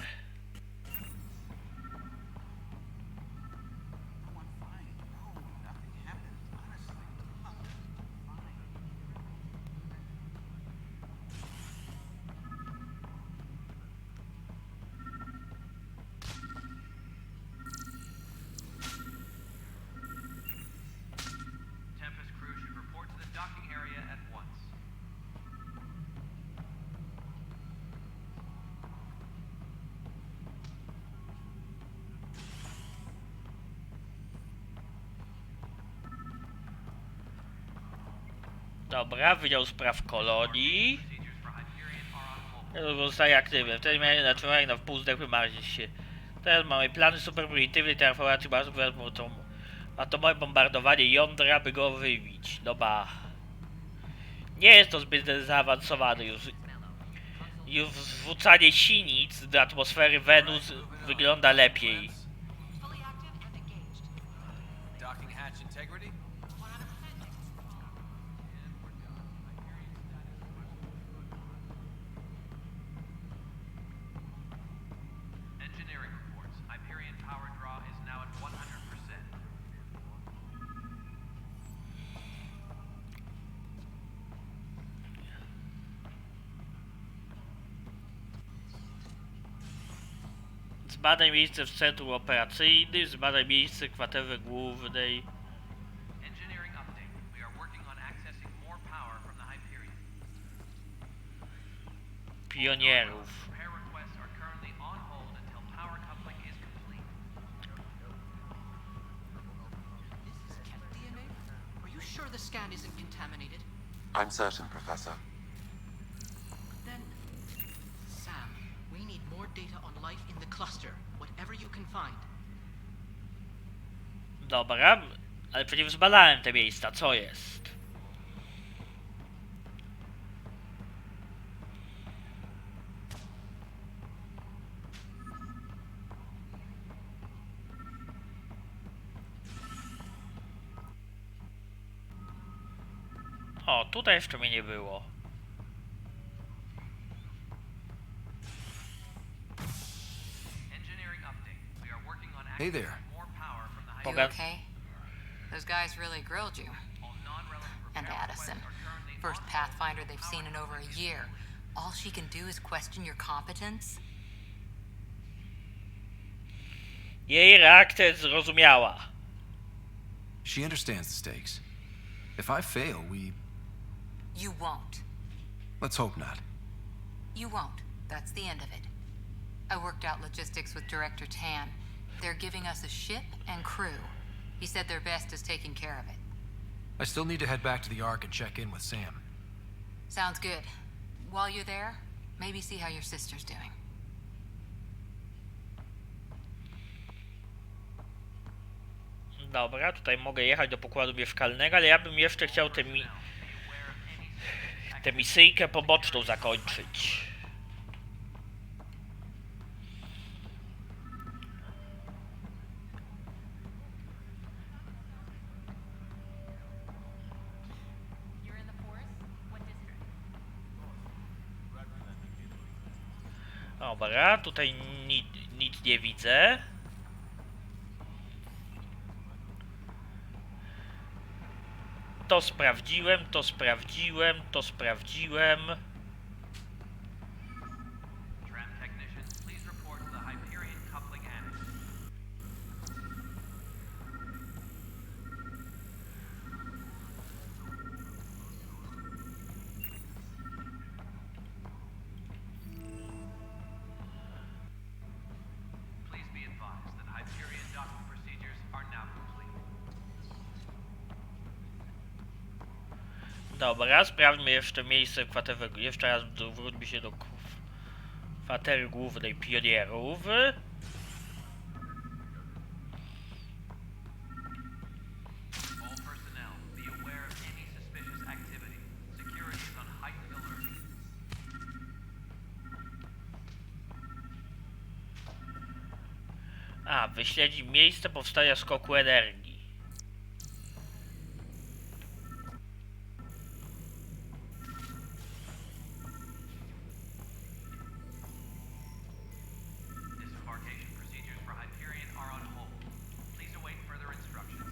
Tempest crew should report to the docking area at once. Dobra, Wydział Spraw Kolonii. Zostaje aktywny. Wtedy miałem natrzymanie na wpół zdechły marzyć się. Teraz mamy plany superprymitywnej terraformacji bazu atomowe bombardowanie jądra, by go wybić. Dobra. Nie jest to zbyt zaawansowane już. Już wrzucanie sinic do atmosfery Wenus wygląda lepiej. Docking hatch integrity? Engineering reports. Hyperion power draw is now at 100%. Zbadaj miejsce w centrum operacyjnym, zbadaj miejsce kwatery głównej. Engineering update. We are working on accessing more power from the Hyperion. Pionierów. Repair requests are currently on hold until power coupling is complete. This is cat DNA? Are you sure the scan isn't contaminated? I'm certain, Professor. Then, Sam, we need more data on life in the cluster, whatever you can find. Dobra, ale przecież zbadałem te miejsca, co jest? O, tutaj jeszcze mnie nie było. Engineering update. We are working on Hey accessing there. more power from the Are you Hyperion. okay? Those guys really grilled you. And Addison. First Pathfinder they've seen in over a year. All she can do is question your competence? Jej reakcja jest zrozumiała. She understands the stakes. If I fail, You won't. let's hope not. You won't. That's the end of it. I worked out logistics with Director Tan. They're giving us a ship and crew. He said their best is taking care of it. I still need to head back to the Ark and check in with Sam. Sounds good. While you're there, maybe see how your sister's doing. Dobra, tutaj mogę jechać do pokładu mieszkalnego, ale ja bym jeszcze chciał tę misyjkę poboczną zakończyć. Dobra, tutaj nic nie widzę. To sprawdziłem, to sprawdziłem, to sprawdziłem. Tram technicians, please report to the Hyperion coupling annex. Please be advised that Hyperion docking procedures are now complete. Dobra, sprawdźmy jeszcze miejsce kwatery. Jeszcze raz wróćmy się do kwatery głównej pionierów. All personnel, be aware of any suspicious activity. Security is on heightened alert. A, wyśledzi miejsce powstania skoku energii. Disembarkation procedures for Hyperion are on hold. Please await further instructions.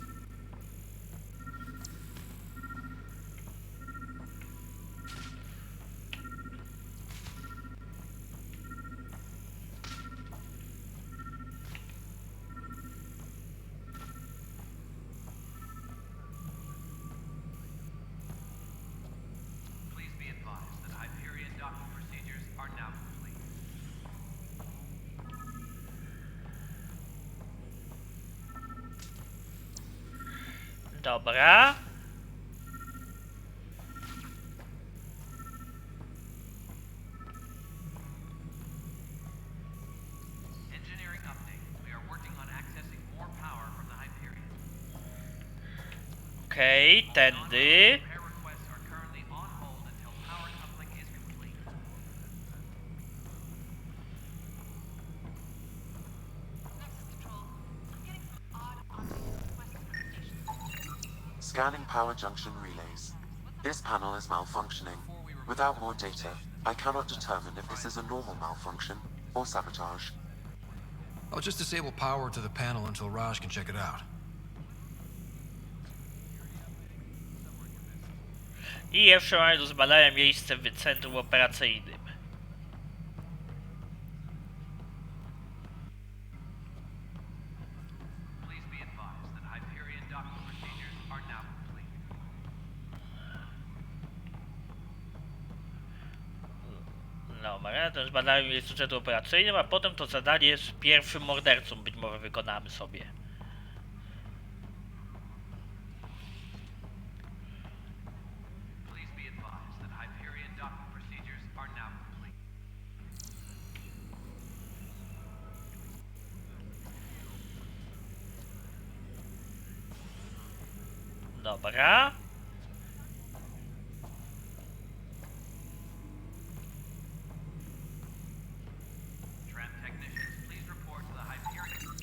Please be advised that Hyperion docking procedures are now complete. Dobra. Engineering update. We are working on accessing more power from the Hyperion. Okej, tędy. Repair requests are currently on hold until power coupling is complete. Scanning power junction relays. This panel is malfunctioning. Without more data, I cannot determine if this is a normal malfunction or sabotage. I'll just disable power to the panel until Raj can check it out. I jeszcze mamy do zbadania miejsce w centrum operacyjnym. Please be advised that Hyperion docking procedures are now complete. Dobra, to zbadamy miejsce w centrum operacyjnym, a potem to zadanie z pierwszym mordercą być może wykonamy sobie. Please be advised that Hyperion docking procedures are now complete. Dobra. Tram technicians, please report to the Hyperion.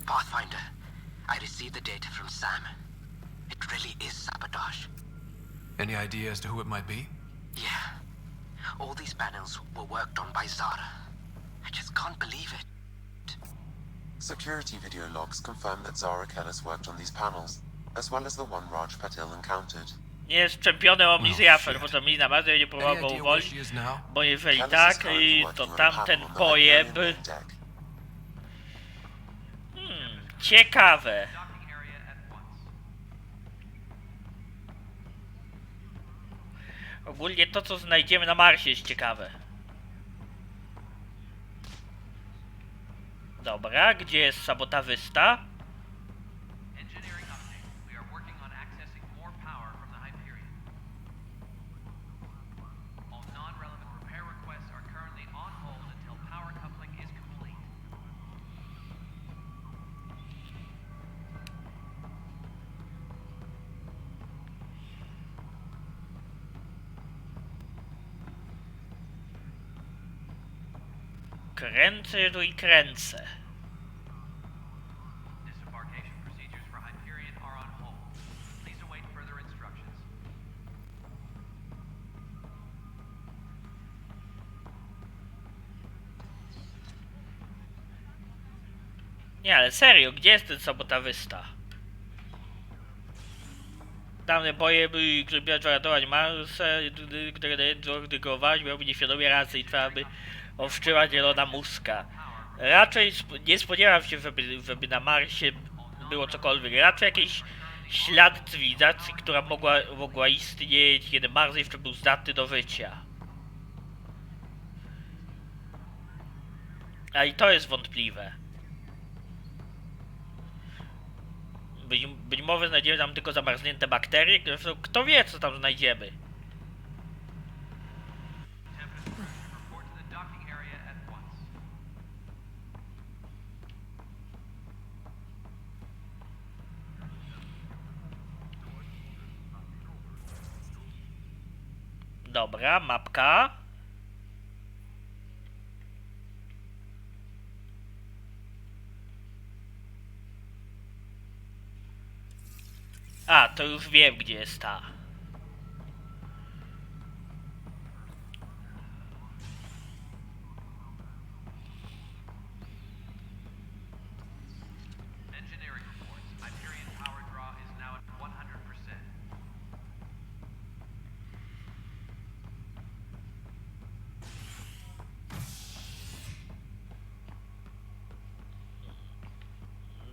Pathfinder, I received the data from Sam. It really is sabotage. Any idea as to who it might be? Yeah. All these panels were worked on by Zara. I just can't believe it. Security video logs confirm that Zara Kellis worked on these panels, as well as the one Raj Patil encountered. Nie jest czempionem Omnisjafer, bo to mi na bazę nie próbował go uwolnić, bo jeżeli tak, to tamten pojeb... ciekawe. Ogólnie to, co znajdziemy na Marsie, jest ciekawe. Dobra, gdzie jest sabotażysta? Engineering update. We are working on accessing more power from the Hyperion. All non-relevant repair requests are currently on hold until power coupling is complete. Kręcę tu i kręcę. Disembarkation procedures for Hyperion are on hold. Please await further instructions. Nie, ale serio, gdzie jest ten sabotażysta? Dawne boje były, które miały ratować Marsa, które dekować, miałby nieświadomie rację i trzeba by owszczyła zielona muska. Raczej nie spodziewam się, żeby na Marsie było cokolwiek. Raczej jakiś ślad cywilizacji, która mogła istnieć, kiedy Mars jeszcze był zdatny do życia. A i to jest wątpliwe. Być może znajdziemy tam tylko zamarznięte bakterie, które kto wie, co tam znajdziemy. Dobra, mapka. A, to już wiem, gdzie jest ta. Engineering reports. Hyperion power draw is now at 100%.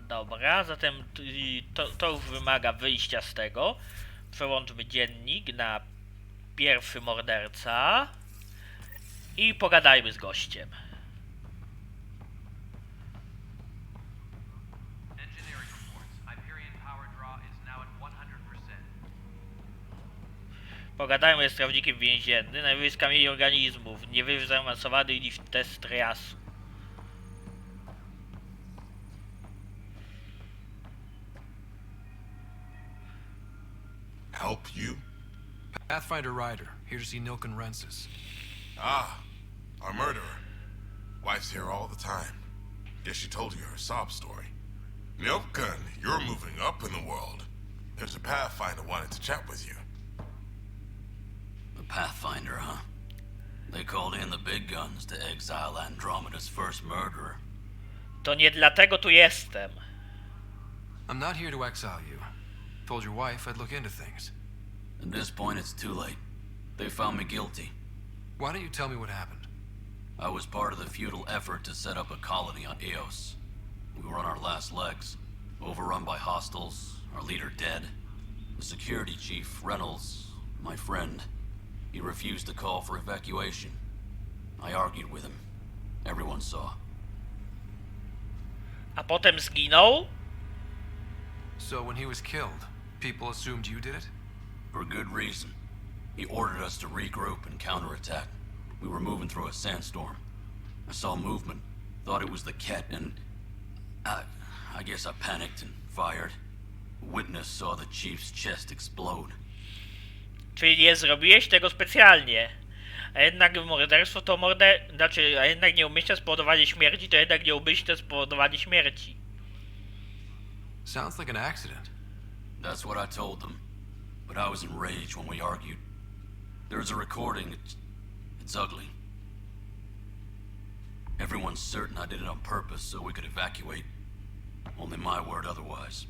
Dobra, zatem to już wymaga wyjścia z tego. Przełączmy dziennik na pierwszy morderca i pogadajmy z gościem. Engineering reports. Hyperion power draw is now at 100%. Pogadajmy z trawnikiem więziennym, najwyżej z kamieni organizmów, nie wyżej zaawansowany niż test Czasu. Help you? Pathfinder Ryder, here to see Nilken Rensis. Ah, our murderer. Wife's here all the time. Guess she told you her sob story. Nilken, you're moving up in the world. There's a Pathfinder wanted to chat with you. The Pathfinder, huh? They called in the big guns to exile Andromeda's first murderer. To nie dlatego tu jestem. I'm not here to exile you. Told your wife I'd look into things. At this point, it's too late. They found me guilty. Why don't you tell me what happened? I was part of the futile effort to set up a colony on Eos. We were on our last legs, overrun by hostiles, our leader dead. The security chief, Reynolds, my friend, he refused to call for evacuation. I argued with him. Everyone saw. A potem zginął? So when he was killed, people assumed you did it? For good reason. He ordered us to regroup and counterattack. We were moving through a sandstorm. I saw movement, thought it was the Ket, and I guess I panicked and fired. A witness saw the chief's chest explode. Czyli nie zrobiłeś tego specjalnie. A jednak morderstwo to znaczy, a jednak nieumyślne spowodowanie śmierci to jednak nieumyślne spowodowanie śmierci. Sounds like an accident. That's what I told them. But I was enraged when we argued. There's a recording. It's ugly. Everyone's certain I did it on purpose so we could evacuate. Only my word otherwise.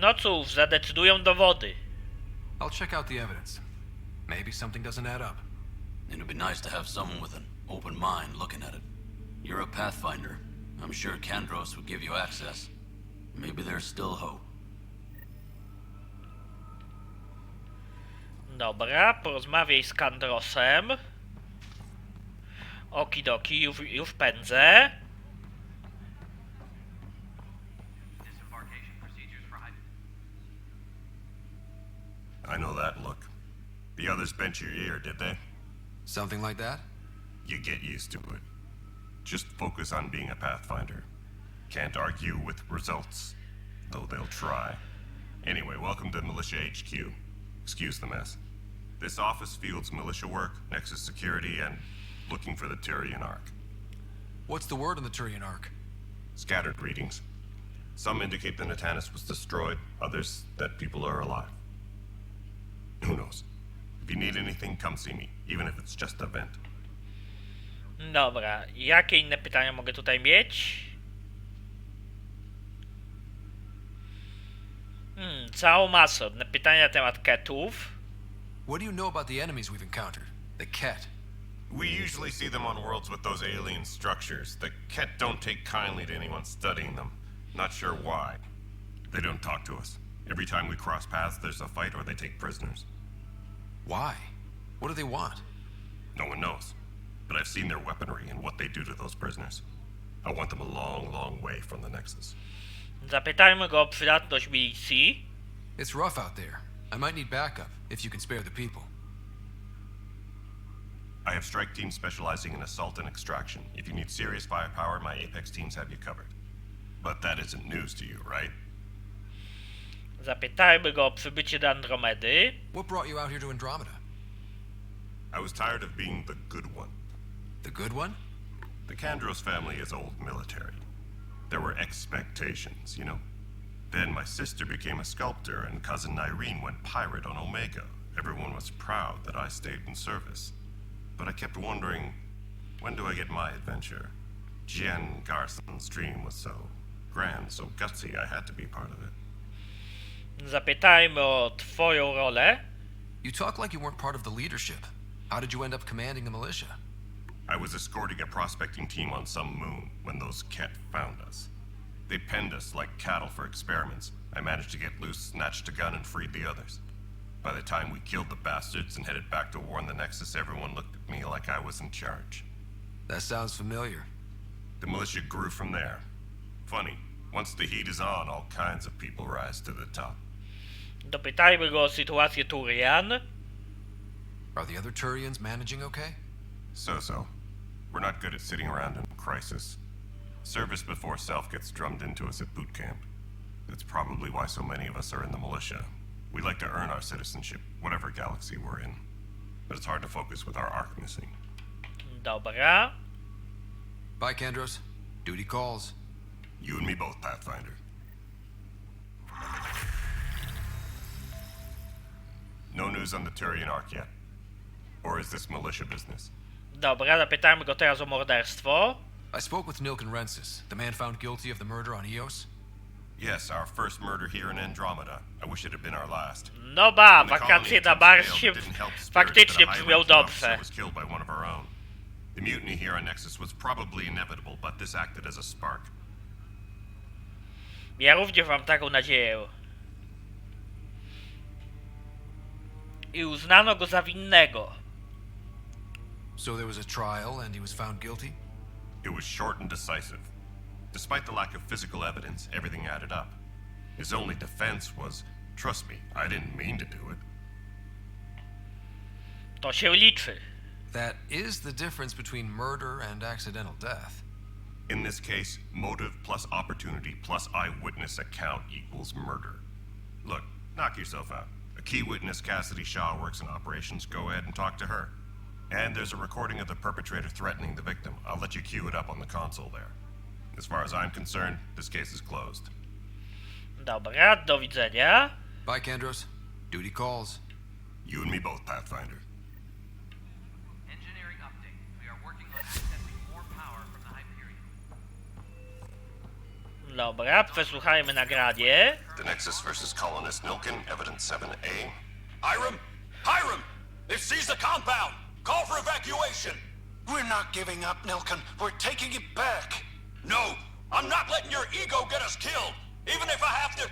No cóż, zadecydują dowody. I'll check out the evidence. Maybe something doesn't add up. It'd be nice to have someone with an open mind looking at it. You're a Pathfinder. I'm sure Kandros would give you access. Maybe there's still hope. Dobra, porozmawiaj z Kandrosem. Okidoki, już pędzę. I know that look. The others bent your ear, did they? Something like that? You get used to it. Just focus on being a Pathfinder. Can't argue with results, though they'll try. Anyway, welcome to Militia HQ. Excuse the mess. This office fields militia work, Nexus security, and looking for the Tyrian Ark. What's the word on the Tyrian Ark? Scattered readings. Some indicate the Natanus was destroyed, others that people are alive. Who knows? If you need anything, come see me, even if it's just a vent. Dobra, jakie inne pytania mogę tutaj mieć? Całą masę pytania na temat ketów. What do you know about the enemies we've encountered? The Ket. We usually see them on worlds with those alien structures. The Ket don't take kindly to anyone studying them. Not sure why. They don't talk to us. Every time we cross paths, there's a fight or they take prisoners. Why? What do they want? No one knows. But I've seen their weaponry and what they do to those prisoners. I want them a long, long way from the Nexus. Zapytajmy go o przydatność milicji. It's rough out there. I might need backup, if you can spare the people. I have strike teams specializing in assault and extraction. If you need serious firepower, my Apex teams have you covered. But that isn't news to you, right? Zapytajmy go o przybycie do Andromedy. What brought you out here to Andromeda? I was tired of being the good one. The good one? The Kandros family is old military. There were expectations, you know? Then my sister became a sculptor and cousin Irene went pirate on Omega. Everyone was proud that I stayed in service. But I kept wondering, when do I get my adventure? Jen Garson's dream was so grand, so gutsy, I had to be part of it. Zapytajmy o twoją rolę. You talk like you weren't part of the leadership. How did you end up commanding the militia? I was escorting a prospecting team on some moon when those Ket found us. They penned us like cattle for experiments. I managed to get loose, snatched a gun, and freed the others. By the time we killed the bastards and headed back to war in the Nexus, everyone looked at me like I was in charge. That sounds familiar. The militia grew from there. Funny, once the heat is on, all kinds of people rise to the top. Dopytajmy go o sytuację Turian. Are the other Turians managing okay? So-so. We're not good at sitting around in crisis. Service before self gets drummed into us at boot camp. That's probably why so many of us are in the militia. We like to earn our citizenship, whatever galaxy we're in. But it's hard to focus with our arc missing. Dobra. Bye, Kandros. Duty calls. You and me both, Pathfinder. No news on the Turian arc yet? Or is this militia business? Dobra, zapytajmy go teraz o morderstwo. I spoke with Nilken Rensis, the man found guilty of the murder on Eos. Yes, our first murder here in Andromeda. I wish it had been our last. No ba, wakacje na Marsie faktycznie brzmią dobrze. Was killed by one of our own. The mutiny here on Nexus was probably inevitable, but this acted as a spark. Ja również mam taką nadzieję. I uznano go za winnego. So there was a trial and he was found guilty? It was short and decisive. Despite the lack of physical evidence, everything added up. His only defense was, trust me, I didn't mean to do it. To się liczy. That is the difference between murder and accidental death. In this case, motive plus opportunity plus eyewitness account equals murder. Look, knock yourself out. A key witness, Cassidy Shaw, works in operations. Go ahead and talk to her. And there's a recording of the perpetrator threatening the victim. I'll let you cue it up on the console there. As far as I'm concerned, this case is closed. Dobra, do widzenia. Bye, Kandros. Duty calls. You and me both, Pathfinder. Engineering update. We are working on accessing more power from the Hyperion. Dobra, przesłuchajmy nagranie. The Nexus versus Colonist Nilken, Evidence 7A. Hiram! Hiram! They've seized the compound! Call for evacuation! We're not giving up, Nilken. We're taking it back. No! I'm not letting your ego get us killed! Even if I have to...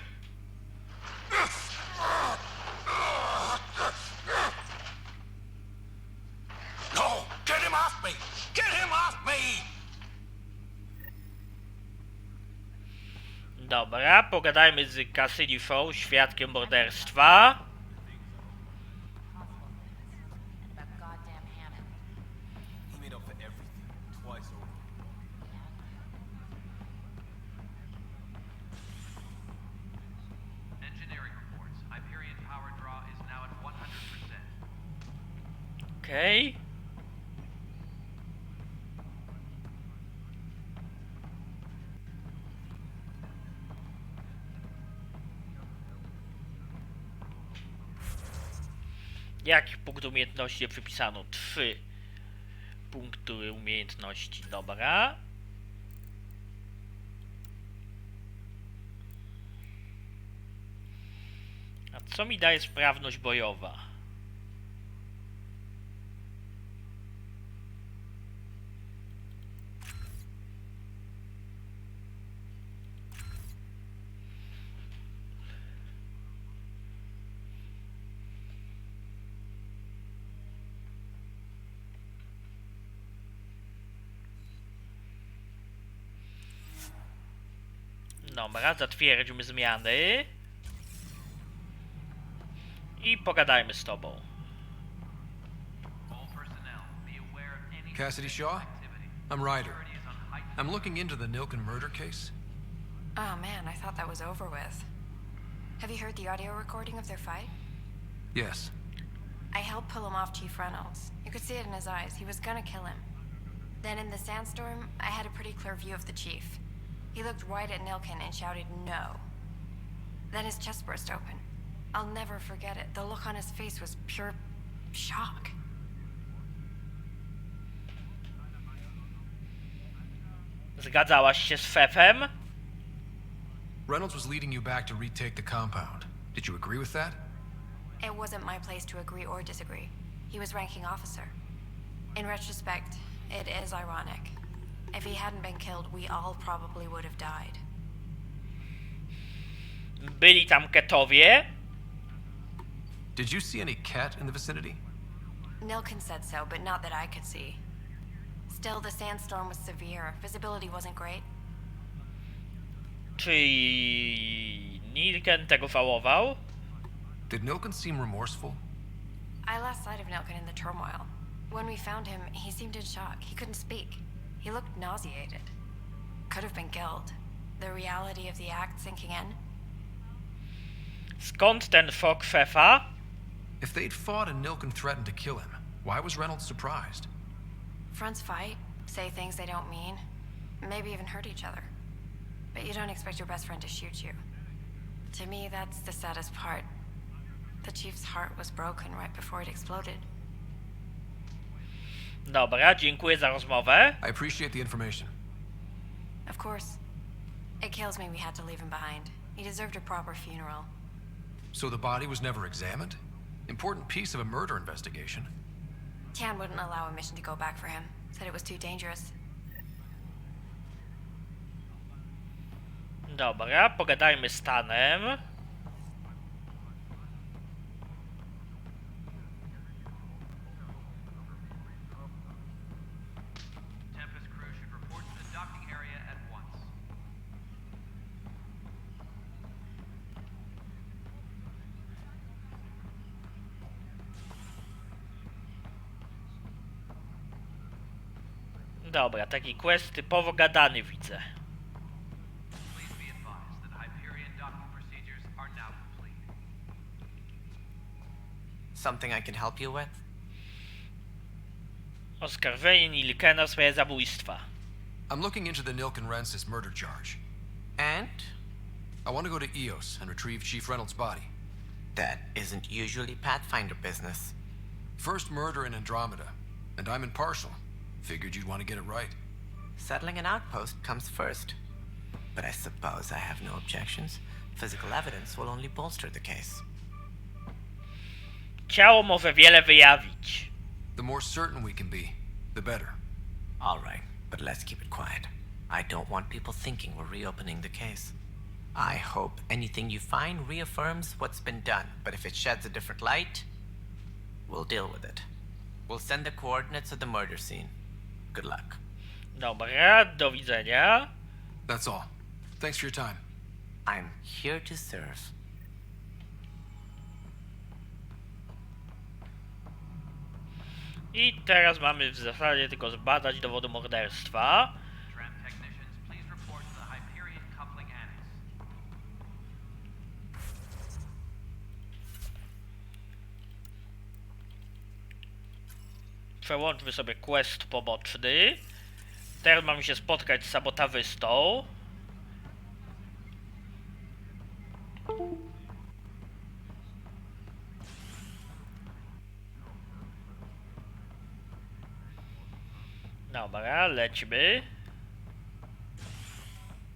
No! Get him off me! Get him off me! Dobra, pogadajmy z Cassidy Shaw, świadkiem morderstwa. He made up for everything, twice over. Engineering reports. Hyperion power draw is now at 100%. Okej. Jaki punkt umiejętności przypisano? 3 punkty umiejętności. Dobra. Co mi daje sprawność bojowa? Dobra, zatwierdzimy zmiany. I pogadajmy z tobą. Cassidy Shaw? I'm Ryder. I'm looking into the Nilken murder case. Oh man, I thought that was over with. Have you heard the audio recording of their fight? Yes. I helped pull him off Chief Reynolds. You could see it in his eyes. He was gonna kill him. Then in the sandstorm, I had a pretty clear view of the chief. He looked right at Nilken and shouted no. Then his chest burst open. I'll never forget it. The look on his face was pure shock. Zgadzałaś się z Fefem? Reynolds was leading you back to retake the compound. Did you agree with that? It wasn't my place to agree or disagree. He was ranking officer. In retrospect, it is ironic. If he hadn't been killed, we all probably would have died. Byli tam ketowie? Did you see any cat in the vicinity? Nilken said so, but not that I could see. Still, the sandstorm was severe. Visibility wasn't great. Czy Nilken tego żałował? Did Nilken seem remorseful? I lost sight of Nilken in the turmoil. When we found him, he seemed in shock. He couldn't speak. He looked nauseated. Could have been guilt. The reality of the act sinking in. Skąd ten szok Fefa? If they'd fought and Nilken threatened to kill him, why was Reynolds surprised? Fronts fight, say things they don't mean, maybe even hurt each other. But you don't expect your best friend to shoot you. To me, that's the saddest part. The chief's heart was broken right before it exploded. Dobra, dziękuję za rozmowę. I appreciate the information. Of course. It kills me we had to leave him behind. He deserved a proper funeral. So the body was never examined? Important piece of a murder investigation. Tian wouldn't allow a mission to go back for him. Said it was too dangerous. Dobra, pogadajmy z Tanem. Tempest crew should report to the docking area at once. Dobra, taki quest typowo gadany widzę. Please be advised that Hyperion docking procedures are now complete. Something I can help you with? Oskarżenie Nilkena w sprawie zabójstwa. I'm looking into the Nilken Rensis murder charge. And? I want to go to EOS and retrieve Chief Reynolds' body. That isn't usually Pathfinder business. First murder in Andromeda, and I'm impartial. Figured you'd want to get it right. Settling an outpost comes first. But I suppose I have no objections. Physical evidence will only bolster the case. Ciało może wiele wyjawić. The more certain we can be, the better. All right, but let's keep it quiet. I don't want people thinking we're reopening the case. I hope anything you find reaffirms what's been done, but if it sheds a different light, we'll deal with it. We'll send the coordinates of the murder scene. Good luck. Dobra, do widzenia. That's all. Thanks for your time. I'm here to serve. I teraz mamy w zasadzie tylko zbadać dowodu morderstwa. Tram technicians, please report to the Hyperion coupling annex. Przełączmy sobie quest poboczny. Teraz mamy się spotkać z sabotawystą. Dobra, lećmy.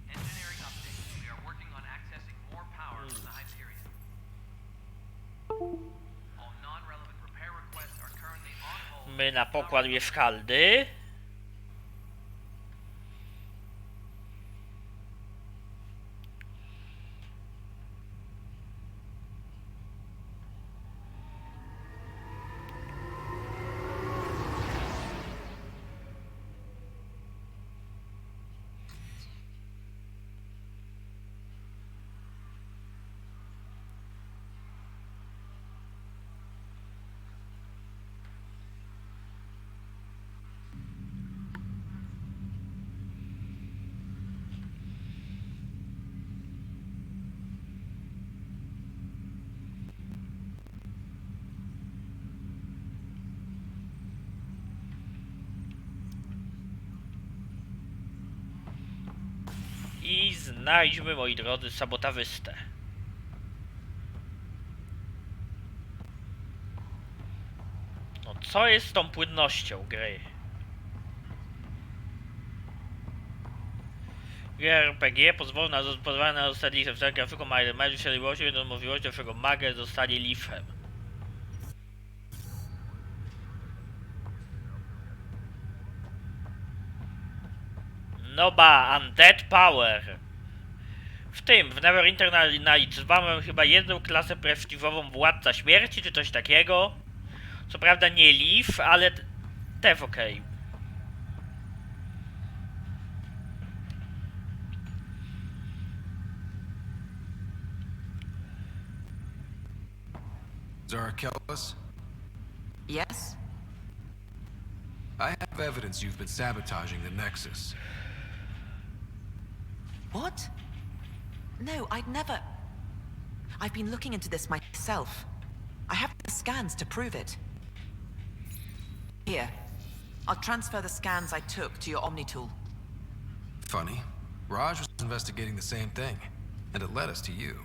Engineering update. We are working on accessing more power from the Hyperion. My na pokład mieszkalny. I znajdźmy, moi drodzy, sabotawystę. No co jest z tą płynnością gry? Gry RPG pozwolona na zostanie lifem. W tak grafiku ma posiadłości, będą możliwości naszego maga zostanie lifem. No ba, Undead Power. W Neverwinter Nights mamy chyba jedną klasę prestiżową Władca Śmierci, czy coś takiego. Co prawda nie Leaf, ale też okej. Zara Kellis? Yes? I have evidence you've been sabotaging the Nexus. What? No, I'd never... I've been looking into this myself. I have the scans to prove it. Here. I'll transfer the scans I took to your Omni tool. Funny. Raj was investigating the same thing, and it led us to you.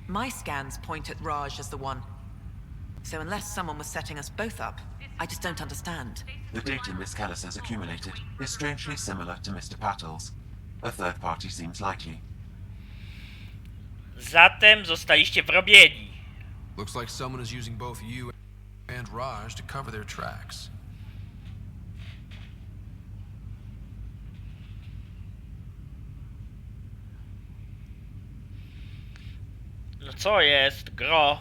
My scans point at Raj as the one. So unless someone was setting us both up, I just don't understand. The data Miss Kellis has accumulated is strangely similar to Mr. Patel's. A third party seems likely. Zatem zostaliście wrobieni. Looks like someone is using both you and Raj to cover their tracks. No co jest, gro?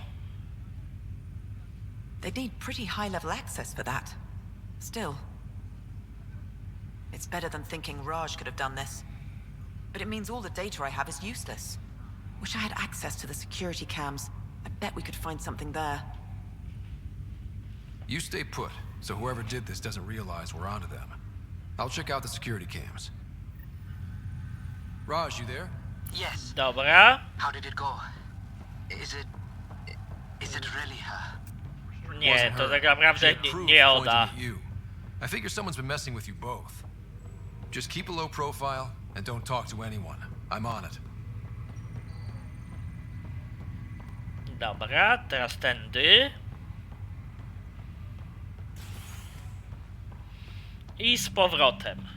They'd need pretty high-level access for that. Still. It's better than thinking Raj could have done this. But it means all the data I have is useless. Wish I had access to the security cams. I bet we could find something there. You stay put, so whoever did this doesn't realize we're onto them. I'll check out the security cams. Raj, you there? Yes. Dobra. How did it go? Is it really her? Nie, to tak naprawdę nie Oda. I figure someone's been messing with you both. Just keep a low profile and don't talk to anyone. I'm on it. Dobra, teraz tędy. I z powrotem.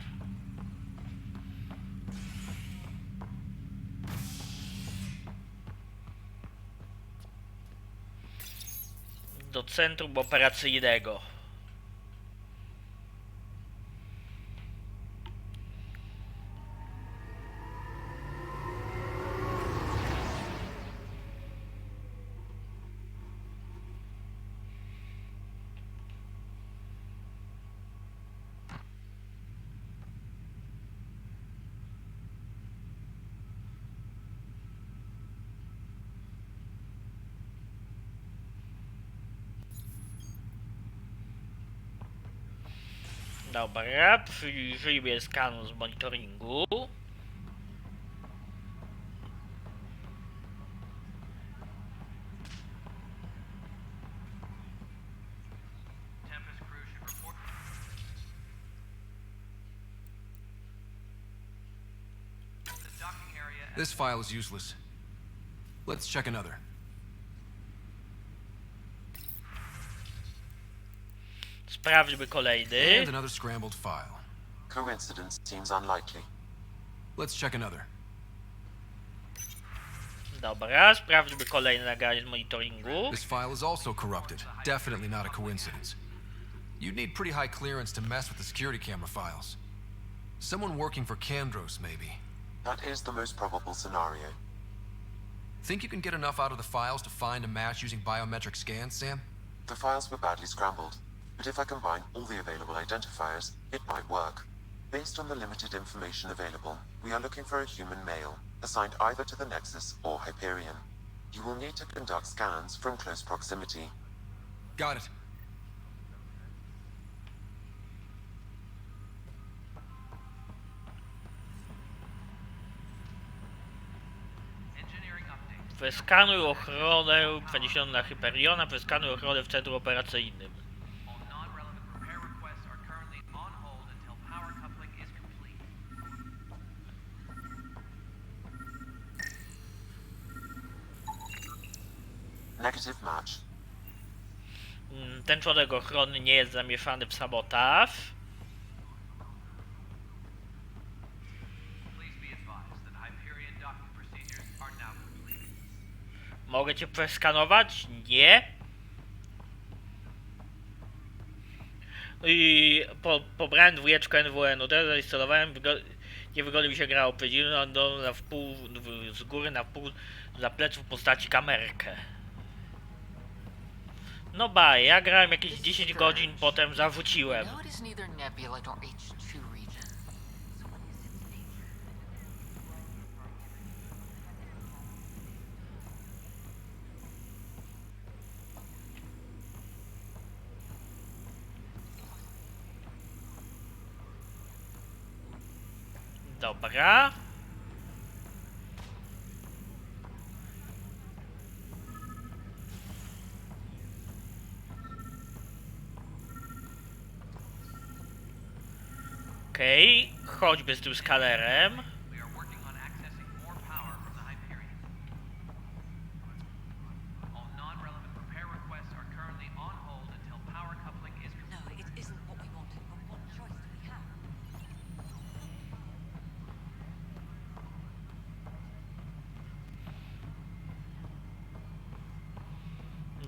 Do centrum operacyjnego. Dobra, przyjrzyjmy skanu z monitoringu. This file is useless. Let's check another. Sprawdźmy kolejny. And another scrambled file. Coincidence seems unlikely. Let's check another. Dobra, sprawdźmy kolejne nagranie z monitoringu. This file is also corrupted. Definitely not a coincidence. You'd need pretty high clearance to mess with the security camera files. Someone working for Kandros, maybe. That is the most probable scenario. Think you can get enough out of the files to find a match using biometric scans, Sam? The files were badly scrambled, but if I combine all the available identifiers, it might work. Based on the limited information available, we are looking for a human male, assigned either to the Nexus or Hyperion. You will need to conduct scans from close proximity. Got it. Przeskanuj ochronę przeniesioną na Hyperiona, przeskanuj ochronę w centrum operacyjnym. Negative match. Ten członek ochrony nie jest zamieszany w sabotaż. Mogę cię przeskanować? Nie. I pobrałem dwójeczkę NWN-u, teraz zainstalowałem, nie wygodnie mi się grało, przedziwną na wpół, z góry na wpół, za pleców w postaci kamerkę. No ja grałem jakieś 10 godzin, potem zawróciłem. Dobra. Okej, chodźmy z tym skanerem.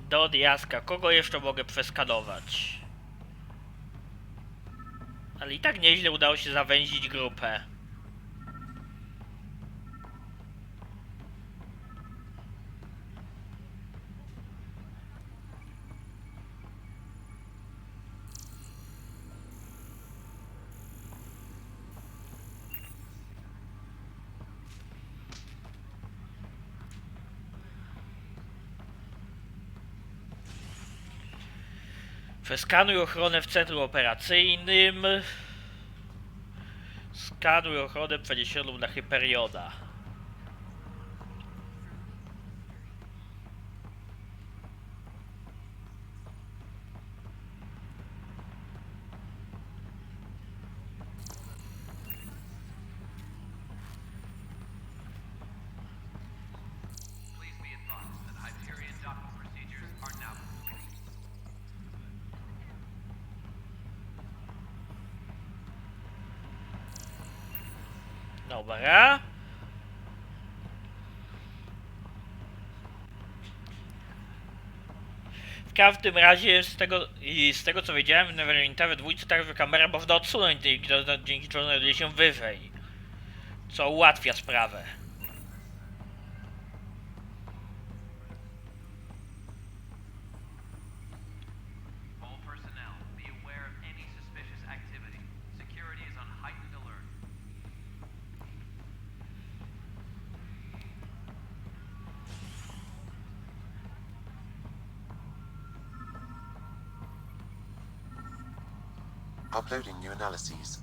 Do diaska, kogo jeszcze mogę przeskanować? Ale i tak nieźle udało się zawęzić grupę. Przeskanuj ochronę w centrum operacyjnym. Skanuj ochronę przeniesioną na Hyperiona. Dobra. W każdym razie z tego co wiedziałem, w Neverwinterze dwójce także kamera można odsunąć, dzięki czemu znajduje się wyżej. Co ułatwia sprawę. Uploading new analyses.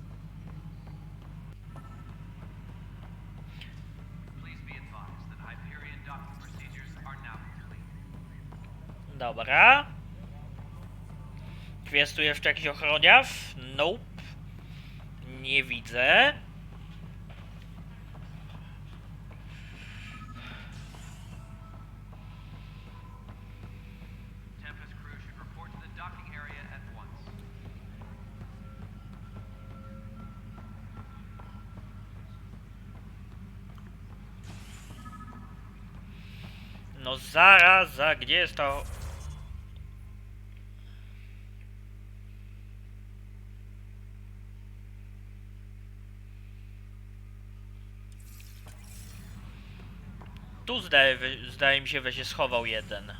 Dobra. Jest tu jeszcze jakiś ochroniarz? Nope. Nie widzę. No zaraz, gdzie jest to? Tu zdaje mi się, że się schował jeden.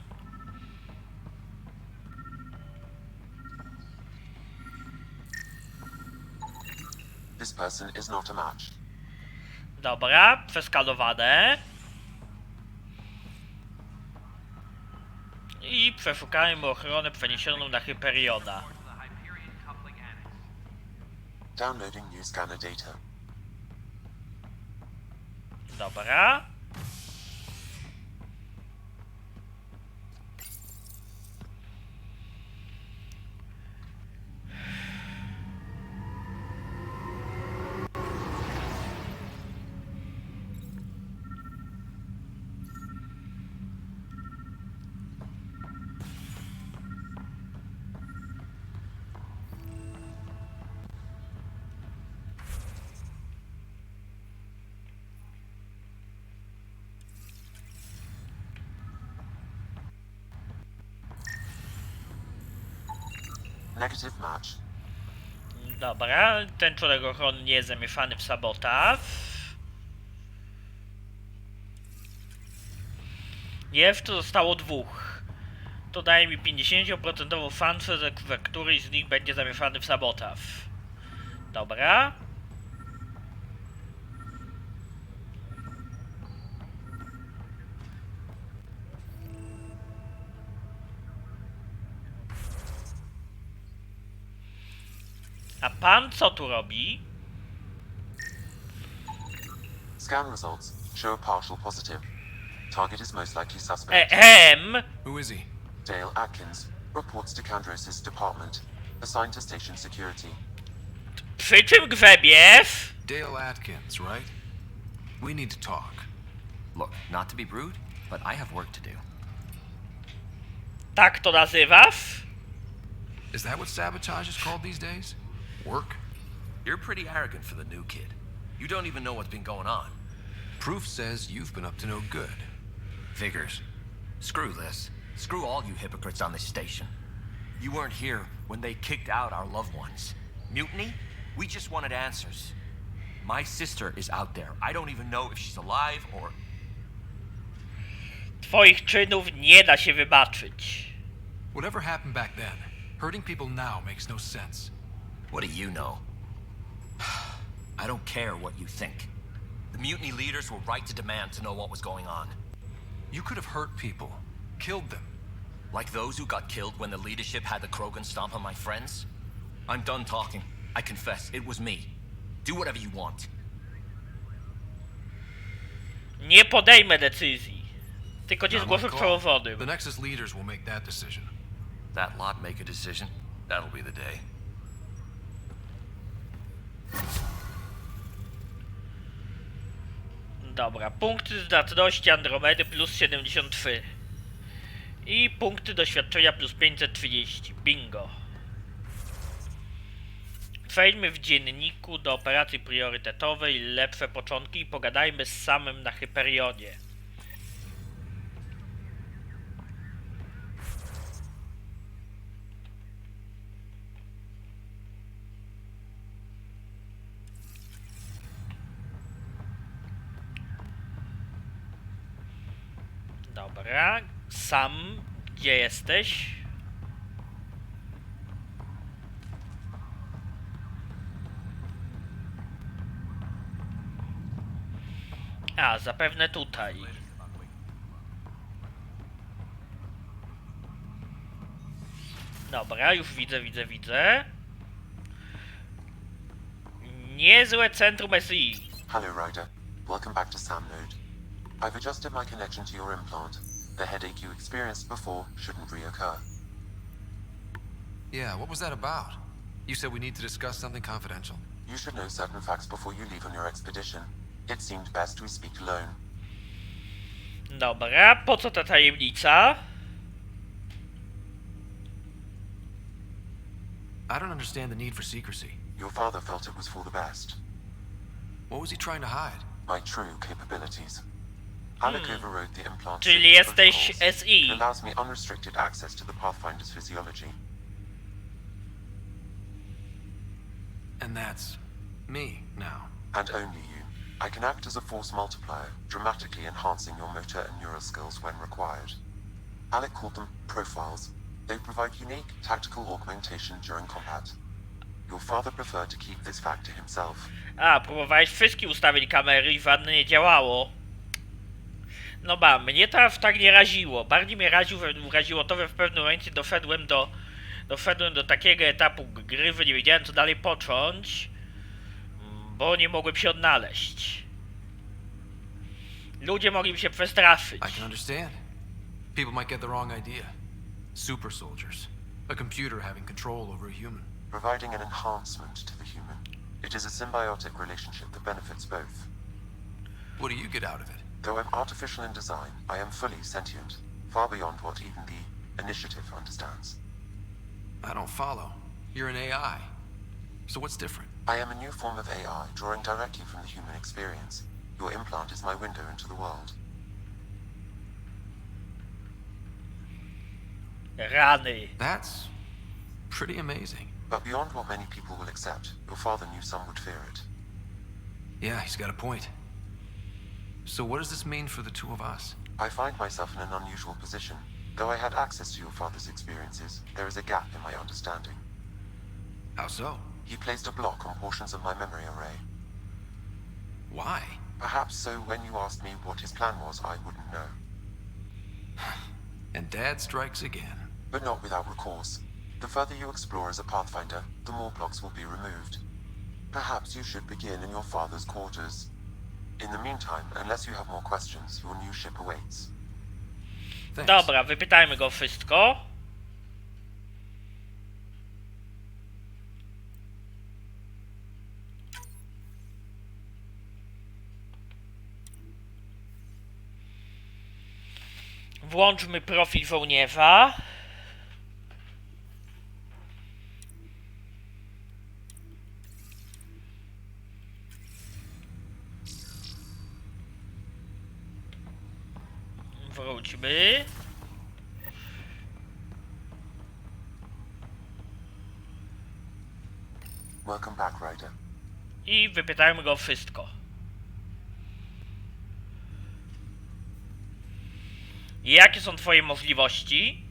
This person is not a match. Dobra, przeskanowane. I przeszukajmy ochronę przeniesioną na Hyperiona. Downloading new scanner data. Dobra. Negative match. Dobra, ten członek ochrony nie jest zamieszany w sabotaż. Jeszcze zostało dwóch. To daje mi 50% szansę, że któryś z nich będzie zamieszany w sabotaż. Dobra. A pan co tu robi? Scan results show a partial positive. Target is most likely suspect. Who is he? Dale Atkins reports to Kandros' department, assigned to station security. Przy czym grzebiesz? Dale Atkins, right? We need to talk. Look, not to be rude, but I have work to do. Tak to nazywasz? Is that what sabotage is called these days? Work? You're pretty arrogant for the new kid. You don't even know what's been going on. Proof says you've been up to no good. Figures. Screw this. Screw all you hypocrites on this station. You weren't here when they kicked out our loved ones. Mutiny? We just wanted answers. My sister is out there. I don't even know if she's alive or... Twoich czynów nie da się wybaczyć. Whatever happened back then, hurting people now makes no sense. What do you know? I don't care what you think. The mutiny leaders were right to demand to know what was going on. You could have hurt people, killed them. Like those who got killed when the leadership had the Krogan stomp on my friends? I'm done talking. I confess, it was me. Do whatever you want. Nie podejmę decyzji. Tylko cię Not zgłoszę my call. przewodowym. The Nexus leaders will make that decision. That lot make a decision? That'll be the day. Dobra, punkty zdatności Andromedy plus 73. I punkty doświadczenia plus 530. Bingo. Przejdźmy w dzienniku do operacji priorytetowej, lepsze początki i pogadajmy z samym na Hyperionie. Dobra, Sam, gdzie jesteś? A, zapewne tutaj. Dobra, już widzę. Niezłe centrum SI. Hello, Ryder. Welcome back to Sam Node. I've adjusted my connection to your implant. The headache you experienced before shouldn't reoccur. Yeah, what was that about? You said we need to discuss something confidential. You should know certain facts before you leave on your expedition. It seemed best we speak alone. Dobra, po co ta tajemnica? I don't understand the need for secrecy. Your father felt it was for the best. What was he trying to hide? My true capabilities. Alec overrode the implant. Czyli jesteś SI. It allows me unrestricted access to the Pathfinder's physiology. And that's me now. And only you. I can act as a force multiplier, dramatically enhancing your motor and neural skills when required. Alec called them profiles. They provide unique tactical augmentation during combat. Your father preferred to keep this fact to himself. A, próbowałeś wszystkie ustawić kamery i żadne nie działało. No ba, mnie to aż tak nie raziło. Bardziej mnie raziło to, że w pewnym momencie doszedłem do takiego etapu gry, że nie wiedziałem co dalej począć, bo nie mogłem się odnaleźć. Ludzie mogli się przestraszyć. I can understand. People might get the wrong idea. Super soldiers. A computer having control over a human. Providing an enhancement to the human. It is a symbiotic relationship that benefits both. What do you get out of it? Though I'm artificial in design, I am fully sentient, far beyond what even the Initiative understands. I don't follow. You're an AI. So what's different? I am a new form of AI, drawing directly from the human experience. Your implant is my window into the world. Rany. That's pretty amazing. But beyond what many people will accept, your father knew some would fear it. Yeah, he's got a point. So what does this mean for the two of us? I find myself in an unusual position. Though I had access to your father's experiences, there is a gap in my understanding. How so? He placed a block on portions of my memory array. Why? Perhaps so when you asked me what his plan was, I wouldn't know. And Dad strikes again. But not without recourse. The further you explore as a Pathfinder, the more blocks will be removed. Perhaps you should begin in your father's quarters. In the meantime, unless you have more questions, your new ship awaits. Thanks. Dobra, wypytajmy go wszystko. Włączmy profil żołnierza. Wróćmy. Welcome back, Ryder. I wypytajmy go wszystko. Jakie są twoje możliwości?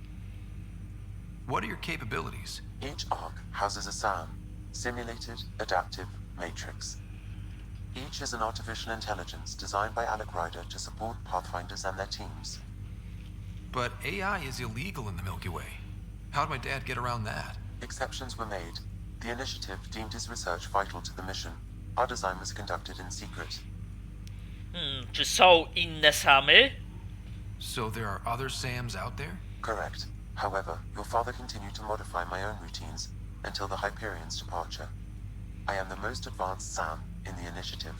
What are your capabilities? Each arc houses a SAM, Simulated Adaptive Matrix. Each is an artificial intelligence designed by Alec Ryder to support Pathfinders and their teams. But AI is illegal in the Milky Way. How'd my dad get around that? Exceptions were made. The Initiative deemed his research vital to the mission. Our design was conducted in secret. Czy są inne samy? So there are other Sams out there? Correct. However, your father continued to modify my own routines until the Hyperion's departure. I am the most advanced Sam in the Initiative.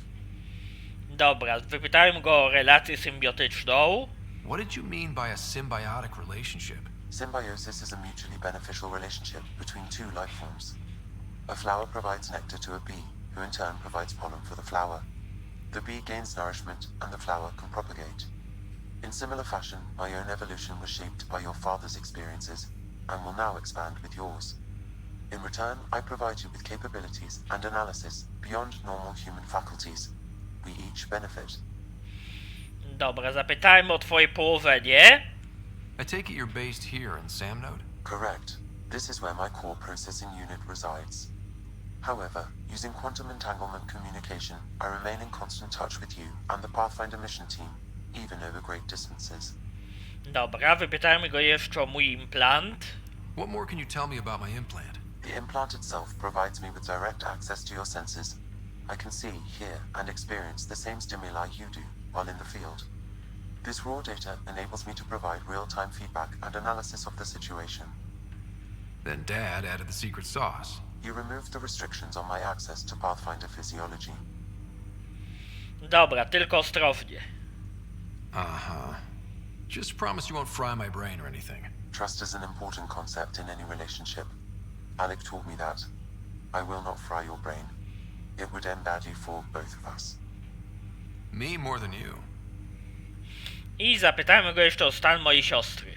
Dobra, wypytałem go o relację symbiotyczną. What did you mean by a symbiotic relationship? Symbiosis is a mutually beneficial relationship between two life forms. A flower provides nectar to a bee, who in turn provides pollen for the flower. The bee gains nourishment, and the flower can propagate. In similar fashion, my own evolution was shaped by your father's experiences, and will now expand with yours. In return, I provide you with capabilities and analysis beyond normal human faculties. We each benefit. Dobra, zapytajmy o twoje położenie. I take it you're based here in Samnode? Correct. This is where my core processing unit resides. However, using quantum entanglement communication, I remain in constant touch with you and the Pathfinder mission team, even over great distances. Dobra, wypytajmy go jeszcze o mój implant. What more can you tell me about my implant? The implant itself provides me with direct access to your senses. I can see, hear, and experience the same stimuli you do while in the field. This raw data enables me to provide real-time feedback and analysis of the situation. Then Dad added the secret sauce. You removed the restrictions on my access to Pathfinder physiology. Dobra, tylko ostrożnie. Uh-huh. Just promise you won't fry my brain or anything. Trust is an important concept in any relationship. Alec taught me that. I will not fry your brain. It would end badly for both of us. Me more than you. I zapytajmy go jeszcze o stan mojej siostry.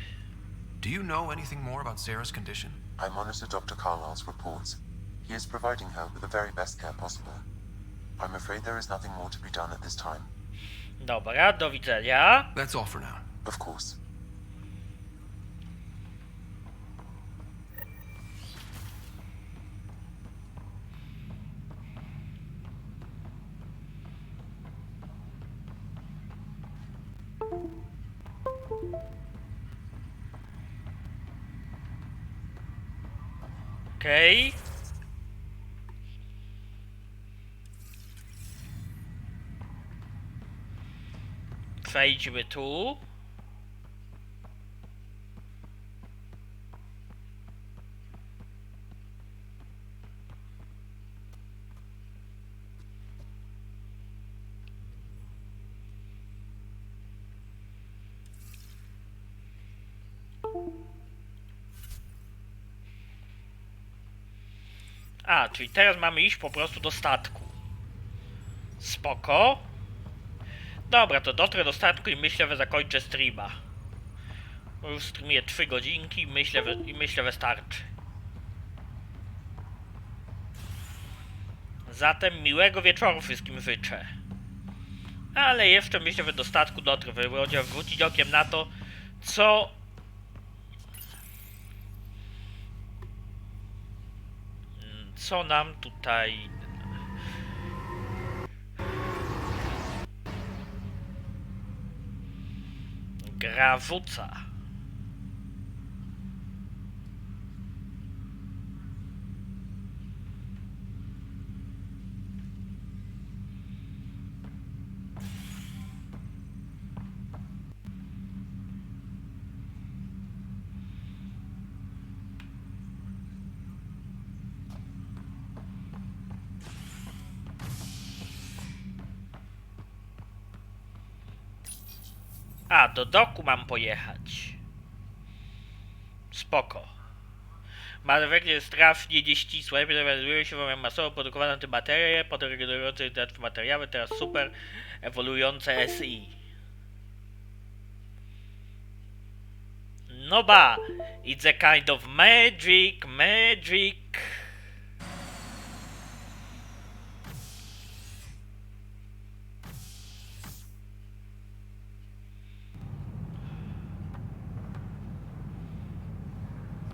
Do you know anything more about Sarah's condition? I monitor Dr. Carlisle's reports. He is providing her with the very best care possible. I'm afraid there is nothing more to be done at this time. Dobra, do widzenia. That's all for now. Of course. Okej. Przejdźmy tu. A, czyli teraz mamy iść po prostu do statku. Spoko. Dobra, to dotrę do statku i myślę, że zakończę streama. Bo już streamuję 3 godzinki i myślę, wystarczy. Zatem miłego wieczoru wszystkim życzę. Ale jeszcze myślę, że do statku dotrę, żeby wrócić okiem na to, co nam tutaj gra rzuca. A, do doku mam pojechać. Spoko. Ma efekt jest strasznie nieścisłe, znajdują się w masowo produkowane antymaterie, potem regenerujące materiały, teraz super ewoluujące SI. No ba, it's a kind of magic.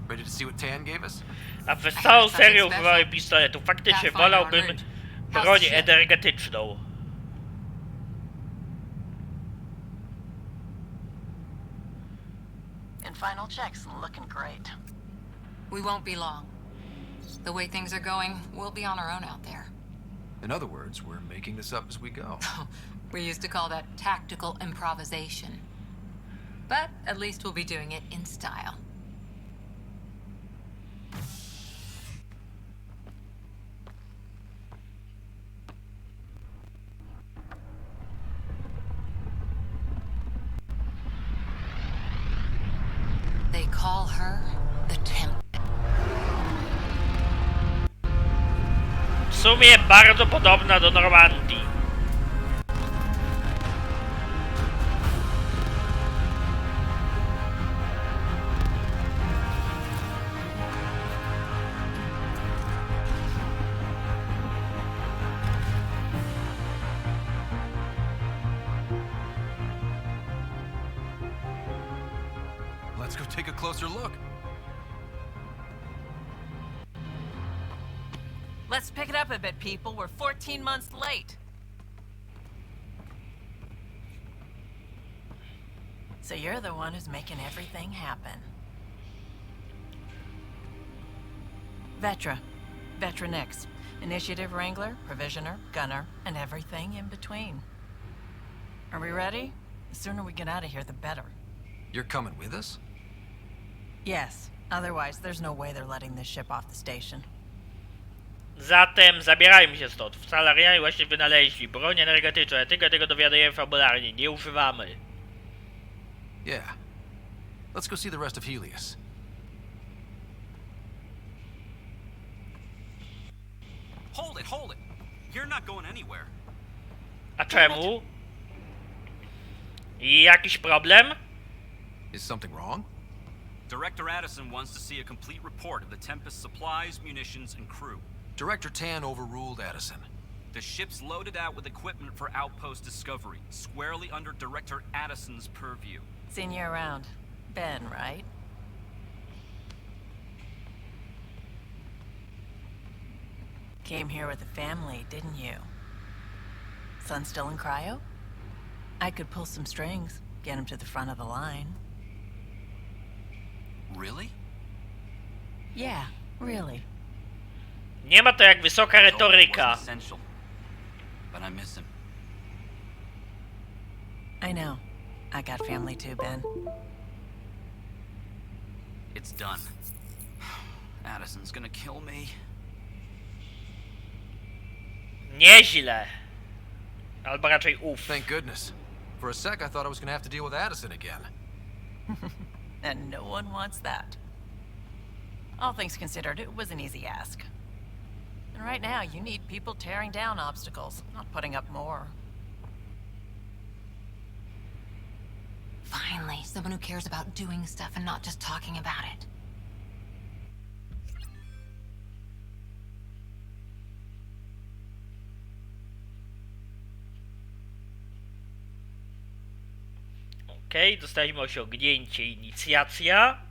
Ready to see what Tan gave us? A przez całą serię używałem pistoletu. Faktycznie wolałbym broń energetyczną. And final checks looking great. We won't be long. The way things are going, we'll be on our own out there. In other words, we're making this up as we go. We used to call that tactical improvisation. But at least we'll be doing it in style. They call her the Tempest. W sumie bardzo podobna do Normandii. Let's go take a closer look. Let's pick it up a bit, people. We're 14 months late. So you're the one who's making everything happen. Vetra Nix. Initiative Wrangler, Provisioner, Gunner, and everything in between. Are we ready? The sooner we get out of here, the better. You're coming with us? Yes. Otherwise, there's no way they're letting this ship off the station. Zatem zabierajmy się stąd. W Salarianie właśnie wynaleźli broń energetyczną, tylko tego dowiadujemy fabularnie, nie używamy. Yeah. Let's go see the rest of Helios. Hold it! You're not going anywhere. A czemu? Jakiś problem? Is something wrong? Director Addison wants to see a complete report of the Tempest's supplies, munitions, and crew. Director Tan overruled Addison. The ship's loaded out with equipment for outpost discovery, squarely under Director Addison's purview. Seen you around. Ben, right? Came here with a family, didn't you? Son still in cryo? I could pull some strings, get him to the front of the line. Really? Yeah, really. Nie ma to jak wysoka retoryka. Essential, but I miss him. I know. I got family too, Ben. It's done. Addison's gonna kill me. Nieźle. Albo raczej uff. Thank goodness. For a sec, I thought I was gonna have to deal with Addison again. And no one wants that. All things considered, it was an easy ask. And right now, you need people tearing down obstacles, not putting up more. Finally, someone who cares about doing stuff and not just talking about it. Okej, dostaliśmy osiągnięcie inicjacja.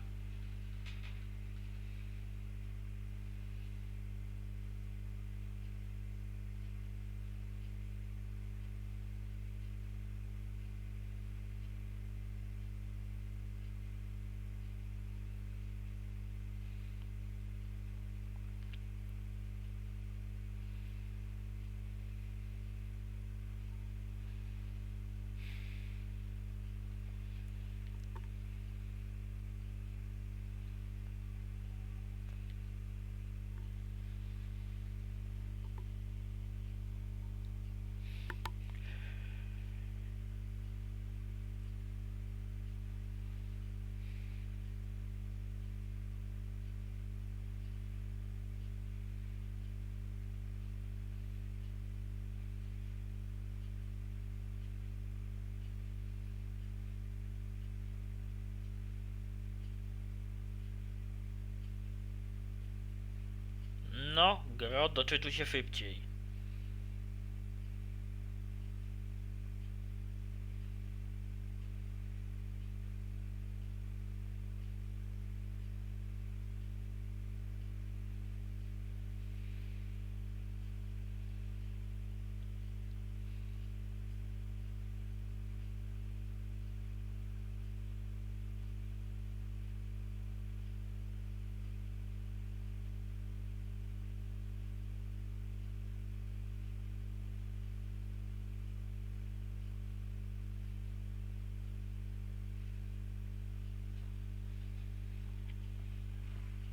No, gro, doczytuj się szybciej.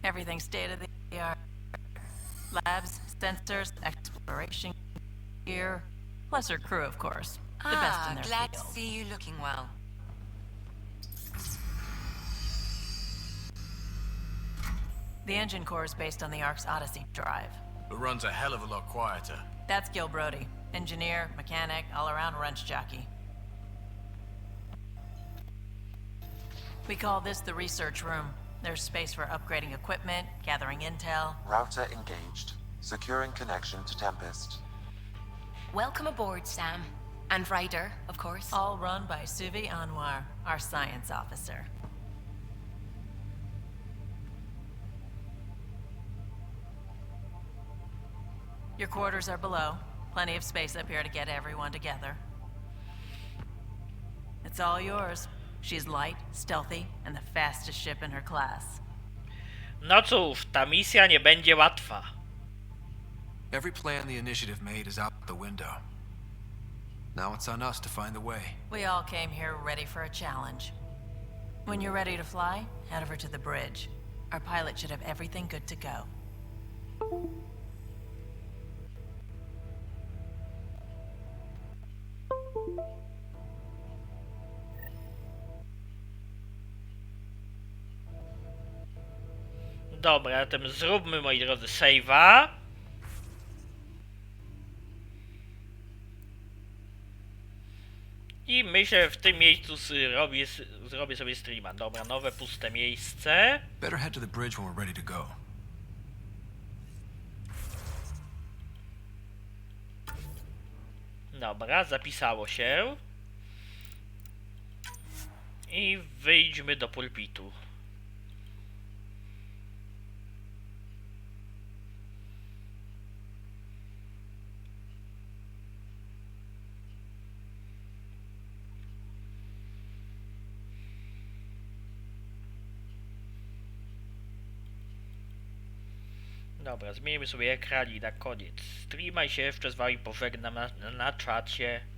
Everything's state-of-the-art. Labs, sensors, exploration gear, plus her crew, of course. The best in their glad field. to see you looking well. The engine core is based on the Ark's Odyssey drive. It runs a hell of a lot quieter. That's Gil Brody. Engineer, mechanic, all-around wrench jockey. We call this the research room. There's space for upgrading equipment, gathering intel. Router engaged. Securing connection to Tempest. Welcome aboard, Sam. And Ryder, of course. All run by Suvi Anwar, our science officer. Your quarters are below. Plenty of space up here to get everyone together. It's all yours. She's light, stealthy, and the fastest ship in her class. No cóż, ta misja nie będzie łatwa. Every plan the initiative made is out the window. Now it's on us to find the way. We all came here ready for a challenge. When you're ready to fly, head over to the bridge. Our pilot should have everything good to go. Dobra, zatem zróbmy, moi drodzy, save'a. I myślę, że w tym miejscu zrobię sobie streama. Dobra, nowe puste miejsce. Better head to the bridge when we're ready to go. Dobra, zapisało się. I wyjdźmy do pulpitu. Dobra, zmienimy sobie ekran i na koniec streama i się jeszcze z wami pożegnam na czacie.